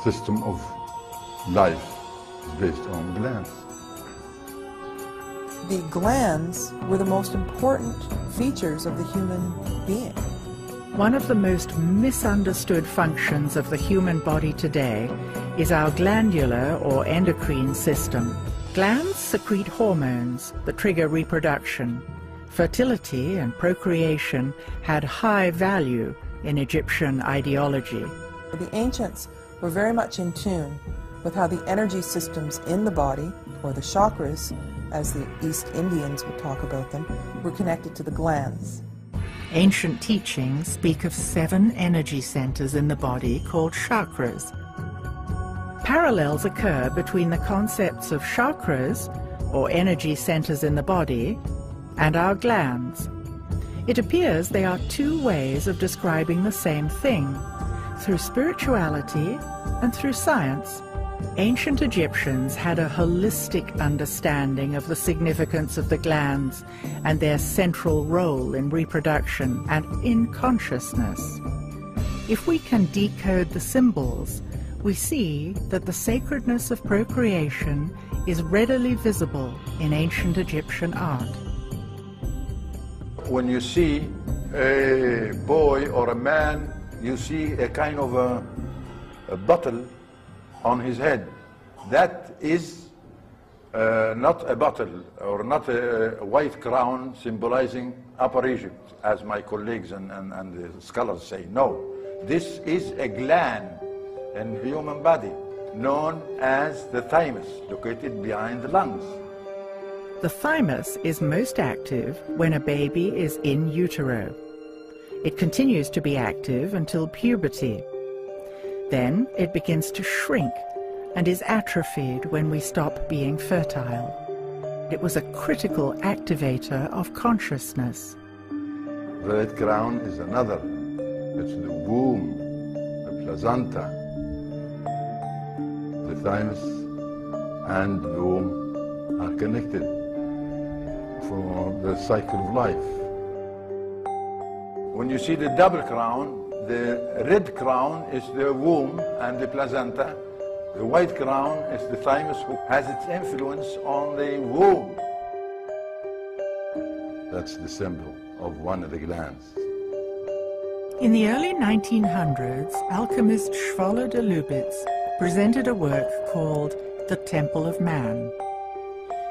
System of life is based on glands. The glands were the most important features of the human being. One of the most misunderstood functions of the human body today is our glandular or endocrine system. Glands secrete hormones that trigger reproduction. Fertility and procreation had high value in Egyptian ideology. The ancients were very much in tune with how the energy systems in the body, or the chakras, as the East Indians would talk about them, were connected to the glands. Ancient teachings speak of 7 energy centers in the body called chakras. Parallels occur between the concepts of chakras, or energy centers in the body, and our glands. It appears they are 2 ways of describing the same thing, through spirituality and through science. Ancient Egyptians had a holistic understanding of the significance of the glands and their central role in reproduction and in consciousness. If we can decode the symbols, we see that the sacredness of procreation is readily visible in ancient Egyptian art. When you see a boy or a man, you see a kind of a bottle on his head. That is not a bottle or not a white crown symbolizing Upper Egypt, as my colleagues and the scholars say. No, this is a gland in the human body known as the thymus, located behind the lungs. The thymus is most active when a baby is in utero. It continues to be active until puberty. Then it begins to shrink and is atrophied when we stop being fertile. It was a critical activator of consciousness. The red crown is another. It's the womb, the placenta, the thymus and the womb are connected for the cycle of life. When you see the double crown, the red crown is the womb and the placenta. The white crown is the thymus, who has its influence on the womb. That's the symbol of one of the glands. In the early 1900s, alchemist Schwoller de Lubitz presented a work called The Temple of Man.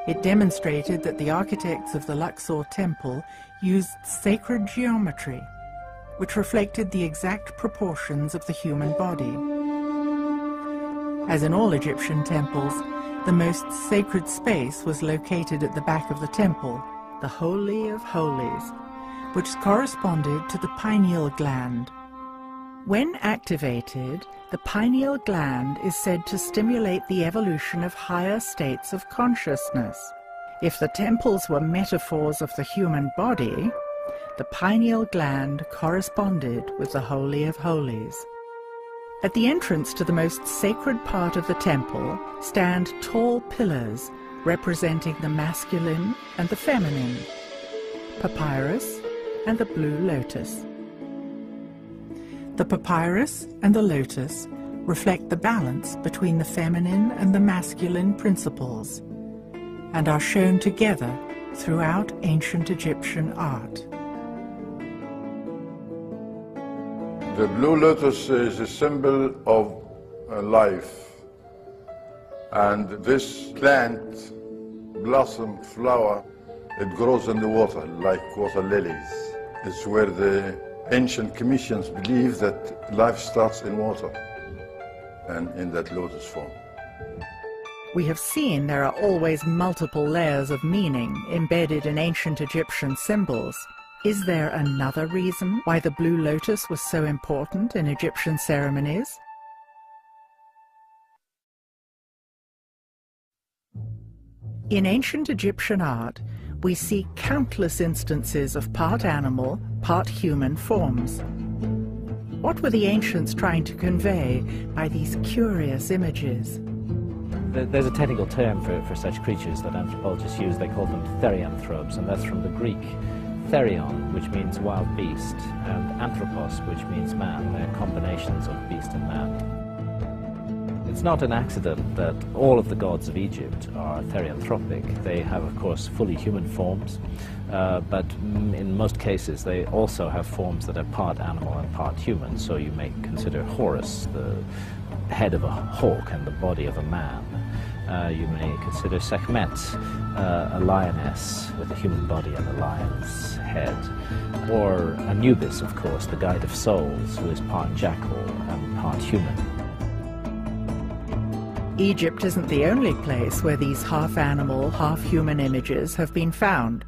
It demonstrated that the architects of the Luxor temple used sacred geometry, which reflected the exact proportions of the human body. As in all Egyptian temples, the most sacred space was located at the back of the temple, the Holy of Holies, which corresponded to the pineal gland. When activated, the pineal gland is said to stimulate the evolution of higher states of consciousness. If the temples were metaphors of the human body, the pineal gland corresponded with the Holy of Holies. At the entrance to the most sacred part of the temple stand tall pillars representing the masculine and the feminine, papyrus and the blue lotus. The papyrus and the lotus reflect the balance between the feminine and the masculine principles, and are shown together throughout ancient Egyptian art. The blue lotus is a symbol of life, and this plant, blossom, flower, it grows in the water like water lilies. It's where the ancient Commissions believe that life starts in water and in that lotus form. We have seen there are always multiple layers of meaning embedded in ancient Egyptian symbols. Is there another reason why the blue lotus was so important in Egyptian ceremonies? In ancient Egyptian art, we see countless instances of part animal, part human forms. What were the ancients trying to convey by these curious images? There's a technical term for such creatures that anthropologists use. They call them therianthropes, and that's from the Greek therion, which means wild beast, and anthropos, which means man. They're combinations of beast and man. It's not an accident that all of the gods of Egypt are therianthropic. They have, of course, fully human forms, but in most cases they also have forms that are part animal and part human. So you may consider Horus the head of a hawk and the body of a man. You may consider Sekhmet a lioness with a human body and a lion's head. Or Anubis, of course, the guide of souls, who is part jackal and part human. Egypt isn't the only place where these half-animal, half-human images have been found.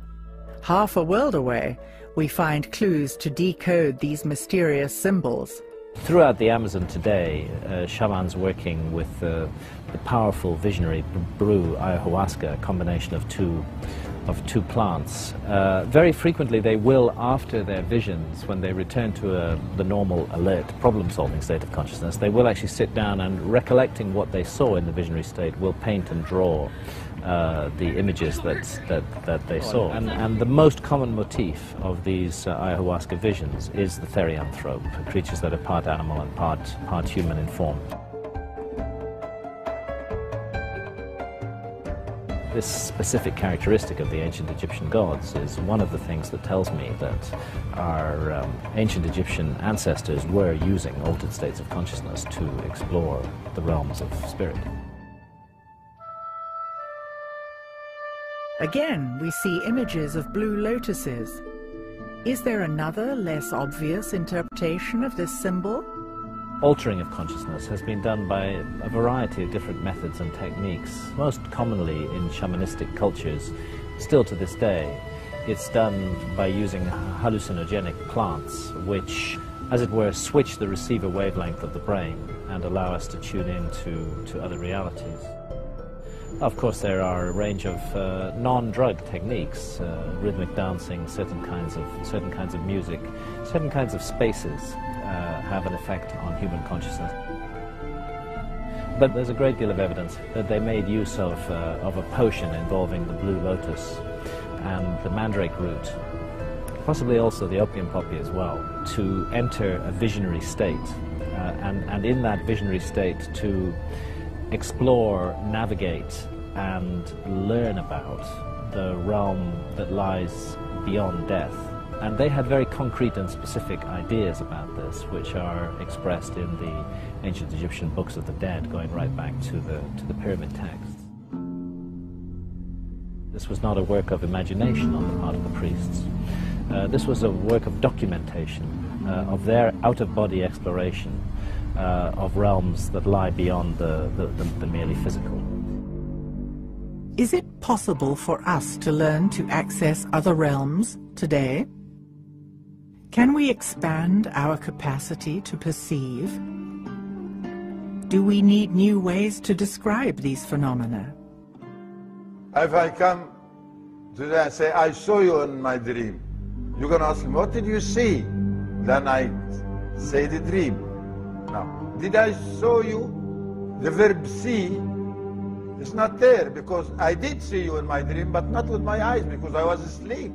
Half a world away, we find clues to decode these mysterious symbols. Throughout the Amazon today, shamans working with the powerful visionary brew ayahuasca, a combination of two plants. Very frequently they will, after their visions, when they return to the normal, alert, problem-solving state of consciousness, they will actually sit down and, recollecting what they saw in the visionary state, will paint and draw the images that they saw. And the most common motif of these ayahuasca visions is the therianthrope, creatures that are part animal and part human in form. This specific characteristic of the ancient Egyptian gods is one of the things that tells me that our ancient Egyptian ancestors were using altered states of consciousness to explore the realms of spirit. Again, we see images of blue lotuses. Is there another, less obvious interpretation of this symbol? Altering of consciousness has been done by a variety of different methods and techniques, most commonly in shamanistic cultures. Still to this day, it's done by using hallucinogenic plants, which, as it were, switch the receiver wavelength of the brain and allow us to tune in to other realities. Of course, there are a range of non-drug techniques, rhythmic dancing, certain kinds of music, certain kinds of spaces have an effect on human consciousness. But there's a great deal of evidence that they made use of a potion involving the blue lotus and the mandrake root, possibly also the opium poppy as well, to enter a visionary state, and in that visionary state to explore, navigate, and learn about the realm that lies beyond death. And they had very concrete and specific ideas about this, which are expressed in the ancient Egyptian books of the dead, going right back to the pyramid texts. This was not a work of imagination on the part of the priests. This was a work of documentation, of their out-of-body exploration of realms that lie beyond the merely physical. Is it possible for us to learn to access other realms today? Can we expand our capacity to perceive? Do we need new ways to describe these phenomena? If I come today and say, I saw you in my dream, you're going to ask me, what did you see? Then I say the dream. Now, did I show you? The verb see is not there, because I did see you in my dream, but not with my eyes, because I was asleep.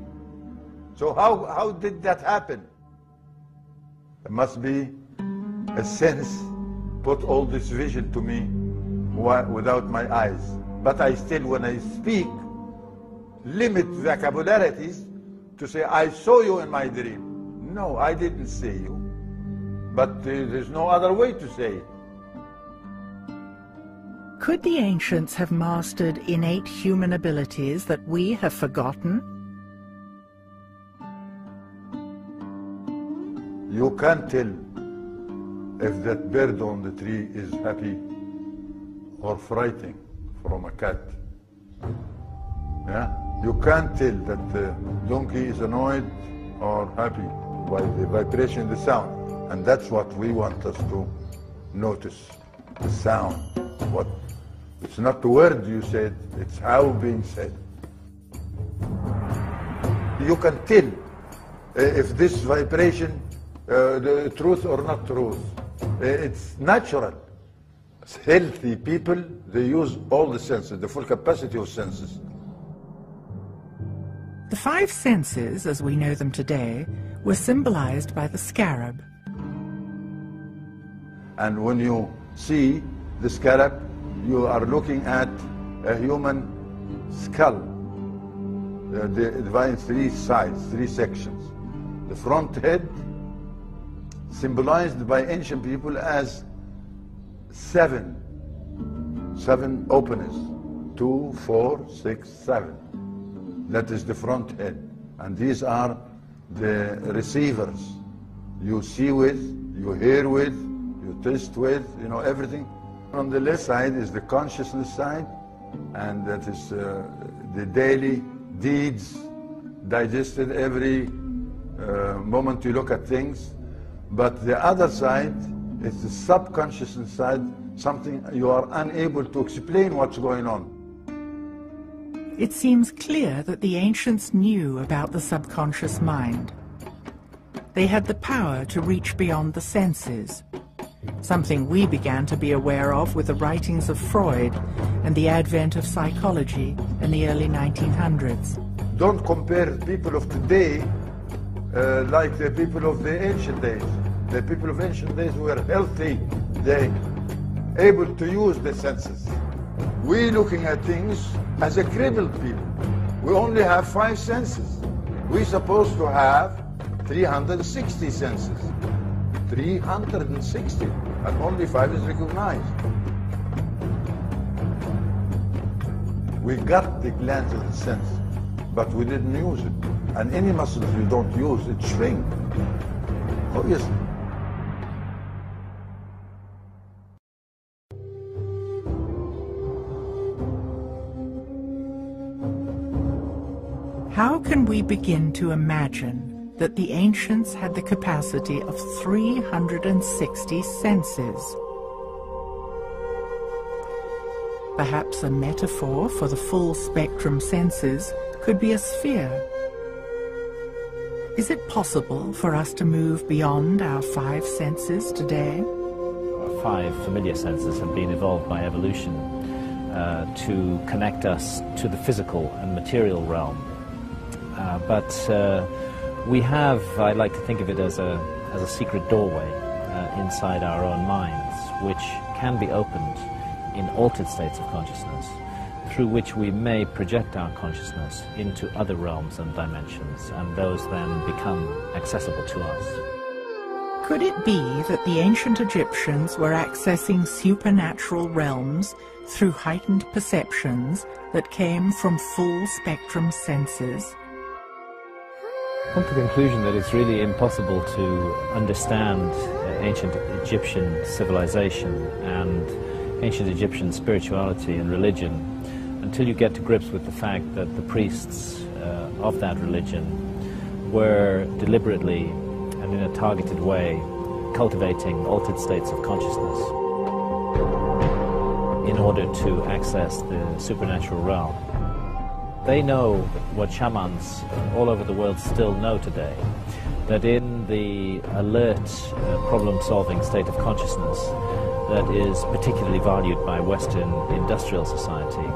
So how did that happen? There must be a sense put all this vision to me without my eyes. But I still, when I speak, limit vocabularities to say, I saw you in my dream. No, I didn't see you. But there's no other way to say it. Could the ancients have mastered innate human abilities that we have forgotten? You can't tell if that bird on the tree is happy or frightened from a cat. Yeah? You can't tell that the donkey is annoyed or happy by the vibration, the sound. And that's what we want us to notice, the sound. It's not the word you said, it's how being said. you can tell if this vibration, the truth or not truth. It's natural. Healthy people, they use all the senses, the full capacity of senses. The five senses, as we know them today, were symbolized by the scarab. And when you see the scarab, you are looking at a human skull, divided in three sides, three sections. The front head, symbolized by ancient people as seven openers, 2, 4, 6, 7. That is the front head. And these are the receivers. You see with, you hear with, you taste with, you know, everything. On the left side is the consciousness side, and that is the daily deeds digested every moment you look at things. But the other side is the subconsciousness side, something you are unable to explain what's going on. It seems clear that the ancients knew about the subconscious mind. They had the power to reach beyond the senses, something we began to be aware of with the writings of Freud and the advent of psychology in the early 1900s. Don't compare people of today like the people of the ancient days. The people of ancient days were healthy. They able to use the senses. We looking at things as a crippled people. We only have 5 senses. We're supposed to have 360 senses. 360, and only 5 is recognized. We got the glands of the sense, but we didn't use it. And any muscles you don't use, it shrinks. Obviously. How can we begin to imagine that the ancients had the capacity of 360 senses? Perhaps a metaphor for the full spectrum senses could be a sphere. Is it possible for us to move beyond our 5 senses today? Our 5 familiar senses have been evolved by evolution to connect us to the physical and material realm. But we have, I like to think of it as a secret doorway inside our own minds, which can be opened in altered states of consciousness, through which we may project our consciousness into other realms and dimensions, and those then become accessible to us. Could it be that the ancient Egyptians were accessing supernatural realms through heightened perceptions that came from full spectrum senses? I come to the conclusion that it's really impossible to understand ancient Egyptian civilization and ancient Egyptian spirituality and religion until you get to grips with the fact that the priests of that religion were deliberately and in a targeted way cultivating altered states of consciousness in order to access the supernatural realm. They know what shamans all over the world still know today, that in the alert, problem-solving state of consciousness that is particularly valued by Western industrial society,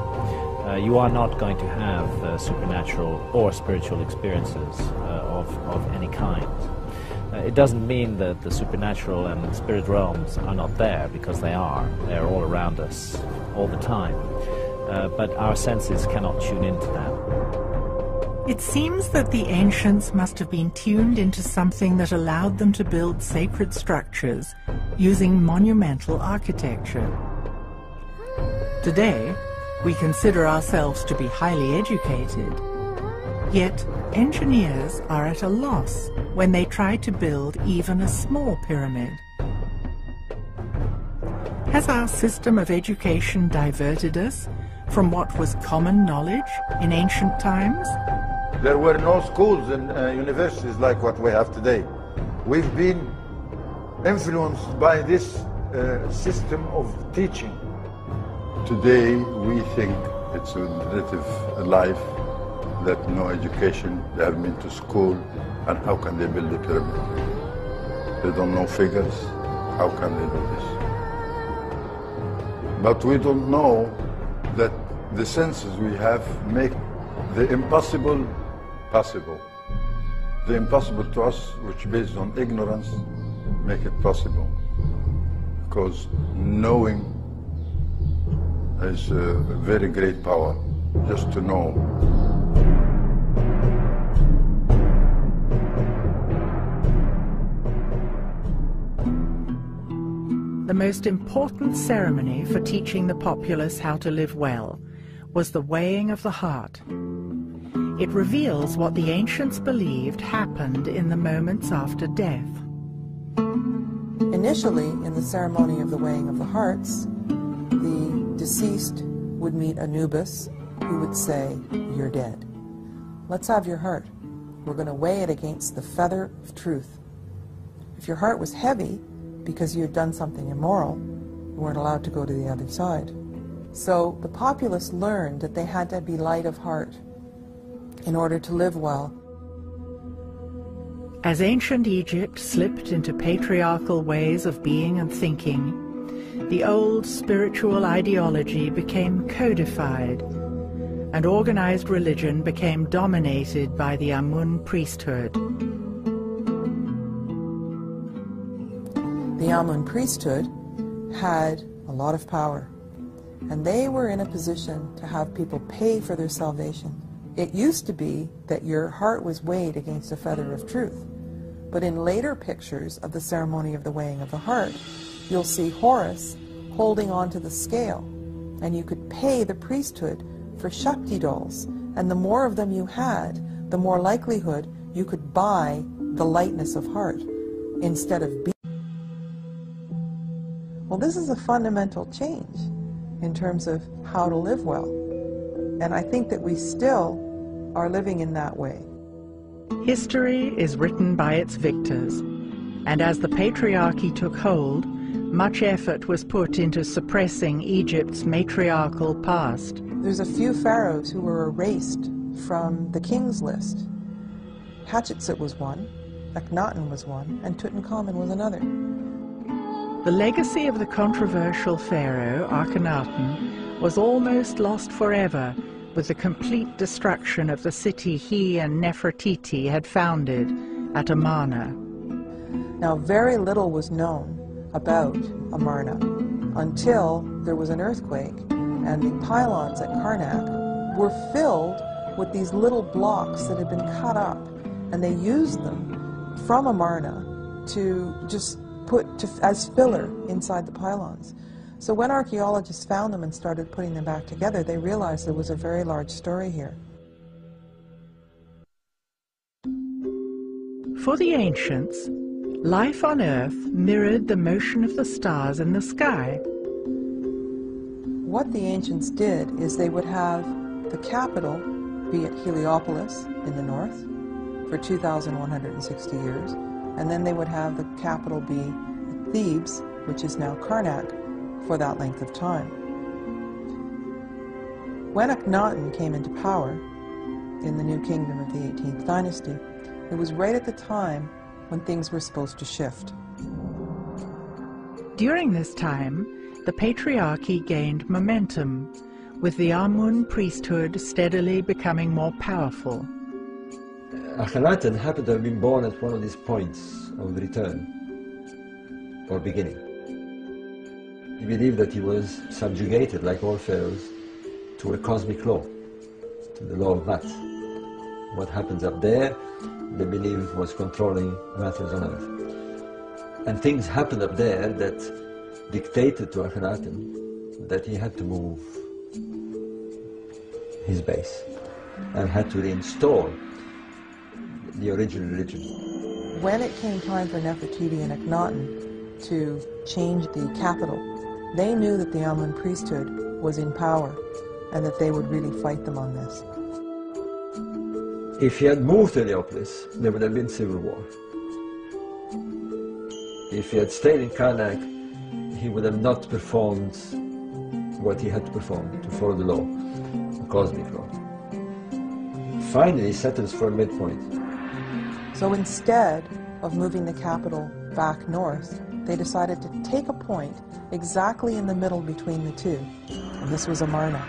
you are not going to have supernatural or spiritual experiences of any kind. It doesn't mean that the supernatural and spirit realms are not there, because they are. They're all around us all the time. But our senses cannot tune into that. It seems that the ancients must have been tuned into something that allowed them to build sacred structures using monumental architecture. Today, we consider ourselves to be highly educated, yet engineers are at a loss when they try to build even a small pyramid. Has our system of education diverted us from what was common knowledge in ancient times? There were no schools and universities like what we have today. We've been influenced by this system of teaching. Today we think it's a relative life that no education, they haven't been to school, and how can they build a pyramid? They don't know figures, how can they do this? But we don't know that the senses we have make the impossible possible. The impossible to us, which based on ignorance, make it possible. Because knowing is a very great power, just to know. The most important ceremony for teaching the populace how to live well was the weighing of the heart. It reveals what the ancients believed happened in the moments after death. Initially, in the ceremony of the weighing of the hearts, the deceased would meet Anubis, who would say, "You're dead. Let's have your heart. We're going to weigh it against the feather of truth." If your heart was heavy, because you had done something immoral, you weren't allowed to go to the other side. So the populace learned that they had to be light of heart in order to live well. As ancient Egypt slipped into patriarchal ways of being and thinking, the old spiritual ideology became codified, and organized religion became dominated by the Amun priesthood. The Amun priesthood had a lot of power, and they were in a position to have people pay for their salvation. It used to be that your heart was weighed against a feather of truth, but in later pictures of the ceremony of the weighing of the heart, you'll see Horus holding onto the scale, and you could pay the priesthood for Shakti dolls, and the more of them you had, the more likelihood you could buy the lightness of heart instead of being. Well, this is a fundamental change in terms of how to live well, and I think that we still are living in that way. History is written by its victors, and as the patriarchy took hold, much effort was put into suppressing Egypt's matriarchal past. There's a few pharaohs who were erased from the king's list. Hatshepsut was one, Akhenaten was one, and Tutankhamun was another. The legacy of the controversial pharaoh, Akhenaten, was almost lost forever with the complete destruction of the city he and Nefertiti had founded at Amarna. Now, very little was known about Amarna until there was an earthquake, and the pylons at Karnak were filled with these little blocks that had been cut up, and they used them from Amarna to just put as filler inside the pylons. So when archaeologists found them and started putting them back together, they realized there was a very large story here. For the ancients, life on Earth mirrored the motion of the stars in the sky. What the ancients did is they would have the capital be at Heliopolis in the north for 2,160 years, and then they would have the capital be at Thebes, which is now Karnak, for that length of time. When Akhenaten came into power in the new kingdom of the 18th dynasty, it was right at the time when things were supposed to shift. During this time, the patriarchy gained momentum, with the Amun priesthood steadily becoming more powerful. Akhenaten happened to have been born at one of these points of return, or beginning. He believed that he was subjugated, like all pharaohs, to a cosmic law, to the law of math. What happens up there, they believed was controlling matters on earth. And things happened up there that dictated to Akhenaten that he had to move his base and had to reinstall the original religion. When it came time for Nefertiti and Akhenaten to change the capital, they knew that the Amun priesthood was in power and that they would really fight them on this. If he had moved to Heliopolis, there would have been civil war. If he had stayed in Karnak, he would have not performed what he had to perform to follow the law, the cosmic law. finally settles for a midpoint. So instead of moving the capital back north, they decided to take a point exactly in the middle between the two, and this was Amarna.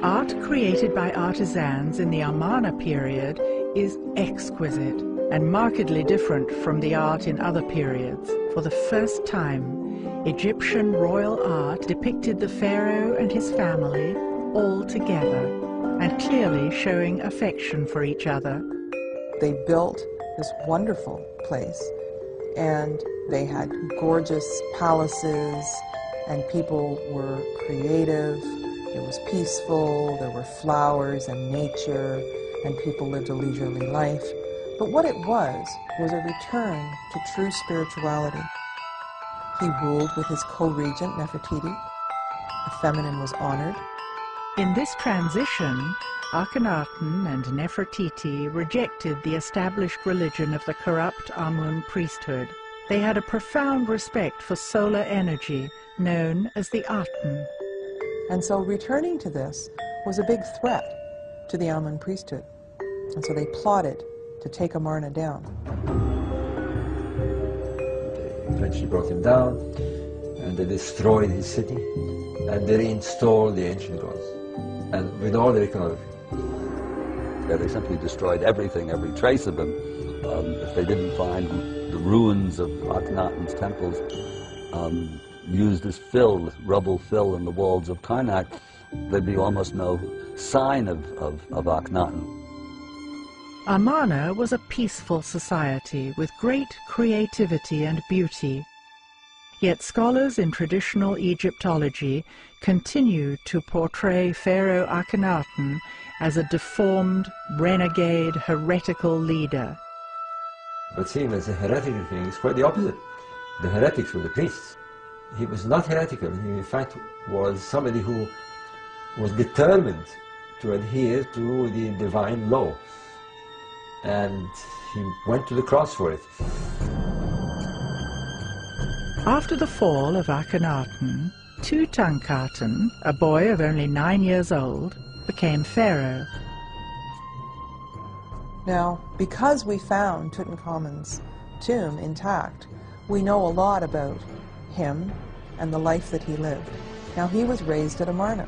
Art created by artisans in the Amarna period is exquisite and markedly different from the art in other periods. For the first time, Egyptian royal art depicted the pharaoh and his family all together and clearly showing affection for each other. They built this wonderful place, and they had gorgeous palaces, and people were creative. It was peaceful, there were flowers and nature, and people lived a leisurely life. But what it was a return to true spirituality. He ruled with his co-regent, Nefertiti. The feminine was honored. In this transition, Akhenaten and Nefertiti rejected the established religion of the corrupt Amun priesthood. They had a profound respect for solar energy, known as the Aten. And so returning to this was a big threat to the Amun priesthood. And so they plotted to take Amarna down. They eventually brought him down, and they destroyed his city, and they reinstalled the ancient gods, and with all their iconography. Yeah, they simply destroyed everything, every trace of him. If they didn't find the ruins of Akhenaten's temples used as fill, rubble fill in the walls of Karnak, there'd be almost no sign of Akhenaten. Amarna was a peaceful society with great creativity and beauty. Yet scholars in traditional Egyptology continue to portray Pharaoh Akhenaten as a deformed, renegade, heretical leader. But seeing as a heretical king is quite the opposite. The heretics were the priests. He was not heretical. He, in fact, was somebody who was determined to adhere to the divine law. And he went to the cross for it. After the fall of Akhenaten, Tutankhaten, a boy of only 9 years old, became pharaoh. Now, because we found Tutankhamun's tomb intact, we know a lot about him and the life that he lived. Now, he was raised at Amarna.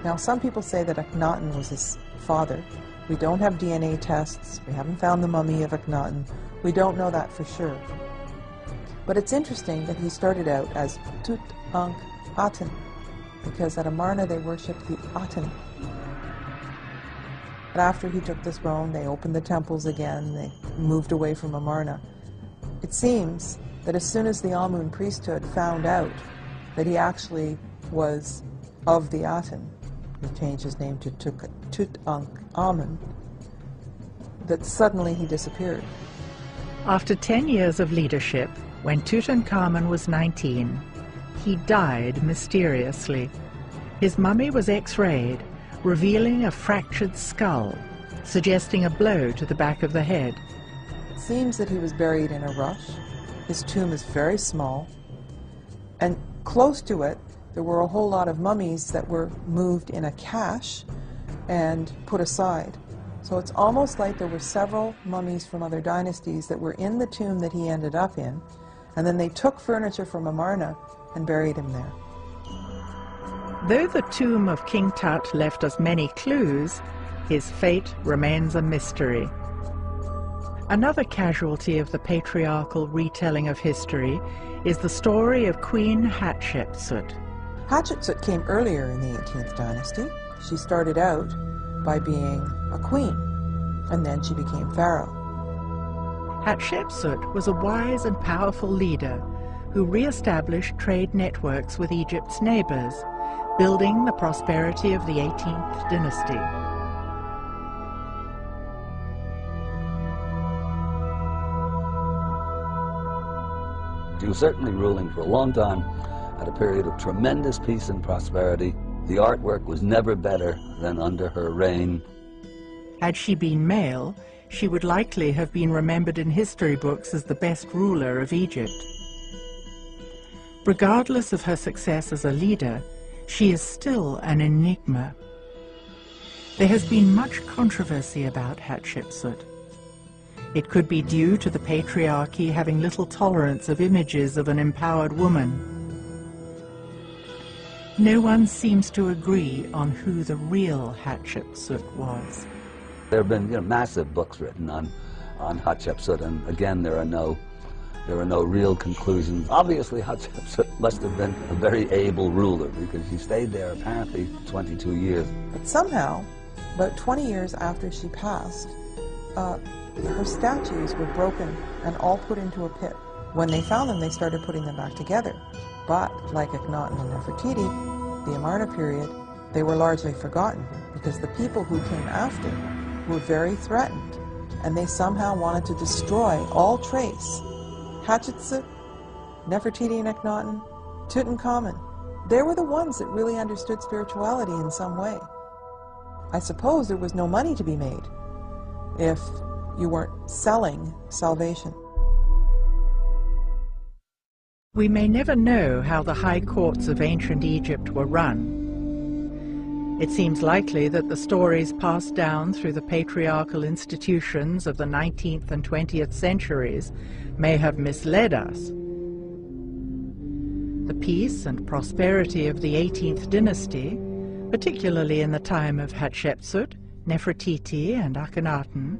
Now, some people say that Akhenaten was his father. We don't have DNA tests. We haven't found the mummy of Akhenaten. We don't know that for sure. But it's interesting that he started out as Tutankhaten, because at Amarna they worshipped the Aten. But after he took the throne, they opened the temples again. They moved away from Amarna. It seems that as soon as the Amun priesthood found out that he actually was of the Aten, he changed his name to Tutankhamun, that suddenly he disappeared. After 10 years of leadership, when Tutankhamun was 19, he died mysteriously. His mummy was X-rayed, revealing a fractured skull, suggesting a blow to the back of the head. It seems that he was buried in a rush. His tomb is very small, and close to it there were a whole lot of mummies that were moved in a cache and put aside. So it's almost like there were several mummies from other dynasties that were in the tomb that he ended up in, and then they took furniture from Amarna and buried him there. Though the tomb of King Tut left us many clues, his fate remains a mystery. Another casualty of the patriarchal retelling of history is the story of Queen Hatshepsut. Hatshepsut came earlier in the 18th dynasty. She started out by being a queen, and then she became pharaoh. Hatshepsut was a wise and powerful leader who re-established trade networks with Egypt's neighbors, building the prosperity of the 18th dynasty. She was certainly ruling for a long time at a period of tremendous peace and prosperity. The artwork was never better than under her reign. Had she been male, she would likely have been remembered in history books as the best ruler of Egypt. Regardless of her success as a leader, she is still an enigma. There has been much controversy about Hatshepsut. It could be due to the patriarchy having little tolerance of images of an empowered woman. No one seems to agree on who the real Hatshepsut was. There have been massive books written on Hatshepsut, and again there are no real conclusions. Obviously Hatshepsut must have been a very able ruler, because she stayed there apparently 22 years. But somehow, about 20 years after she passed, her statues were broken and all put into a pit. When they found them, they started putting them back together. But, like Akhenaten and Nefertiti, the Amarna period, they were largely forgotten because the people who came after were very threatened, and they somehow wanted to destroy all trace. Hatshepsut, Nefertiti and Akhenaten, Tutankhamun, they were the ones that really understood spirituality in some way. I suppose there was no money to be made if you weren't selling salvation. We may never know how the high courts of ancient Egypt were run. It seems likely that the stories passed down through the patriarchal institutions of the 19th and 20th centuries may have misled us. The peace and prosperity of the 18th dynasty, particularly in the time of Hatshepsut, Nefertiti and Akhenaten,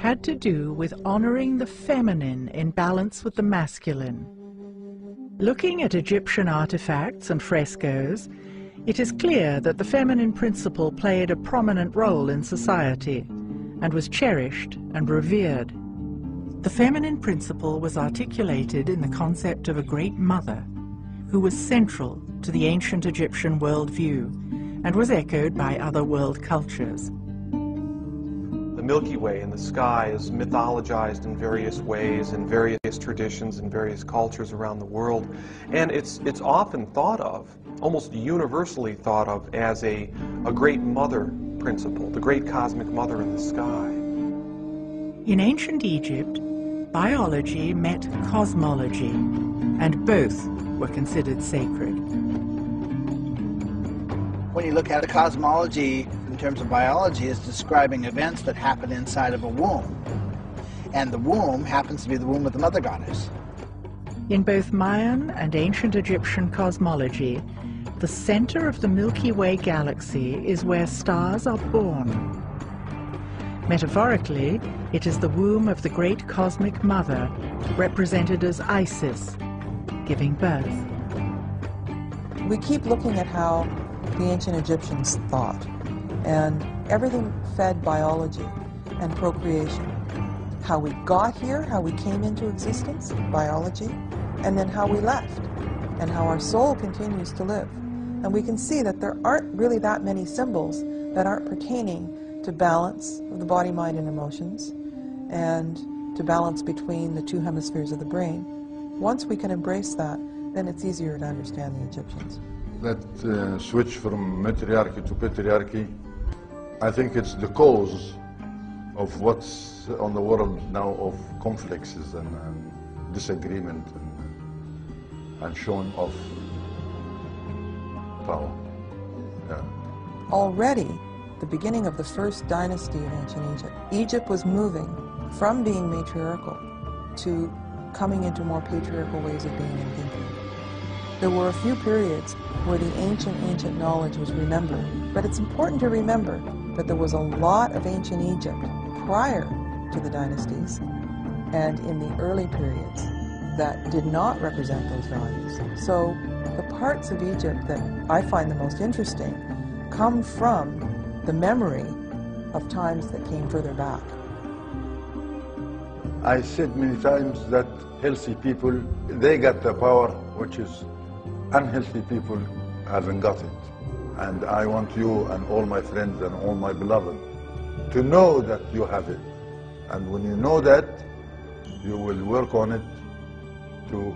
had to do with honoring the feminine in balance with the masculine. Looking at Egyptian artifacts and frescoes, it is clear that the feminine principle played a prominent role in society and was cherished and revered. The feminine principle was articulated in the concept of a great mother who was central to the ancient Egyptian worldview and was echoed by other world cultures. The Milky Way in the sky is mythologized in various ways, in various traditions, in various cultures around the world. And it's often thought of, almost universally thought of, as a great mother principle, the great cosmic mother in the sky. In ancient Egypt, biology met cosmology, and both were considered sacred. When you look at cosmology in terms of biology, is describing events that happen inside of a womb. And the womb happens to be the womb of the mother goddess. In both Mayan and ancient Egyptian cosmology, the center of the Milky Way galaxy is where stars are born. Metaphorically, it is the womb of the great cosmic mother, represented as Isis, giving birth. We keep looking at how the ancient Egyptians thought, and everything fed biology and procreation. How we got here, how we came into existence, biology, and then how we left, and how our soul continues to live. And we can see that there aren't really that many symbols that aren't pertaining to balance of the body, mind, and emotions, and to balance between the two hemispheres of the brain. Once we can embrace that, then it's easier to understand the Egyptians. That switch from matriarchy to patriarchy, I think it's the cause of what's on the world now of conflicts and disagreement and showing off power. Yeah. Already, the beginning of the first dynasty of ancient Egypt, Egypt was moving from being matriarchal to coming into more patriarchal ways of being and thinking. There were a few periods where the ancient knowledge was remembered, but it's important to remember that there was a lot of ancient Egypt prior to the dynasties and in the early periods that did not represent those values. So the parts of Egypt that I find the most interesting come from the memory of times that came further back. I said many times that healthy people, they got the power, which is unhealthy people haven't got it. And I want you and all my friends and all my beloved to know that you have it. And when you know that, you will work on it to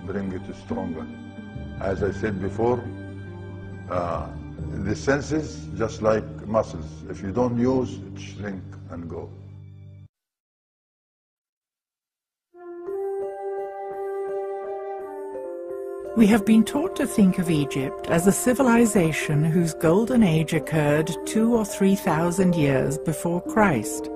bring it stronger. As I said before, the senses, just like muscles, if you don't use, it shrink and go. We have been taught to think of Egypt as a civilization whose golden age occurred 2,000 or 3,000 years before Christ.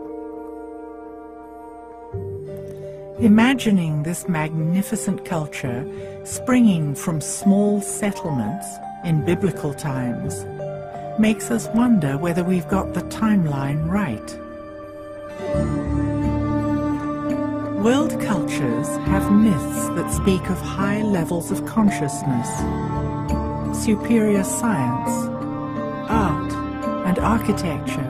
Imagining this magnificent culture springing from small settlements in biblical times makes us wonder whether we've got the timeline right. World cultures have myths that speak of high levels of consciousness, superior science, art, and architecture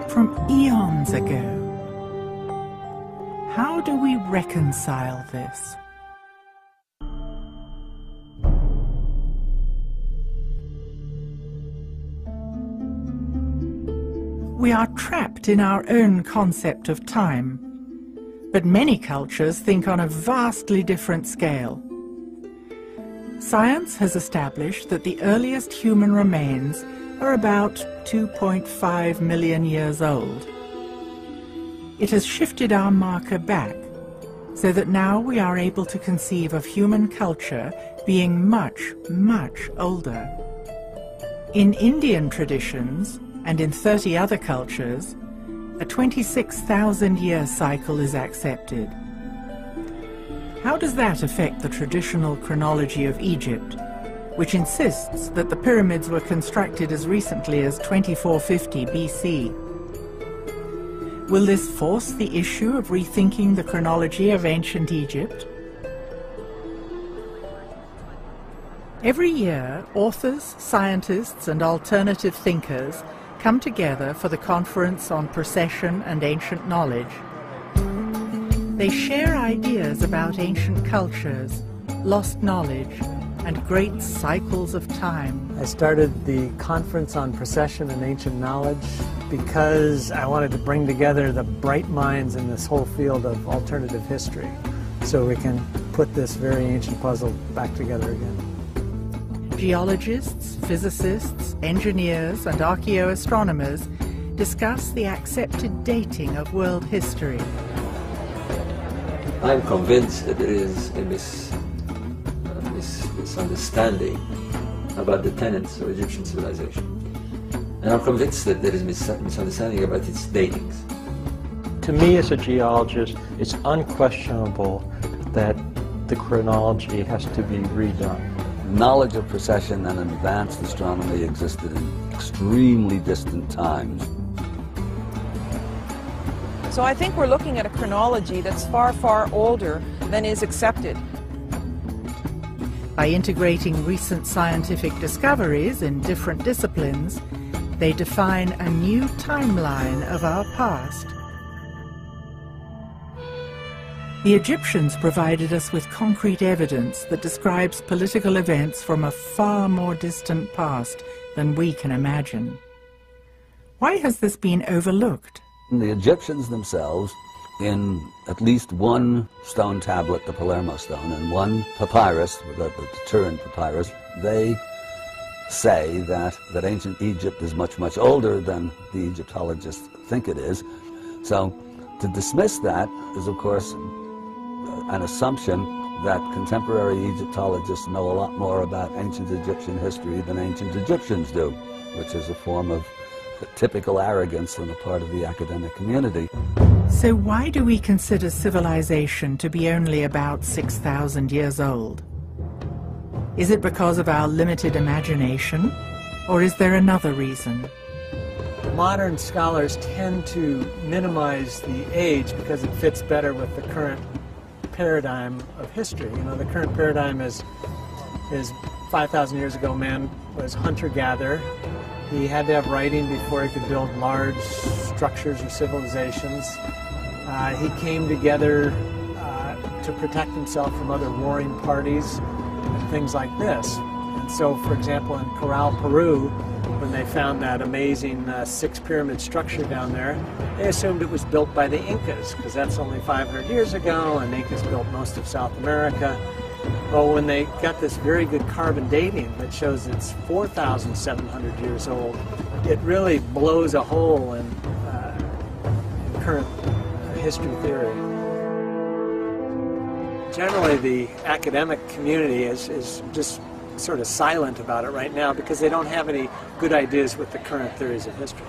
from eons ago. How do we reconcile this? We are trapped in our own concept of time, but many cultures think on a vastly different scale. Science has established that the earliest human remains are about 2.5 million years old. It has shifted our marker back, so that now we are able to conceive of human culture being much, much older. In Indian traditions, and in 30 other cultures, a 26,000-year cycle is accepted. How does that affect the traditional chronology of Egypt, which insists that the pyramids were constructed as recently as 2450 BC? Will this force the issue of rethinking the chronology of ancient Egypt? Every year, authors, scientists, and alternative thinkers come together for the Conference on Precession and Ancient Knowledge. They share ideas about ancient cultures, lost knowledge, and great cycles of time. I started the Conference on Precession and Ancient Knowledge because I wanted to bring together the bright minds in this whole field of alternative history so we can put this very ancient puzzle back together again. Geologists, physicists, engineers, and archaeoastronomers discuss the accepted dating of world history. I'm convinced that there is a misunderstanding about the tenets of Egyptian civilization. And I'm convinced that there is misunderstanding about its datings. To me, as a geologist, it's unquestionable that the chronology has to be redone. Knowledge of precession and advanced astronomy existed in extremely distant times. So I think we're looking at a chronology that's far, far older than is accepted. By integrating recent scientific discoveries in different disciplines, they define a new timeline of our past. The Egyptians provided us with concrete evidence that describes political events from a far more distant past than we can imagine. Why has this been overlooked? The Egyptians themselves, in at least one stone tablet, the Palermo stone, and one papyrus, the Turin papyrus, they say that ancient Egypt is much, much older than the Egyptologists think it is. So to dismiss that is, of course, an assumption that contemporary Egyptologists know a lot more about ancient Egyptian history than ancient Egyptians do, which is a form of typical arrogance on the part of the academic community. So why do we consider civilization to be only about 6,000 years old? Is it because of our limited imagination, or is there another reason? Modern scholars tend to minimize the age because it fits better with the current paradigm of history. You know, the current paradigm is 5,000 years ago, man was hunter-gatherer. He had to have writing before he could build large structures or civilizations. He came together to protect himself from other warring parties and things like this. And so, for example, in Corral, Peru, when they found that amazing six-pyramid structure down there, they assumed it was built by the Incas, because that's only 500 years ago, and the Incas built most of South America. Well, when they got this very good carbon dating that shows it's 4,700 years old, it really blows a hole in current history theory. Generally, the academic community is just sort of silent about it right now because they don't have any good ideas with the current theories of history.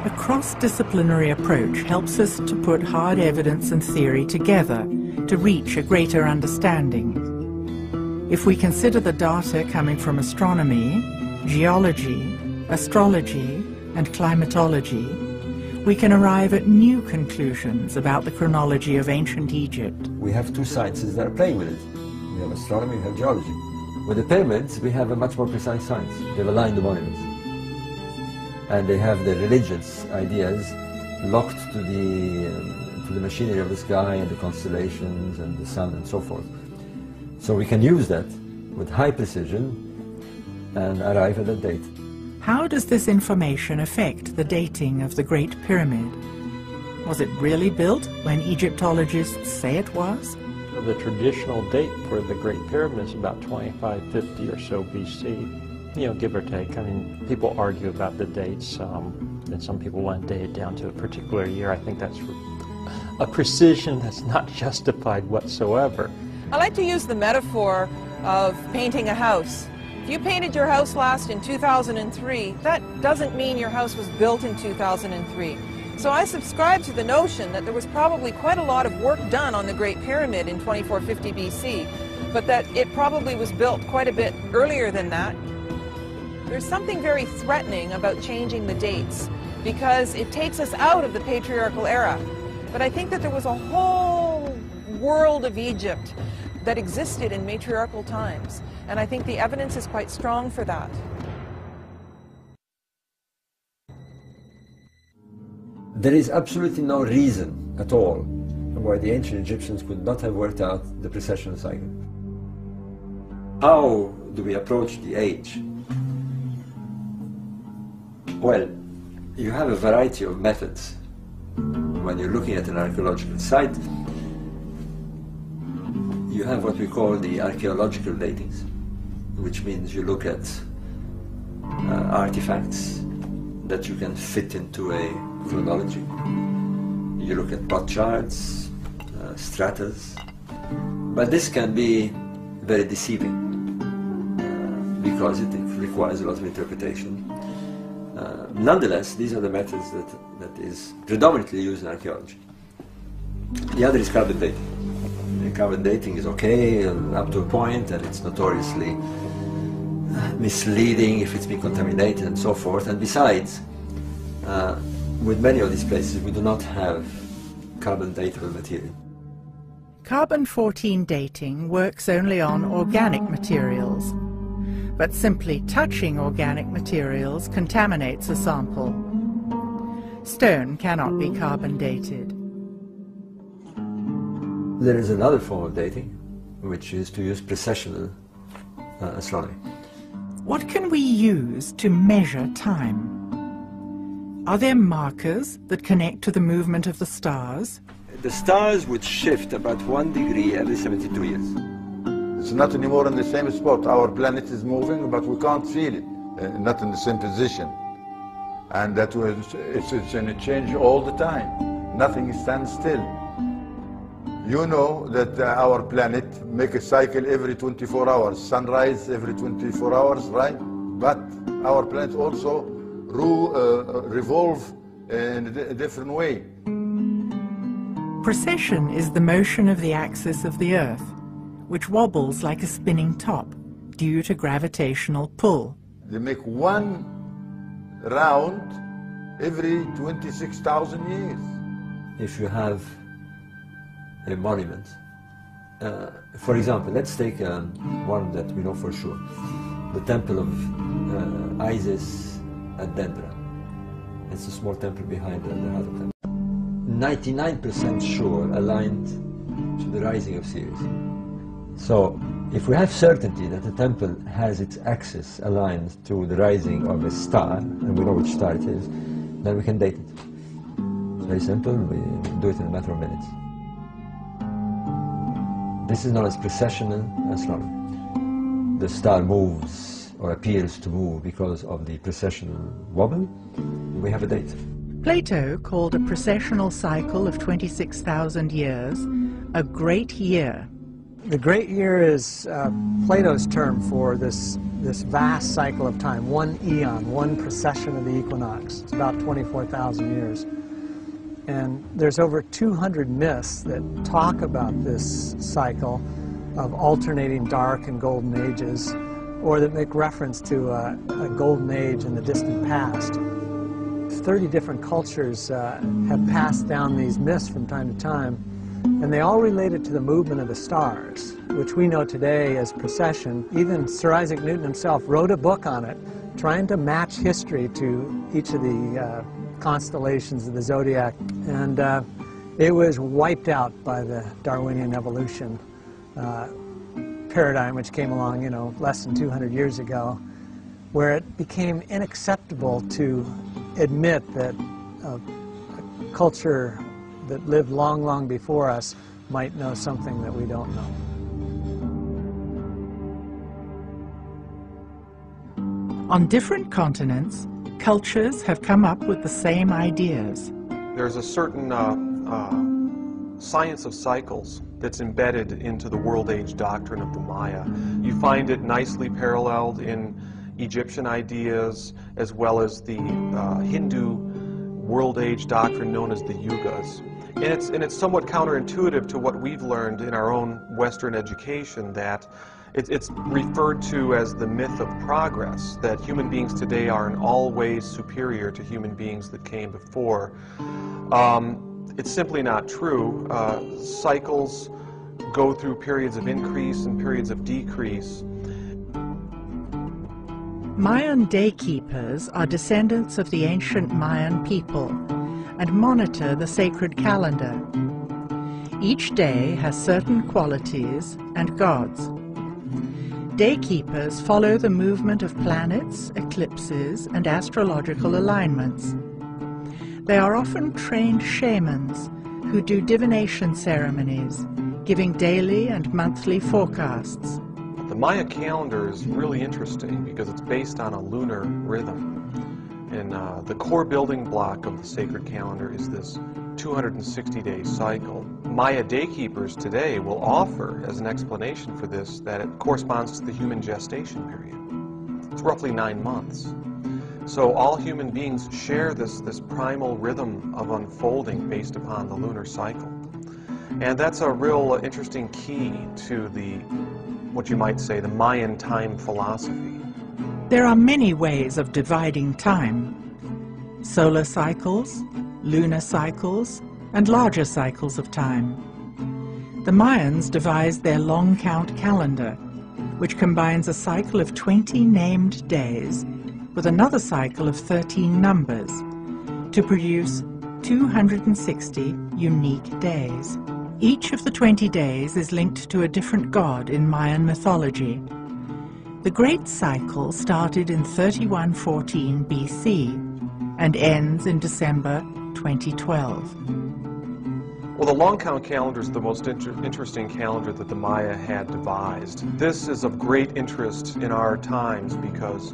A cross-disciplinary approach helps us to put hard evidence and theory together to reach a greater understanding. If we consider the data coming from astronomy, geology, astrology, and climatology, we can arrive at new conclusions about the chronology of ancient Egypt. We have two sciences that are playing with it. We have astronomy, we have geology. With the pyramids, we have a much more precise science. They've aligned the monuments. And they have the religious ideas locked to the machinery of the sky and the constellations and the sun and so forth. So we can use that with high precision and arrive at a date. How does this information affect the dating of the Great Pyramid? Was it really built when Egyptologists say it was? The traditional date for the Great Pyramid is about 2550 or so BC. You know, give or take. I mean, people argue about the dates, and some people want to date it down to a particular year. I think that's a precision that's not justified whatsoever. I like to use the metaphor of painting a house. If you painted your house last in 2003, that doesn't mean your house was built in 2003. So I subscribe to the notion that there was probably quite a lot of work done on the Great Pyramid in 2450 BC, but that it probably was built quite a bit earlier than that. There's something very threatening about changing the dates because it takes us out of the patriarchal era. But I think that there was a whole world of Egypt that existed in matriarchal times, and I think the evidence is quite strong for that. There is absolutely no reason at all why the ancient Egyptians could not have worked out the precessional cycle. How do we approach the age? Well, you have a variety of methods. When you're looking at an archaeological site, you have what we call the archaeological datings, which means you look at artifacts that you can fit into a chronology. You look at plot charts, stratas, but this can be very deceiving because it requires a lot of interpretation. Nonetheless, these are the methods that is predominantly used in archaeology. The other is carbon dating. Carbon dating is okay up to a point, and it's notoriously misleading if it's been contaminated and so forth. And besides, with many of these places, we do not have carbon datable material. Carbon-14 dating works only on organic materials, but simply touching organic materials contaminates a sample. Stone cannot be carbon dated. There is another form of dating, which is to use precessional astronomy. What can we use to measure time? Are there markers that connect to the movement of the stars? The stars would shift about 1 degree every 72 years. It's not anymore in the same spot. Our planet is moving, but we can't feel it, not in the same position. And that was, it's in a change all the time. Nothing stands still. You know that our planet make a cycle every 24 hours, sunrise every 24 hours, right? But our planet also revolve in a different way. Precession is the motion of the axis of the Earth, which wobbles like a spinning top due to gravitational pull. They make one round every 26,000 years. If you have a monument, for example, let's take one that we know for sure, the temple of Isis at Dendra. It's a small temple behind the Hadra temple. 99% sure aligned to the rising of Sirius. So if we have certainty that the temple has its axis aligned to the rising of a star, and we know which star it is, then we can date it. It's very simple, we do it in a matter of minutes. This is known as precessional astronomy. The star moves or appears to move because of the precessional wobble. We have a date. Plato called a precessional cycle of 26,000 years a great year. The great year is Plato's term for this vast cycle of time, one eon, one precession of the equinox. It's about 24,000 years. And there's over 200 myths that talk about this cycle of alternating dark and golden ages, or that make reference to a golden age in the distant past. 30 different cultures have passed down these myths from time to time, and they all related to the movement of the stars, which we know today as precession. Even Sir Isaac Newton himself wrote a book on it, trying to match history to each of the constellations of the zodiac, and it was wiped out by the Darwinian evolution paradigm, which came along, you know, less than 200 years ago, where it became unacceptable to admit that a culture that lived long, long before us might know something that we don't know. On different continents, cultures have come up with the same ideas. There's a certain science of cycles that's embedded into the world age doctrine of the Maya. You find it nicely paralleled in Egyptian ideas, as well as the Hindu world age doctrine known as the Yugas. And it's somewhat counterintuitive to what we've learned in our own Western education, that it's referred to as the myth of progress, that human beings today are in all ways superior to human beings that came before. It's simply not true. Cycles go through periods of increase and periods of decrease. Mayan day keepers are descendants of the ancient Mayan people and monitor the sacred calendar. Each day has certain qualities and gods. Day keepers follow the movement of planets, eclipses, and astrological alignments. They are often trained shamans who do divination ceremonies, giving daily and monthly forecasts. The Maya calendar is really interesting because it's based on a lunar rhythm. And the core building block of the sacred calendar is this 260-day cycle. Maya daykeepers today will offer as an explanation for this that it corresponds to the human gestation period. It's roughly 9 months. So all human beings share this primal rhythm of unfolding based upon the lunar cycle. And that's a real interesting key to what you might say, the Mayan time philosophy. There are many ways of dividing time. Solar cycles, lunar cycles, and larger cycles of time. The Mayans devised their long count calendar, which combines a cycle of 20 named days with another cycle of 13 numbers to produce 260 unique days. Each of the 20 days is linked to a different god in Mayan mythology. The Great Cycle started in 3114 BC and ends in December 2012. Well, the long count calendar is the most interesting calendar that the Maya had devised. This is of great interest in our times because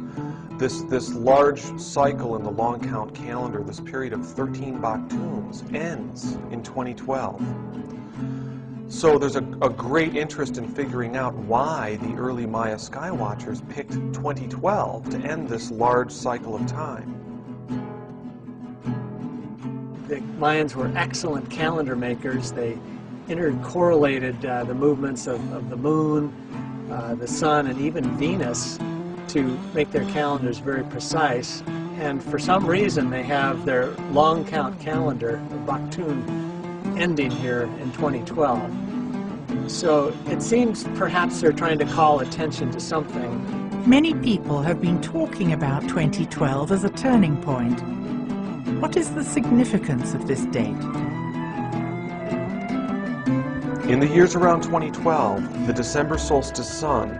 this large cycle in the long count calendar, this period of 13 Baktuns, ends in 2012. So there's a great interest in figuring out why the early Maya skywatchers picked 2012 to end this large cycle of time. The Mayans were excellent calendar makers. They intercorrelated the movements of the moon, the sun, and even Venus to make their calendars very precise. And for some reason, they have their long count calendar, the Baktun, ending here in 2012. So it seems perhaps they're trying to call attention to something. Many people have been talking about 2012 as a turning point. What is the significance of this date? In the years around 2012, the December solstice sun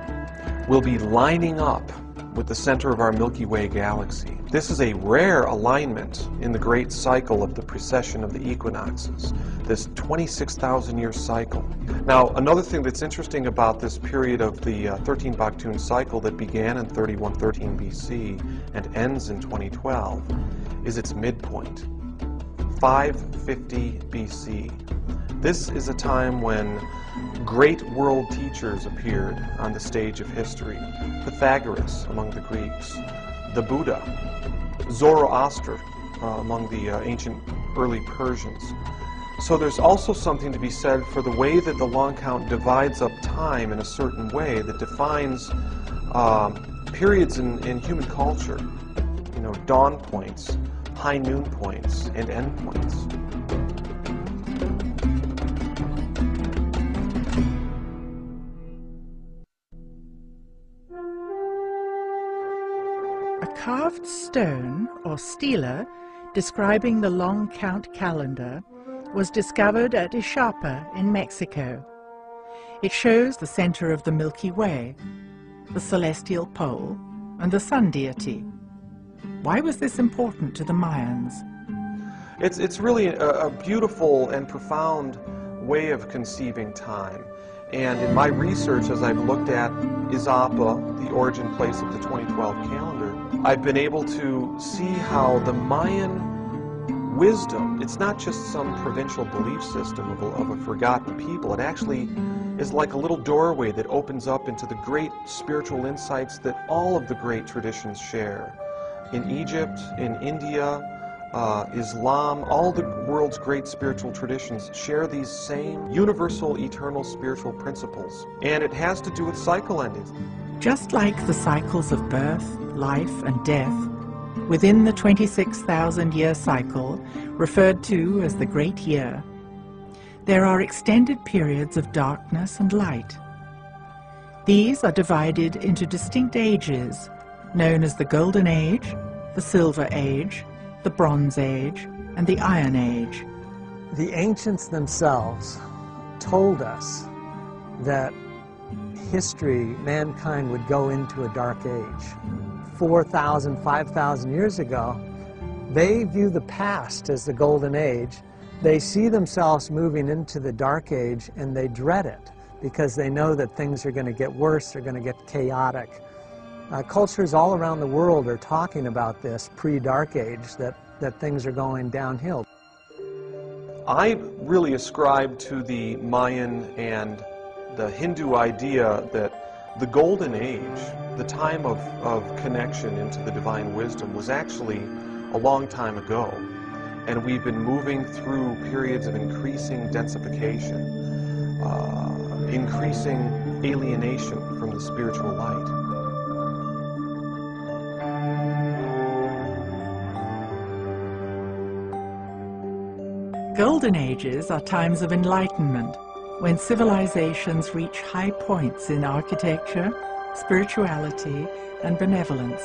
will be lining up with the center of our Milky Way galaxy. This is a rare alignment in the great cycle of the precession of the equinoxes, this 26,000-year cycle. Now, another thing that's interesting about this period of the 13 Baktun cycle that began in 3113 BC and ends in 2012 is its midpoint. 550 BC. This is a time when great world teachers appeared on the stage of history. Pythagoras among the Greeks, the Buddha, Zoroaster among the ancient early Persians. So there's also something to be said for the way that the long count divides up time in a certain way that defines periods in human culture. You know, dawn points, high noon points, and end points. A carved stone, or stela, describing the long count calendar was discovered at Ixapa in Mexico. It shows the center of the Milky Way, the celestial pole, and the sun deity. Why was this important to the Mayans? It's really a beautiful and profound way of conceiving time. And in my research, as I've looked at Ixapa, the origin place of the 2012 calendar, I've been able to see how the Mayan wisdom, it's not just some provincial belief system of a forgotten people. It actually is like a little doorway that opens up into the great spiritual insights that all of the great traditions share. In Egypt, in India, Islam, all the world's great spiritual traditions share these same universal, eternal spiritual principles. And it has to do with cycle endings. Just like the cycles of birth, life, and death, within the 26,000-year cycle, referred to as the Great Year, there are extended periods of darkness and light. These are divided into distinct ages, known as the Golden Age, the Silver Age, the Bronze Age, and the Iron Age. The ancients themselves told us that history, mankind would go into a dark age. 4,000, 5,000 years ago, they view the past as the golden age. They see themselves moving into the dark age, and they dread it because they know that things are going to get worse, they're going to get chaotic. Cultures all around the world are talking about this pre-dark age, that things are going downhill. I really ascribe to the Mayan and the Hindu idea that the Golden Age, the time of connection into the divine wisdom, was actually a long time ago. And we've been moving through periods of increasing densification, increasing alienation from the spiritual light. Golden Ages are times of enlightenment, when civilizations reach high points in architecture, spirituality, and benevolence.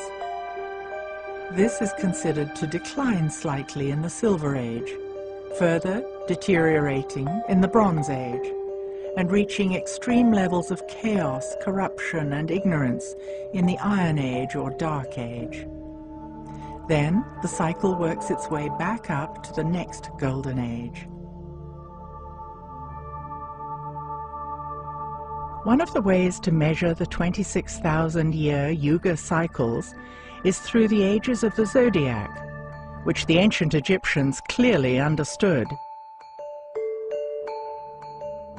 This is considered to decline slightly in the Silver Age, further deteriorating in the Bronze Age, and reaching extreme levels of chaos, corruption, and ignorance in the Iron Age or Dark Age. Then the cycle works its way back up to the next Golden Age. One of the ways to measure the 26,000-year Yuga cycles is through the ages of the zodiac, which the ancient Egyptians clearly understood.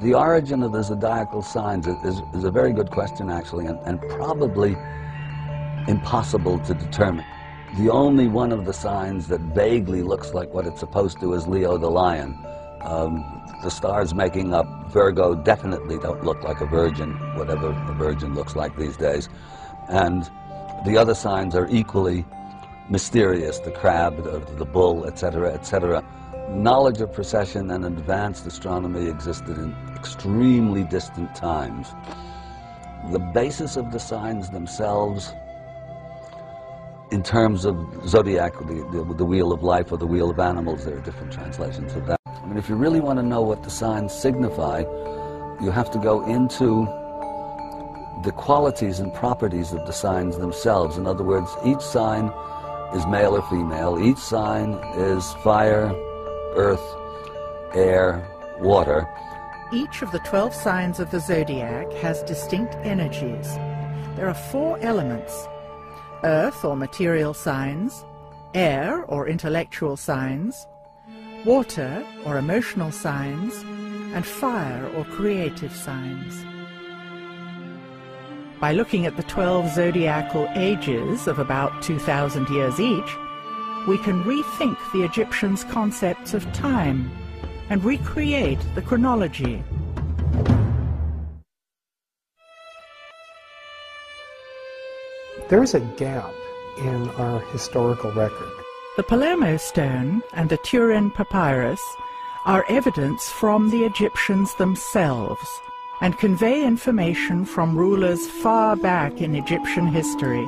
The origin of the zodiacal signs is a very good question, actually, and probably impossible to determine. The only one of the signs that vaguely looks like what it's supposed to is Leo the lion. The stars making up Virgo definitely don't look like a virgin, whatever a virgin looks like these days. And the other signs are equally mysterious, the crab, the bull, etc., etc. Knowledge of precession and advanced astronomy existed in extremely distant times. The basis of the signs themselves, in terms of zodiac, the wheel of life or the wheel of animals, there are different translations of that. I mean, if you really want to know what the signs signify, you have to go into the qualities and properties of the signs themselves. In other words, each sign is male or female. Each sign is fire, earth, air, water. Each of the 12 signs of the zodiac has distinct energies. There are 4 elements: earth or material signs, air or intellectual signs, water or emotional signs, and fire or creative signs. By looking at the 12 zodiacal ages of about 2,000 years each, we can rethink the Egyptians' concepts of time and recreate the chronology. There is a gap in our historical record. The Palermo stone and the Turin papyrus are evidence from the Egyptians themselves and convey information from rulers far back in Egyptian history.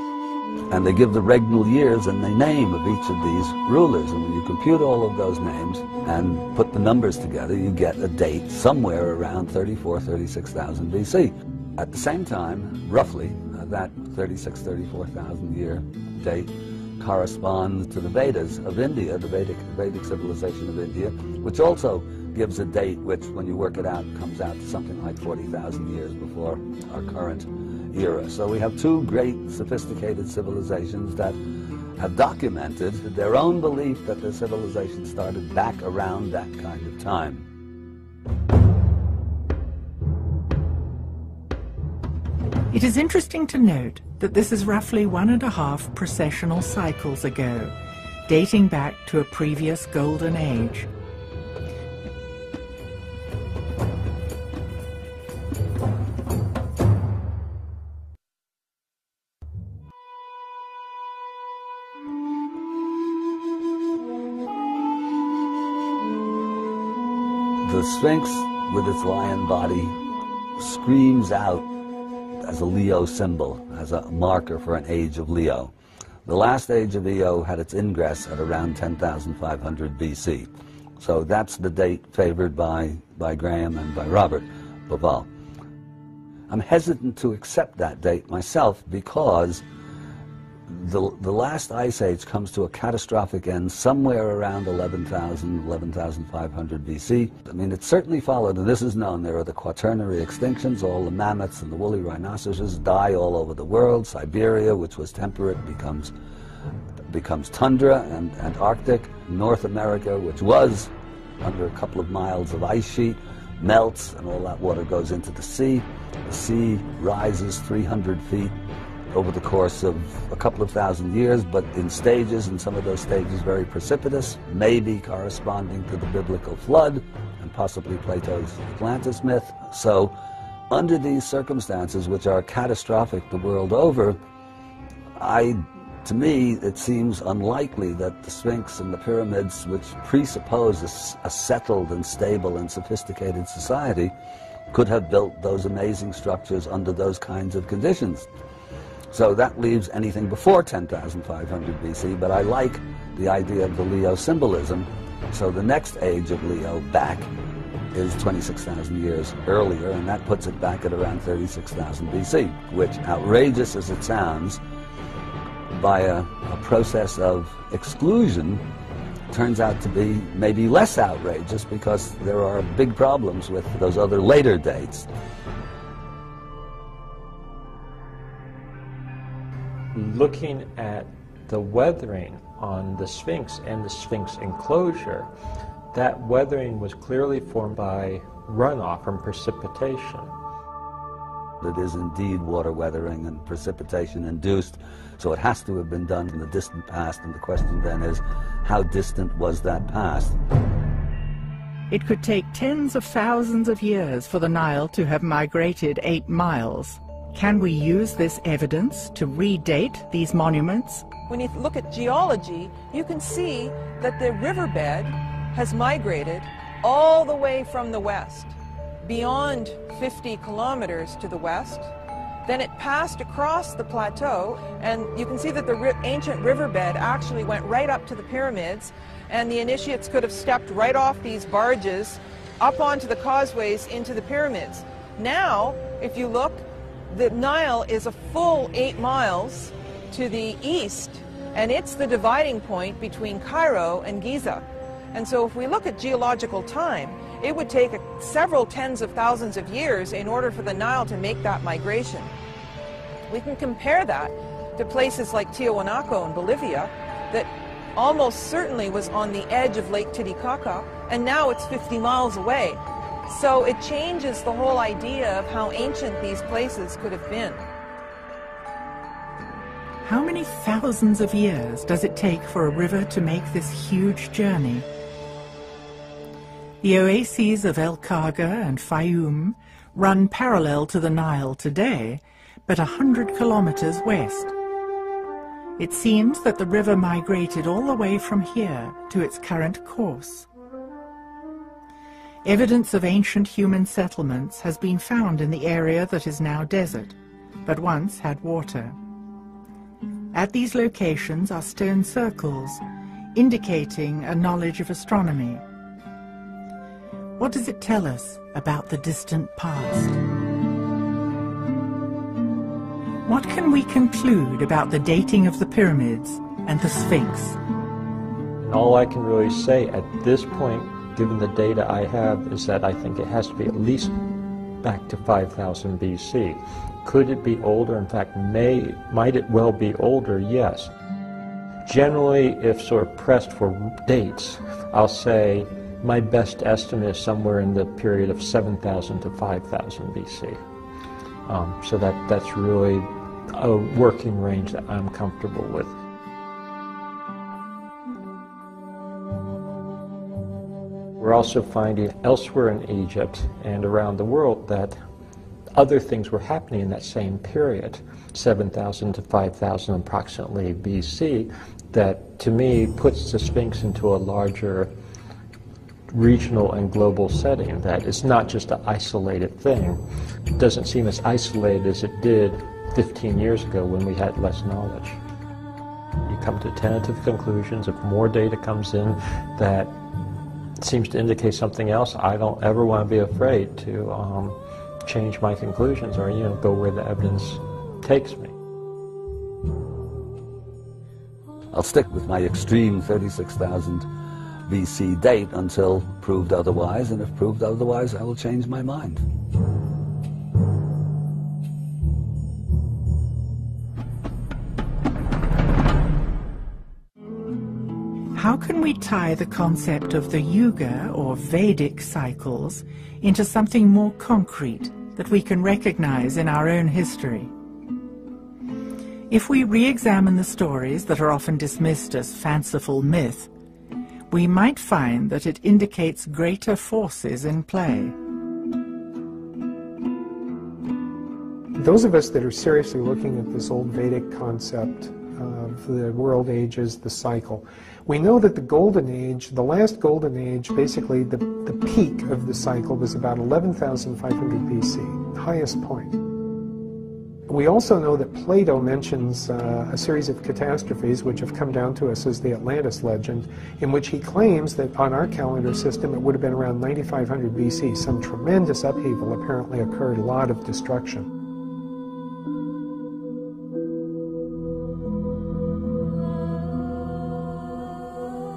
And they give the regnal years and the name of each of these rulers. And when you compute all of those names and put the numbers together, you get a date somewhere around 36,000 BC. At the same time, roughly, that 34,000 year date corresponds to the Vedas of India, the Vedic civilization of India, which also gives a date which, when you work it out, comes out to something like 40,000 years before our current era. So we have two great sophisticated civilizations that have documented their own belief that their civilization started back around that kind of time. It is interesting to note that this is roughly 1.5 precessional cycles ago, dating back to a previous golden age. The Sphinx, with its lion body, screams out as a Leo symbol, as a marker for an age of Leo. The last age of Leo had its ingress at around 10,500 BC. So that's the date favored by Graham and by Robert Bauval. I'm hesitant to accept that date myself because the last ice age comes to a catastrophic end somewhere around 11,500 BC. I mean, it certainly followed, and this is known, there are the quaternary extinctions. All the mammoths and the woolly rhinoceroses die all over the world. Siberia, which was temperate, becomes tundra and Arctic. North America, which was under a couple of miles of ice sheet, melts, and all that water goes into the sea. The sea rises 300 feet over the course of a couple of thousand years, but in stages, and some of those stages very precipitous, maybe corresponding to the biblical flood and possibly Plato's Atlantis myth. So under these circumstances, which are catastrophic the world over, to me, it seems unlikely that the Sphinx and the pyramids, which presuppose a settled and stable and sophisticated society, could have built those amazing structures under those kinds of conditions. So that leaves anything before 10,500 BC, but I like the idea of the Leo symbolism. So the next age of Leo back is 26,000 years earlier, and that puts it back at around 36,000 BC, which, outrageous as it sounds, by a process of exclusion, turns out to be maybe less outrageous because there are big problems with those other later dates. Looking at the weathering on the Sphinx and the Sphinx enclosure, that weathering was clearly formed by runoff from precipitation. It is indeed water weathering and precipitation induced, so it has to have been done in the distant past, and the question then is, how distant was that past? It could take tens of thousands of years for the Nile to have migrated 8 miles. Can we use this evidence to redate these monuments? When you look at geology, you can see that the riverbed has migrated all the way from the west, beyond 50 kilometers to the west. Then it passed across the plateau, and you can see that the ancient riverbed actually went right up to the pyramids, and the initiates could have stepped right off these barges up onto the causeways into the pyramids. Now, if you look, the Nile is a full 8 miles to the east, and it's the dividing point between Cairo and Giza. And so if we look at geological time, it would take several tens of thousands of years in order for the Nile to make that migration. We can compare that to places like Tiahuanaco in Bolivia that almost certainly was on the edge of Lake Titicaca, and now it's 50 miles away. So it changes the whole idea of how ancient these places could have been. How many thousands of years does it take for a river to make this huge journey? The oases of El Khaga and Fayoum run parallel to the Nile today, but 100 kilometers west. It seems that the river migrated all the way from here to its current course. Evidence of ancient human settlements has been found in the area that is now desert, but once had water. At these locations are stone circles, indicating a knowledge of astronomy. What does it tell us about the distant past? What can we conclude about the dating of the pyramids and the Sphinx? And all I can really say at this point, given the data I have, is that I think it has to be at least back to 5000 BC. Could it be older? In fact, might it well be older? Yes. Generally, if sort of pressed for dates, I'll say my best estimate is somewhere in the period of 7000 to 5000 BC. So that's really a working range that I'm comfortable with. We're also finding elsewhere in Egypt and around the world that other things were happening in that same period, 7,000 to 5,000 approximately BC, that to me puts the Sphinx into a larger regional and global setting, that it's not just an isolated thing. It doesn't seem as isolated as it did 15 years ago when we had less knowledge. You come to tentative conclusions. If more data comes in that seems to indicate something else, I don't ever want to be afraid to change my conclusions or go where the evidence takes me. I'll stick with my extreme 36,000 BC date until proved otherwise, and if proved otherwise, I will change my mind. How can we tie the concept of the Yuga or Vedic cycles into something more concrete that we can recognize in our own history? If we re-examine the stories that are often dismissed as fanciful myth, we might find that it indicates greater forces in play. Those of us that are seriously looking at this old Vedic concept of the world ages, the cycle, we know that the golden age, the last golden age, basically the peak of the cycle was about 11,500 BC, highest point. We also know that Plato mentions a series of catastrophes which have come down to us as the Atlantis legend, in which he claims that on our calendar system it would have been around 9500 BC. Some tremendous upheaval apparently occurred, a lot of destruction.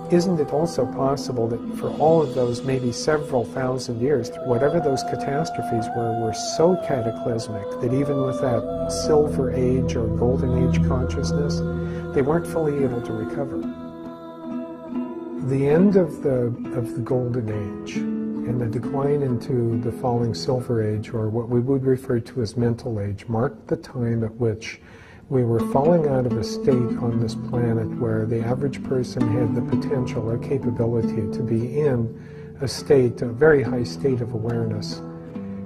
Isn't it also possible that for all of those maybe several thousand years, whatever those catastrophes were so cataclysmic that even with that silver age or golden age consciousness, they weren't fully able to recover? The end of the golden age and the decline into the falling silver age, or what we would refer to as mental age, marked the time at which we were falling out of a state on this planet where the average person had the potential or capability to be in a state, a very high state of awareness.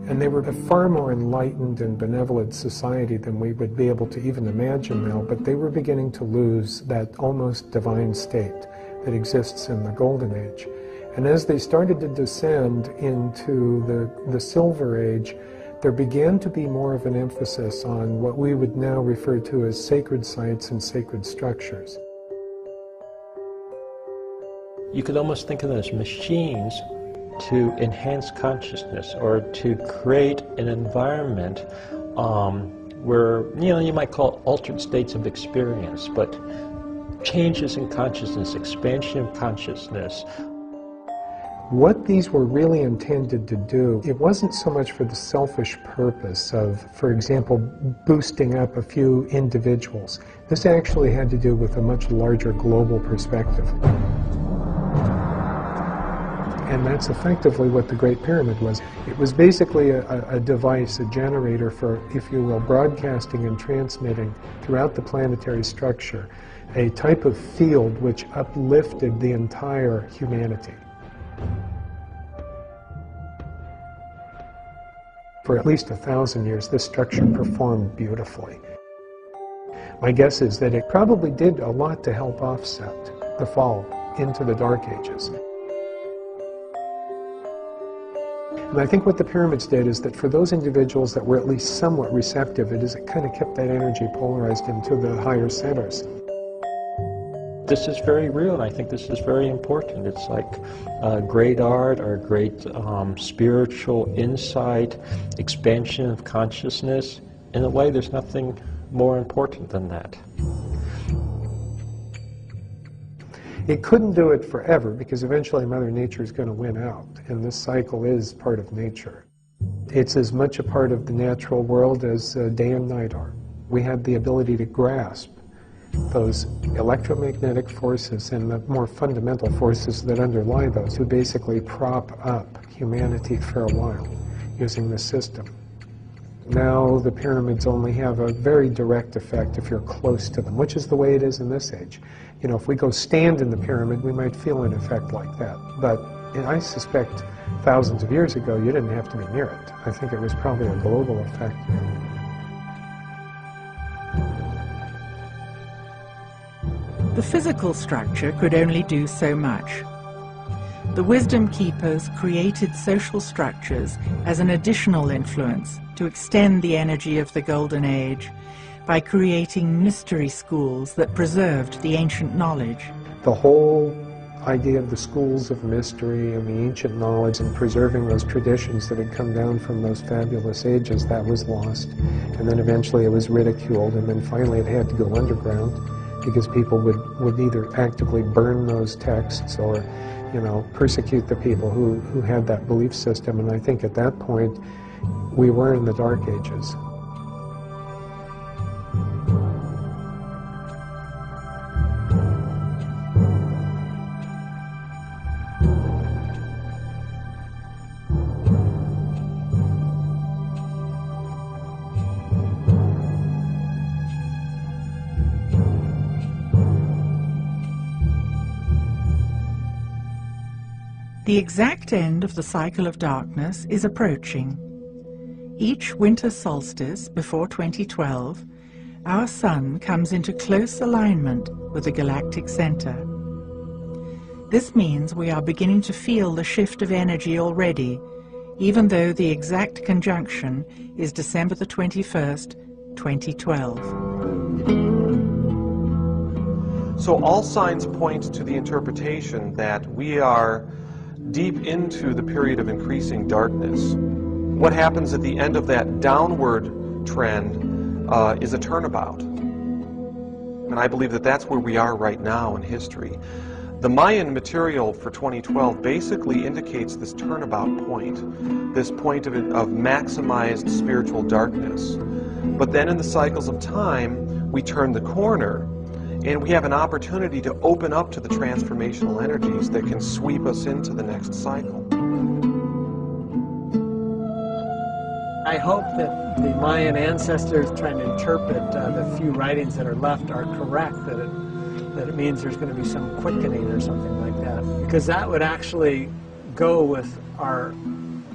And they were a far more enlightened and benevolent society than we would be able to even imagine now, but they were beginning to lose that almost divine state that exists in the Golden Age. And as they started to descend into the Silver Age, there began to be more of an emphasis on what we would now refer to as sacred sites and sacred structures. You could almost think of them as machines to enhance consciousness or to create an environment where, you might call it altered states of experience, but changes in consciousness, expansion of consciousness. What these were really intended to do, it wasn't so much for the selfish purpose of, for example, boosting up a few individuals. This actually had to do with a much larger global perspective. And that's effectively what the Great Pyramid was. It was basically a device, a generator for, if you will, broadcasting and transmitting throughout the planetary structure a type of field which uplifted the entire humanity. For at least 1,000 years, this structure performed beautifully. My guess is that it probably did a lot to help offset the fall into the Dark Ages. And I think what the pyramids did is that for those individuals that were at least somewhat receptive, it kind of kept that energy polarized into the higher centers. This is very real, and I think this is very important. It's like great art or great spiritual insight, expansion of consciousness. In a way, there's nothing more important than that. It couldn't do it forever because eventually Mother Nature is going to win out, and this cycle is part of nature. It's as much a part of the natural world as day and night are. We have the ability to grasp those electromagnetic forces and the more fundamental forces that underlie those, who basically prop up humanity for a while using the system. Now the pyramids only have a very direct effect if you're close to them, which is the way it is in this age. You know, if we go stand in the pyramid, we might feel an effect like that. But I suspect thousands of years ago, you didn't have to be near it. I think it was probably a global effect. The physical structure could only do so much. The Wisdom Keepers created social structures as an additional influence to extend the energy of the Golden Age by creating mystery schools that preserved the ancient knowledge. The whole idea of the schools of mystery and the ancient knowledge and preserving those traditions that had come down from those fabulous ages, that was lost. And then eventually it was ridiculed, and then finally it had to go underground because people would either actively burn those texts or, you know, persecute the people who had that belief system. And I think at that point we were in the Dark Ages. The exact end of the cycle of darkness is approaching. Each winter solstice before 2012, our sun comes into close alignment with the galactic center. This means we are beginning to feel the shift of energy already, even though the exact conjunction is December the 21st, 2012. So all signs point to the interpretation that we are deep into the period of increasing darkness. What happens at the end of that downward trend is a turnabout. And I believe that that's where we are right now in history. The Mayan material for 2012 basically indicates this turnabout point, this point of maximized spiritual darkness. But then in the cycles of time, we turn the corner, and we have an opportunity to open up to the transformational energies that can sweep us into the next cycle. I hope that the Mayan ancestors trying to interpret the few writings that are left are correct, that it means there's going to be some quickening or something like that. Because that would actually go with our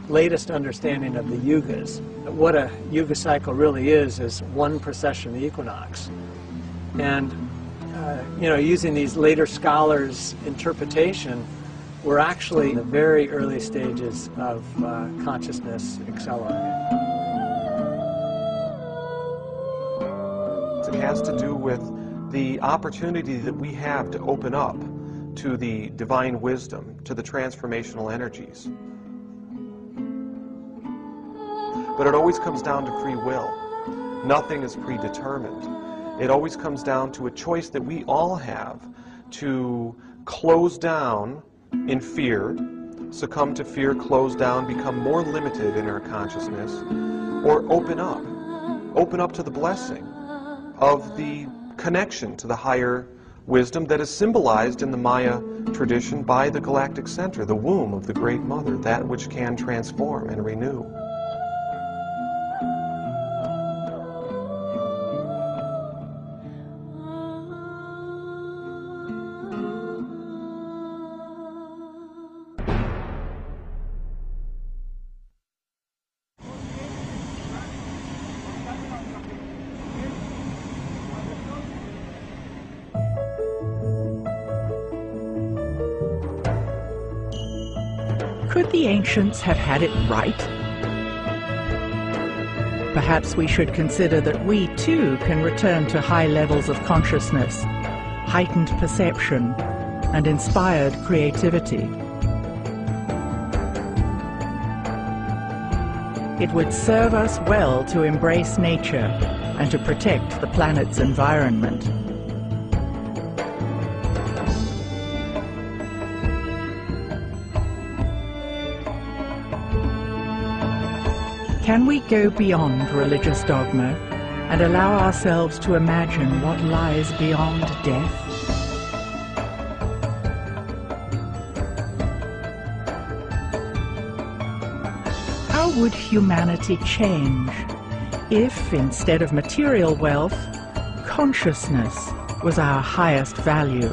latest understanding of the yugas. What a yuga cycle really is one precession equinox. And you know, using these later scholars' interpretation, we're actually in the very early stages of consciousness accelerating. It has to do with the opportunity that we have to open up to the divine wisdom, to the transformational energies. But it always comes down to free will. Nothing is predetermined. It always comes down to a choice that we all have to close down in fear succumb to fear, close down, become more limited in our consciousness, or open up to the blessing of the connection to the higher wisdom that is symbolized in the Maya tradition by the galactic center, the womb of the Great Mother, that which can transform and renew. Could the ancients have had it right? Perhaps we should consider that we too can return to high levels of consciousness, heightened perception, and inspired creativity. It would serve us well to embrace nature and to protect the planet's environment. Can we go beyond religious dogma and allow ourselves to imagine what lies beyond death? How would humanity change if, instead of material wealth, consciousness was our highest value?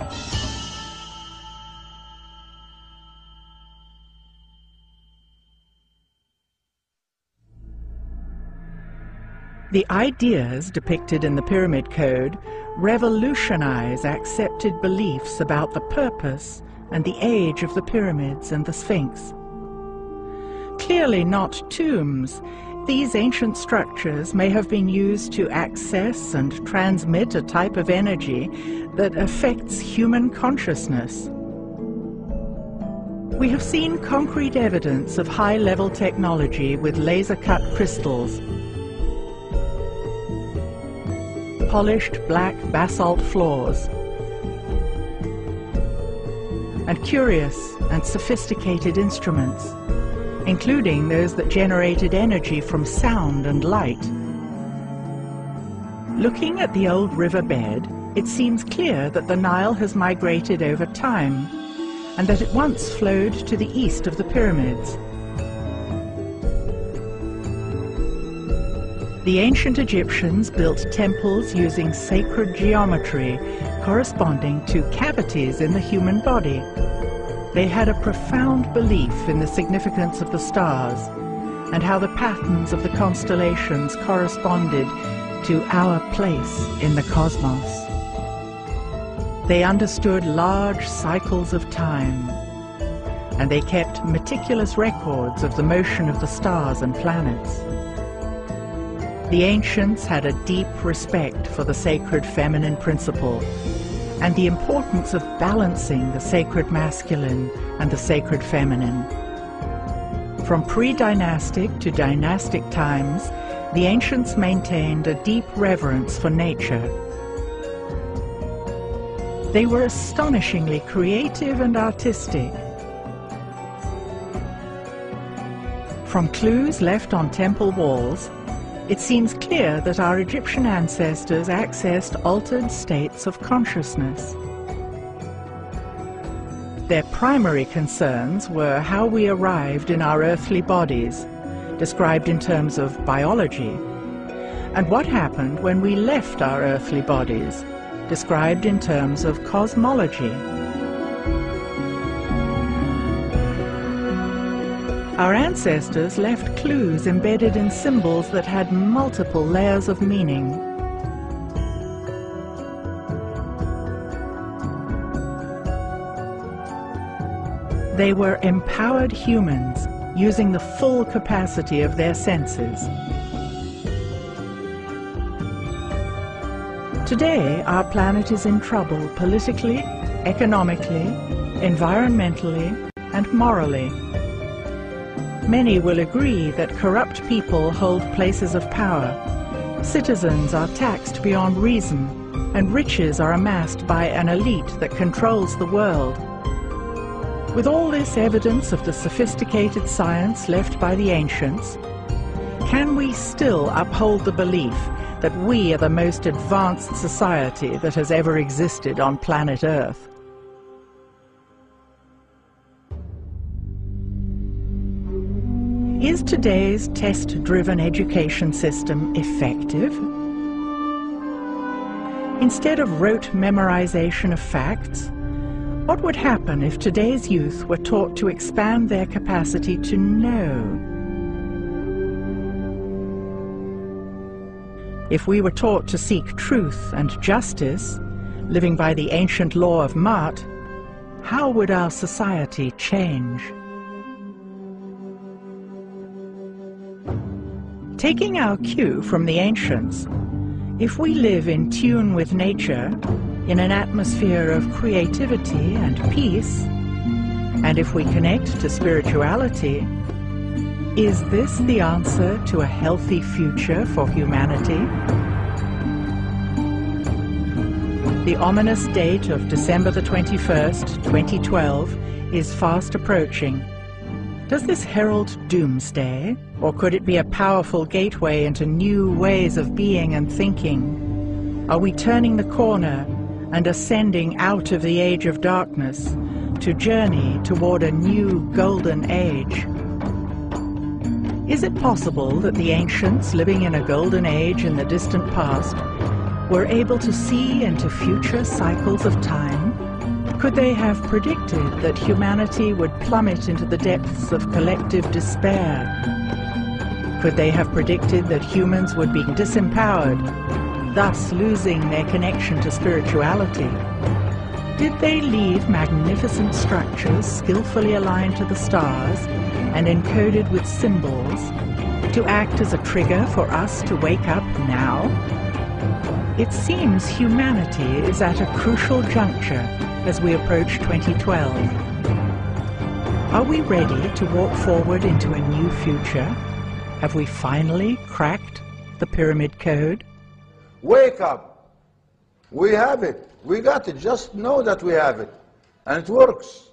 The ideas depicted in the Pyramid Code revolutionize accepted beliefs about the purpose and the age of the pyramids and the Sphinx. Clearly not tombs, these ancient structures may have been used to access and transmit a type of energy that affects human consciousness. We have seen concrete evidence of high-level technology with laser-cut crystals, polished black basalt floors, and curious and sophisticated instruments, including those that generated energy from sound and light. Looking at the old riverbed, it seems clear that the Nile has migrated over time, and that it once flowed to the east of the pyramids. The ancient Egyptians built temples using sacred geometry corresponding to cavities in the human body. They had a profound belief in the significance of the stars and how the patterns of the constellations corresponded to our place in the cosmos. They understood large cycles of time, and they kept meticulous records of the motion of the stars and planets. The ancients had a deep respect for the sacred feminine principle and the importance of balancing the sacred masculine and the sacred feminine. From pre-dynastic to dynastic times, the ancients maintained a deep reverence for nature. They were astonishingly creative and artistic. From clues left on temple walls, it seems clear that our Egyptian ancestors accessed altered states of consciousness. Their primary concerns were how we arrived in our earthly bodies, described in terms of biology, and what happened when we left our earthly bodies, described in terms of cosmology. Our ancestors left clues embedded in symbols that had multiple layers of meaning. They were empowered humans, using the full capacity of their senses. Today, our planet is in trouble politically, economically, environmentally, and morally. Many will agree that corrupt people hold places of power. Citizens are taxed beyond reason, and riches are amassed by an elite that controls the world. With all this evidence of the sophisticated science left by the ancients, can we still uphold the belief that we are the most advanced society that has ever existed on planet Earth? Is today's test-driven education system effective? Instead of rote memorization of facts, what would happen if today's youth were taught to expand their capacity to know? If we were taught to seek truth and justice, living by the ancient law of Ma'at, how would our society change? Taking our cue from the ancients, if we live in tune with nature, in an atmosphere of creativity and peace, and if we connect to spirituality, is this the answer to a healthy future for humanity? The ominous date of December the 21st, 2012 is fast approaching. Does this herald doomsday, or could it be a powerful gateway into new ways of being and thinking? Are we turning the corner and ascending out of the age of darkness to journey toward a new golden age? Is it possible that the ancients, living in a golden age in the distant past, were able to see into future cycles of time? Could they have predicted that humanity would plummet into the depths of collective despair? Could they have predicted that humans would be disempowered, thus losing their connection to spirituality? Did they leave magnificent structures skillfully aligned to the stars and encoded with symbols to act as a trigger for us to wake up now? It seems humanity is at a crucial juncture as we approach 2012. Are we ready to walk forward into a new future? Have we finally cracked the Pyramid Code? Wake up! We have it. We got it. Just know that we have it. And it works.